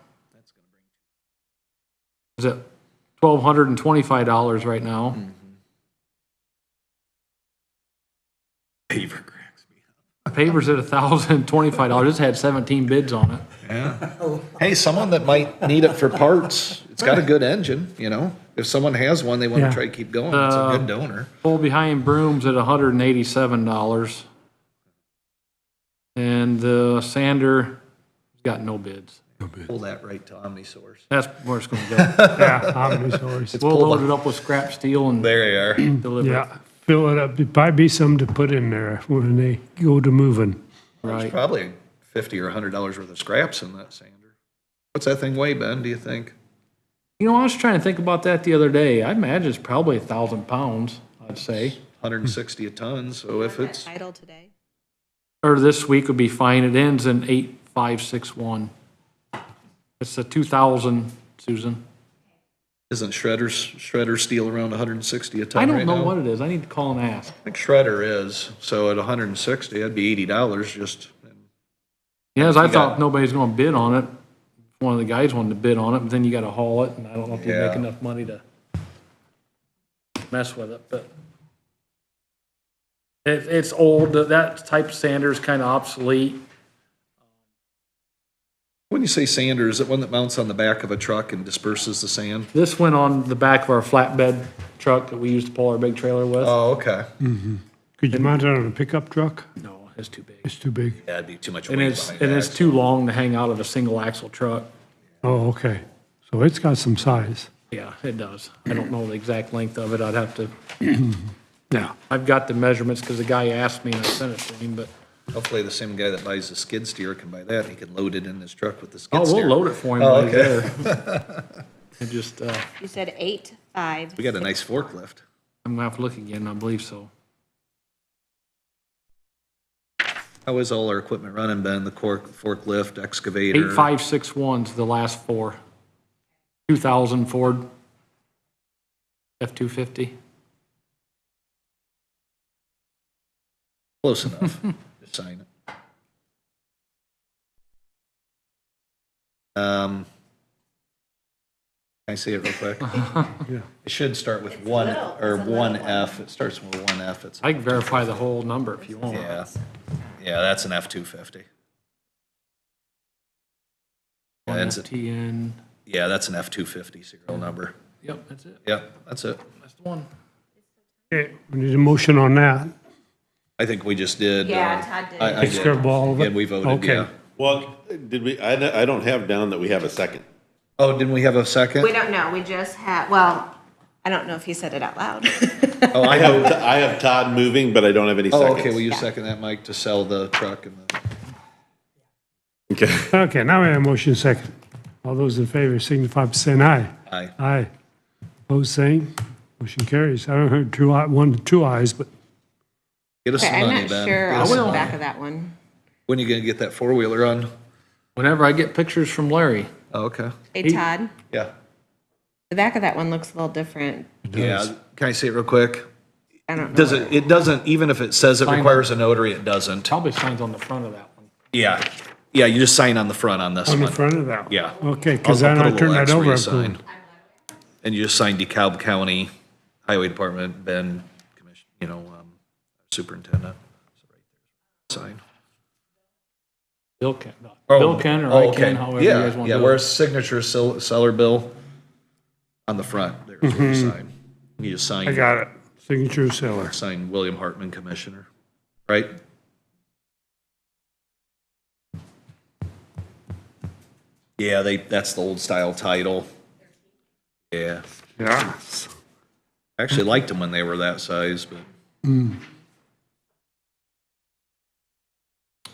is at $1,225 right now. Paver cracks me Paver's at $1,025. It's had 17 bids on it. up. Yeah. Hey, someone that might need it for parts, it's got a good engine, you know? If someone has one, they want Yeah. to try to keep going, it's a good donor. Pull behind brooms at $187. And the sander has got no bids. Pull that right to OmniSource. That's where it's gonna go. Yeah, Omnisource. We'll load it up with scrap steel and There you are. deliver it. Yeah, fill it up. It'd probably be something to put in there when they go to moving. There's Right. probably $50 or $100 worth of scraps in that sander. What's that thing weigh, Ben, do you think? You know, I was trying to think about that the other day. I imagine it's probably 1,000 pounds, I'd say. 160 a ton, so if it's, Title today. Or this week would be fine. It ends in 8561. It's a 2,000, Susan. isn't shredder steel around 160 a I ton don't right know now? what it is. I need to call and ask. I think shredder is, so at 160, that'd be $80 just. Yeah, as I You thought got- nobody's gonna bid on it. One of the guys wanted to bid on it, but then you gotta haul it, and I don't know if you make Yeah. enough money to mess with it, but it's old. That type of sander is kind of obsolete. When you say sander, is it one that mounts on the back of a truck and disperses the sand? This went on the back of our flatbed truck that we used to pull our big trailer with. Oh, okay. Could you mount it on a pickup truck? No, It's too big. It's too big. Yeah, it'd be too much And weight it's, behind and that. it's too long to hang out of a single axle truck. Oh, okay. So it's got some size. Yeah, it does. I don't know the exact length of it. I'd have to, Yeah. I've got the measurements because the guy asked me and I sent it to him, but, Hopefully the same guy that buys the skid steer can buy that. He can load it in his truck with the skid oh, steer. we'll load it for him Oh, while he's okay. there. It just, You said 8, 5. We got a nice forklift. I'm gonna have to look again, I believe so. How is all our equipment running, Ben? The forklift, excavator? 8561's the last four. 2000 Ford F-250. Close enough. Just sign it. Can I see it real quick? It should start with one, or one F. It starts with one F. It's, I can verify the whole number if you want. yeah. Yeah, that's an F-250. One Yeah, it's a- FTN. Yeah, that's an F-250 serial number. Yep, that's it. Yep, that's it. That's the one. Okay, we need a motion on that. I think we just did. Yeah, Todd did. I Take care of all of it? Yeah, we voted, Okay. yeah. Well, did we, I don't have down that we have a second. Oh, didn't we have a second? We don't know, we just had, well, I don't know if he said it out loud. Oh, I have Todd moving, but I don't have any Oh, seconds. okay, will you second that, Mike, to sell the truck and the? Okay. Okay, now we have a motion second. All those in favor signify by saying aye. Aye. Aye. Opposed, same. Motion carries. I don't heard two ayes, but Get us Okay, some I'm money, not Ben. sure Get on us the some back money. of that one. When are you gonna get that four-wheeler on? Whenever I get pictures from Larry. Oh, okay. Hey, Todd, Yeah. the back of that one looks a little different. Yeah, can I see it real quick? I don't know. Does it doesn't, even if it says it Sign requires a notary, it doesn't. Probably signs on the front of that one. Yeah, yeah, you just sign on the front on this on the one. front of that one. Yeah. Okay, because I'll then put I a turn little that X where over. you sign. And you just sign DeKalb County Highway Department, Ben, Commission, Superintendent. So right there. Sign. Bill can, Oh, Bill can, or oh, I okay. can, however you Yeah, guys want yeah, to do where it. it's signature seller bill on the front, there's where you sign. You just sign. I got it. Signature seller. Sign William Hartman, Commissioner, right? Yeah, that's the old style title. Yeah, Yeah. I actually liked them when they were that size, but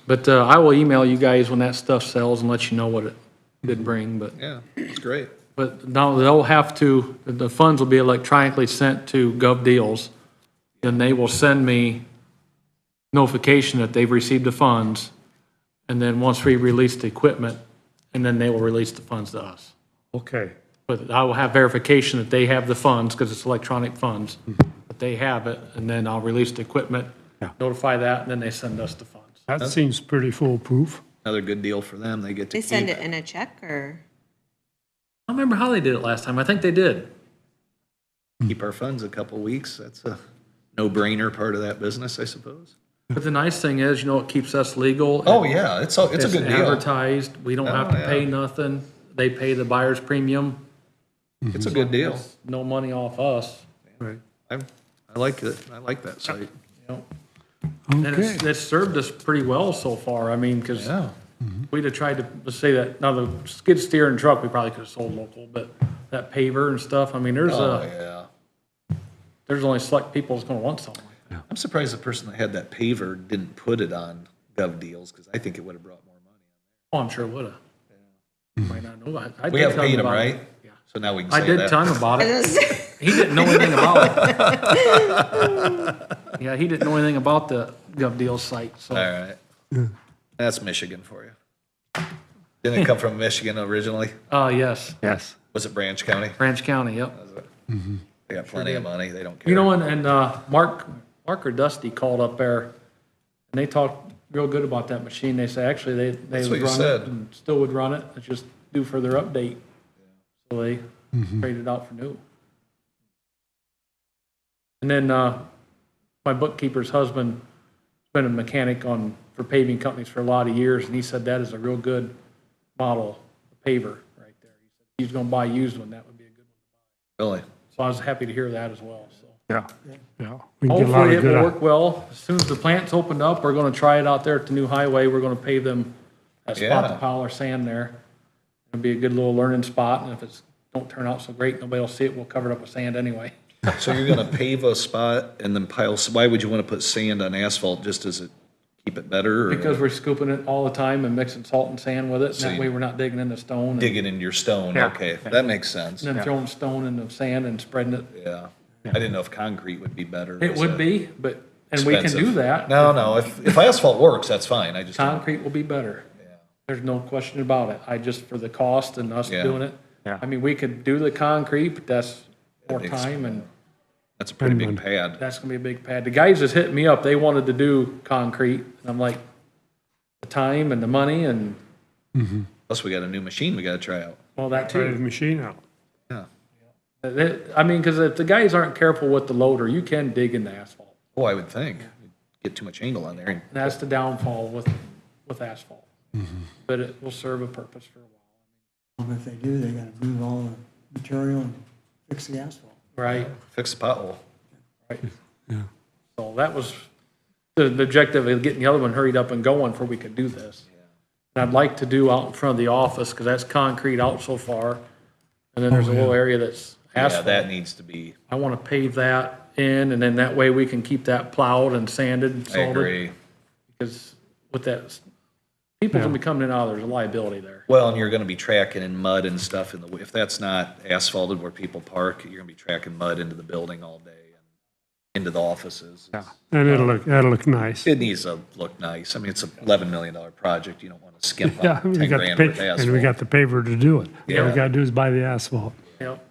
But I will email you guys when that stuff sells and let you know what it did bring, but. yeah, it's great. But now they'll have to, the funds will be electronically sent to Gov Deals, and they will send me notification that they've received the funds, and then once we release the equipment, and then they will release the funds to us. Okay. But I will have verification that they have the funds, because it's electronic funds, that they have it, and then I'll release the equipment, Yeah. notify that, and then they send us the funds. That seems pretty foolproof. Another good deal for them. They get to They keep. send it in a check or? I don't remember how they did it last time. I think they did. Keep our funds a couple weeks. That's a no-brainer part of that business, I suppose. But the nice thing is, it keeps us legal. Oh, yeah, it's a good deal. Advertised, we don't have to Oh, pay yeah. nothing. They pay the buyer's premium. It's a good deal. It's no money off us, Right. I like it. I like that site. you know? And it's served us pretty well so far. I mean, because Yeah. we'd have tried to, let's say that, now the skid steer and truck, we probably could have sold local, but that paver and stuff, I mean, Oh, yeah. there's only select people that's gonna want something like that. I'm surprised the person that had that paver didn't put it on Gov Deals, because I think it would have brought more money. Oh, I'm sure it would have. Might not know. I We did have tell paid him, about it. right? Yeah. So now we can I say did that. tell him about it. He didn't know anything about it. Yeah, he didn't know anything about the Gov Deals site, All so. right. That's Michigan for you. Didn't it come from Michigan originally? Yes, Yes. Was it Branch County? Branch County, yep. They got plenty of money. They don't care. You know, and Mark or Dusty called up there, and they talked real good about that machine. They say, actually, they That's would what you run said. it and still would run it, it's just due for their update. So they traded it out for new. And then my bookkeeper's husband's been a mechanic for paving companies for a lot of years, and he said that is a real good model, paver right there. He said if he's gonna buy a used one, that would be a good one. Really? So I was happy to hear that as well, so. Yeah, yeah. We can get a lot Hopefully of it will good, work well. As soon as the plant's opened up, we're gonna try it out there at the new highway. We're gonna pave them, that spot Yeah. to pile our sand there. It'll be a good little learning spot, and if it's, don't turn out so great, nobody will see it, we'll cover it up with sand anyway. So you're gonna pave a spot and then pile, why would you wanna put sand on asphalt, just as it, keep it better? Or Because we're scooping it all the time and mixing salt and sand with it, and So that you- way we're not digging in the stone. and- Digging in your stone, Yeah. okay, that makes sense, And then throwing stone in the sand and spreading it. yeah. I didn't know if concrete would be better. It would be, but, and we can do Expensive. that. No, if asphalt works, that's fine, I just. Concrete will be better. There's no question about it. I just, for the cost and us Yeah. doing it. I mean, we could do the concrete, but that's more makes- time, and That's a pretty big pad. that's gonna be a big pad. The guys just hit me up, they wanted to do concrete, and I'm like, the time and the money and, Plus, we got a new machine we gotta try out. well, that try the too. machine out. Yeah. I mean, because if the guys aren't careful with the loader, you can dig in the asphalt. Oh, I would think, get too much angle on there. And that's the downfall with asphalt. But it will serve a purpose for a while. If they do, they gotta move all the material and fix the asphalt. Right, Fix the pothole. right. So that was the objective of getting the other one hurried up and going before we could do this. And I'd like to do out in front of the office, because that's concrete out so far. And then there's a little area that's Yeah, that asphalt. needs to be, I want to pave that in, and then that way we can keep that plowed and sanded and I salted. agree. Because with that, people can be coming in and out, there's a liability there. Well, and you're gonna be tracking in mud and stuff in the, if that's not asphalted where people park, you're gonna be tracking mud into the building all day and into the offices. And that'll look nice. It needs to look nice. I mean, it's a $11 million project. You don't wanna skimp Yeah, on we 10 got grand the worth of and we asphalt. got the paver to do it. All we Yeah. gotta do is buy the asphalt. Yep.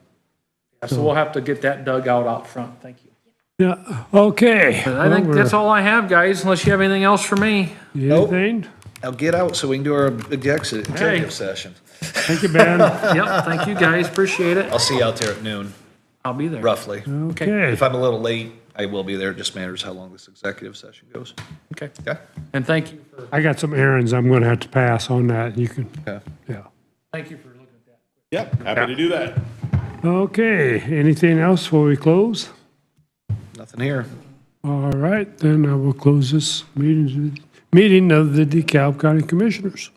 Yeah, so we'll have to get that dug out front, thank you. Yeah, okay. I think that's all I have, guys, unless you have anything else for me. Anything? Now get out so we can do our executive session. Thank you, Ben. Yep, thank you, guys, appreciate it. I'll see you out there at noon, I'll be there. roughly. Okay. If I'm a little late, I will be there. It just matters how long this executive session goes. Okay, Okay? and thank you for, I got some errands I'm gonna have to pass on that. You can, Okay. yeah. thank you for looking at that. Yep, happy to do that. Okay, anything else before we close? Nothing here. All right, then I will close this meeting of the DeKalb County Commissioners.